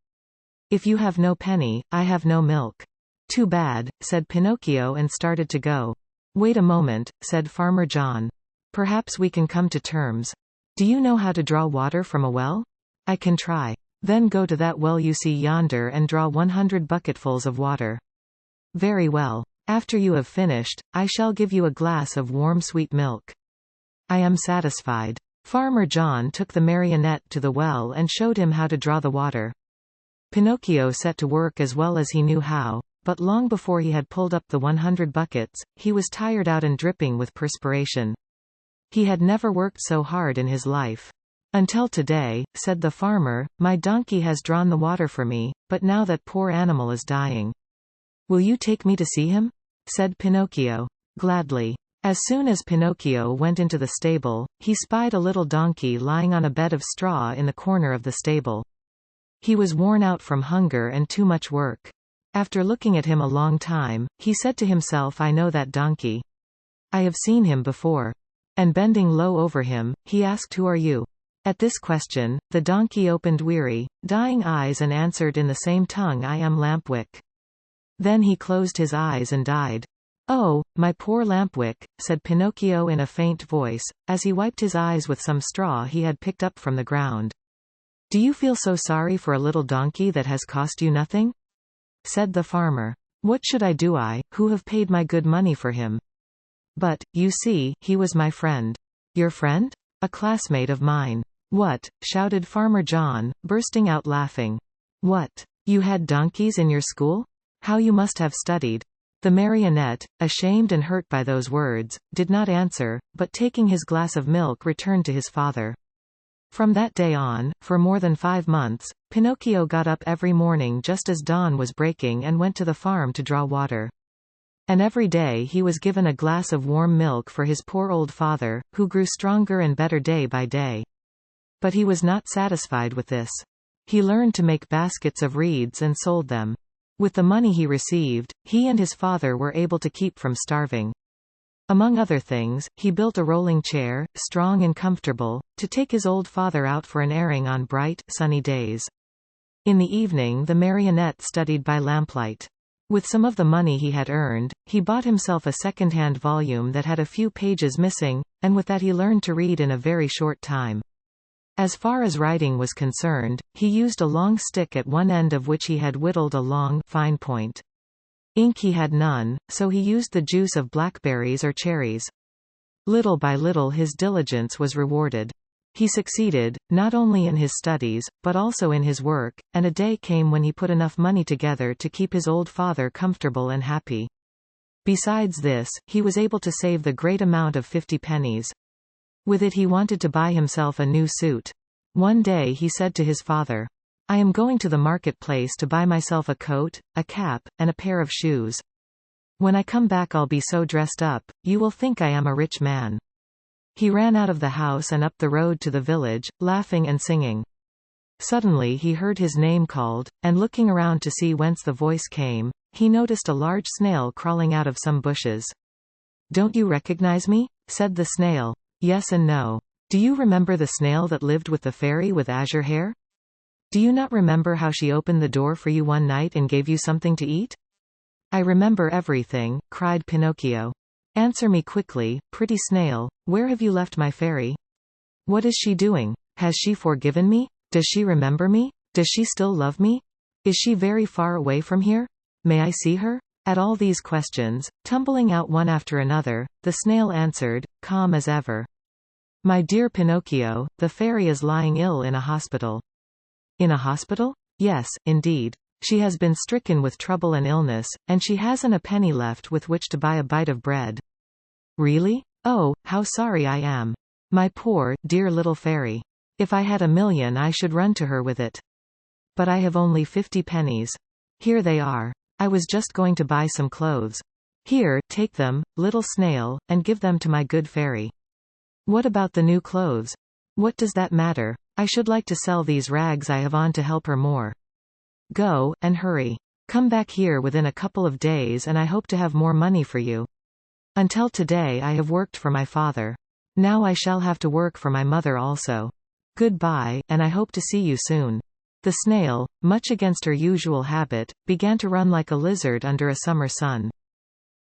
Speaker 1: If you have no penny, I have no milk." "Too bad," said Pinocchio and started to go. "Wait a moment," said Farmer John. "Perhaps we can come to terms. Do you know how to draw water from a well?" "I can try." "Then go to that well you see yonder and draw 100 bucketfuls of water." "Very well. After you have finished, I shall give you a glass of warm sweet milk." "I am satisfied." Farmer John took the marionette to the well and showed him how to draw the water. Pinocchio set to work as well as he knew how, but long before he had pulled up the 100 buckets, he was tired out and dripping with perspiration. He had never worked so hard in his life. "Until today," said the farmer, "my donkey has drawn the water for me, but now that poor animal is dying." "Will you take me to see him?" said Pinocchio. "Gladly." As soon as Pinocchio went into the stable, he spied a little donkey lying on a bed of straw in the corner of the stable. He was worn out from hunger and too much work. After looking at him a long time, he said to himself, "I know that donkey. I have seen him before." And bending low over him, he asked, "Who are you?" At this question, the donkey opened weary, dying eyes and answered in the same tongue, "I am Lampwick." Then he closed his eyes and died. "Oh, my poor Lampwick," said Pinocchio in a faint voice, as he wiped his eyes with some straw he had picked up from the ground. "Do you feel so sorry for a little donkey that has cost you nothing?" said the farmer. "What should I do, I, who have paid my good money for him? But, you see, he was my friend." "Your friend?" "A classmate of mine." "What?" shouted Farmer John, bursting out laughing. "What? You had donkeys in your school? How you must have studied." The marionette, ashamed and hurt by those words, did not answer, but taking his glass of milk returned to his father. From that day on, for more than 5 months, Pinocchio got up every morning just as dawn was breaking and went to the farm to draw water. And every day he was given a glass of warm milk for his poor old father, who grew stronger and better day by day. But he was not satisfied with this. He learned to make baskets of reeds and sold them. With the money he received, he and his father were able to keep from starving. Among other things, he built a rolling chair, strong and comfortable, to take his old father out for an airing on bright, sunny days. In the evening the marionette studied by lamplight. With some of the money he had earned, he bought himself a second-hand volume that had a few pages missing, and with that he learned to read in a very short time. As far as writing was concerned, he used a long stick at one end of which he had whittled a long, fine point. Ink he had none, so he used the juice of blackberries or cherries. Little by little his diligence was rewarded. He succeeded, not only in his studies, but also in his work, and a day came when he put enough money together to keep his old father comfortable and happy. Besides this, he was able to save the great amount of 50 pennies. With it he wanted to buy himself a new suit. One day he said to his father, "I am going to the marketplace to buy myself a coat, a cap, and a pair of shoes. When I come back I'll be so dressed up, you will think I am a rich man." He ran out of the house and up the road to the village, laughing and singing. Suddenly he heard his name called, and looking around to see whence the voice came, he noticed a large snail crawling out of some bushes. "Don't you recognize me?" said the snail. "Yes and no. Do you remember the snail that lived with the fairy with azure hair? Do you not remember how she opened the door for you one night and gave you something to eat?" "I remember everything," cried Pinocchio. "Answer me quickly, pretty snail, where have you left my fairy? What is she doing? Has she forgiven me? Does she remember me? Does she still love me? Is she very far away from here? May I see her?" At all these questions, tumbling out one after another, the snail answered, calm as ever. "My dear Pinocchio, the fairy is lying ill in a hospital." "In a hospital?" "Yes, indeed. She has been stricken with trouble and illness, and she hasn't a penny left with which to buy a bite of bread." "Really? Oh, how sorry I am. My poor, dear little fairy. If I had 1,000,000 I should run to her with it. But I have only 50 pennies. Here they are. I was just going to buy some clothes. Here, take them, little snail, and give them to my good fairy." "What about the new clothes?" "What does that matter? I should like to sell these rags I have on to help her more. Go, and hurry. Come back here within a couple of days and I hope to have more money for you. Until today I have worked for my father. Now I shall have to work for my mother also. Goodbye, and I hope to see you soon." The snail, much against her usual habit, began to run like a lizard under a summer sun.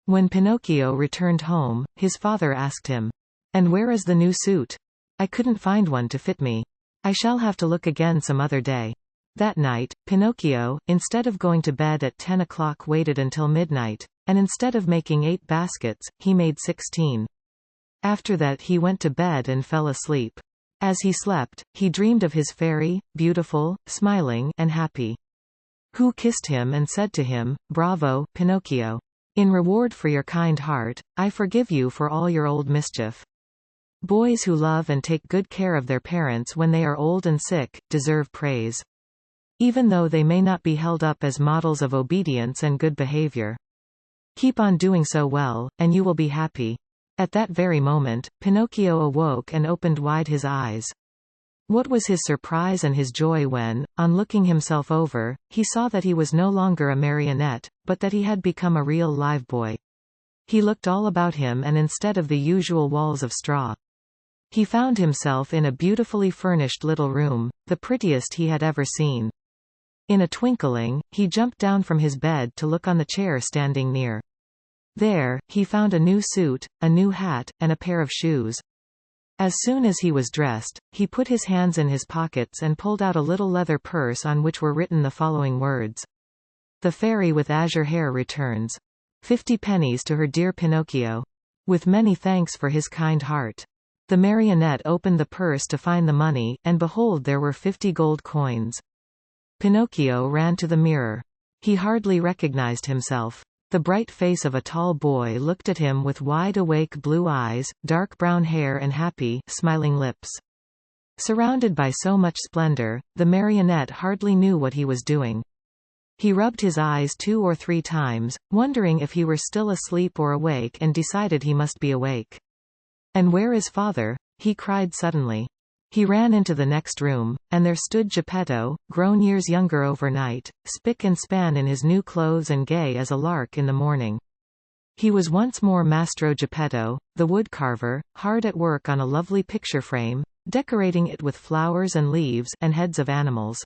Speaker 1: When Pinocchio returned home, his father asked him, "And where is the new suit? I couldn't find one to fit me. I shall have to look again some other day." That night, Pinocchio, instead of going to bed at 10 o'clock, waited until midnight, and instead of making 8 baskets, he made 16. After that he went to bed and fell asleep. As he slept, he dreamed of his fairy, beautiful, smiling, and happy. Who kissed him and said to him, "Bravo, Pinocchio. In reward for your kind heart, I forgive you for all your old mischief." Boys who love and take good care of their parents when they are old and sick, deserve praise. Even though they may not be held up as models of obedience and good behavior. Keep on doing so well, and you will be happy. At that very moment, Pinocchio awoke and opened wide his eyes. What was his surprise and his joy when, on looking himself over, he saw that he was no longer a marionette, but that he had become a real live boy. He looked all about him, and instead of the usual walls of straw, he found himself in a beautifully furnished little room, the prettiest he had ever seen. In a twinkling, he jumped down from his bed to look on the chair standing near. There, he found a new suit, a new hat, and a pair of shoes. As soon as he was dressed, he put his hands in his pockets and pulled out a little leather purse on which were written the following words. "The fairy with azure hair returns. 50 pennies to her dear Pinocchio. With many thanks for his kind heart." The marionette opened the purse to find the money, and behold, there were 50 gold coins. Pinocchio ran to the mirror. He hardly recognized himself. The bright face of a tall boy looked at him with wide-awake blue eyes, dark brown hair and happy, smiling lips. Surrounded by so much splendor, the marionette hardly knew what he was doing. He rubbed his eyes 2 or 3 times, wondering if he were still asleep or awake, and decided he must be awake. "And where is father?" he cried suddenly. He ran into the next room, and there stood Geppetto, grown years younger overnight, spick and span in his new clothes and gay as a lark in the morning. He was once more Mastro Geppetto, the woodcarver, hard at work on a lovely picture frame, decorating it with flowers and leaves, and heads of animals.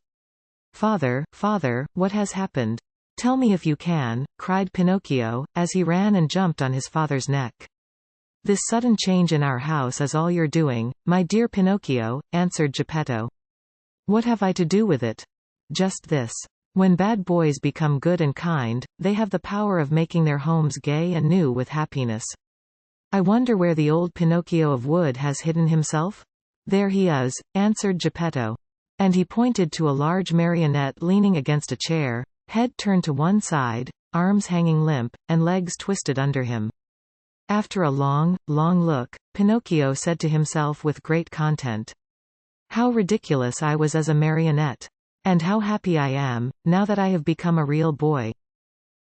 Speaker 1: "Father, father, what has happened? Tell me if you can," cried Pinocchio, as he ran and jumped on his father's neck. "This sudden change in our house is all your doing, my dear Pinocchio," answered Geppetto. "What have I to do with it? Just this. When bad boys become good and kind, they have the power of making their homes gay and new with happiness. I wonder where the old Pinocchio of wood has hidden himself? There he is," answered Geppetto. And he pointed to a large marionette leaning against a chair, head turned to one side, arms hanging limp, and legs twisted under him. After a long, long look, Pinocchio said to himself with great content, "How ridiculous I was as a marionette! And how happy I am, now that I have become a real boy.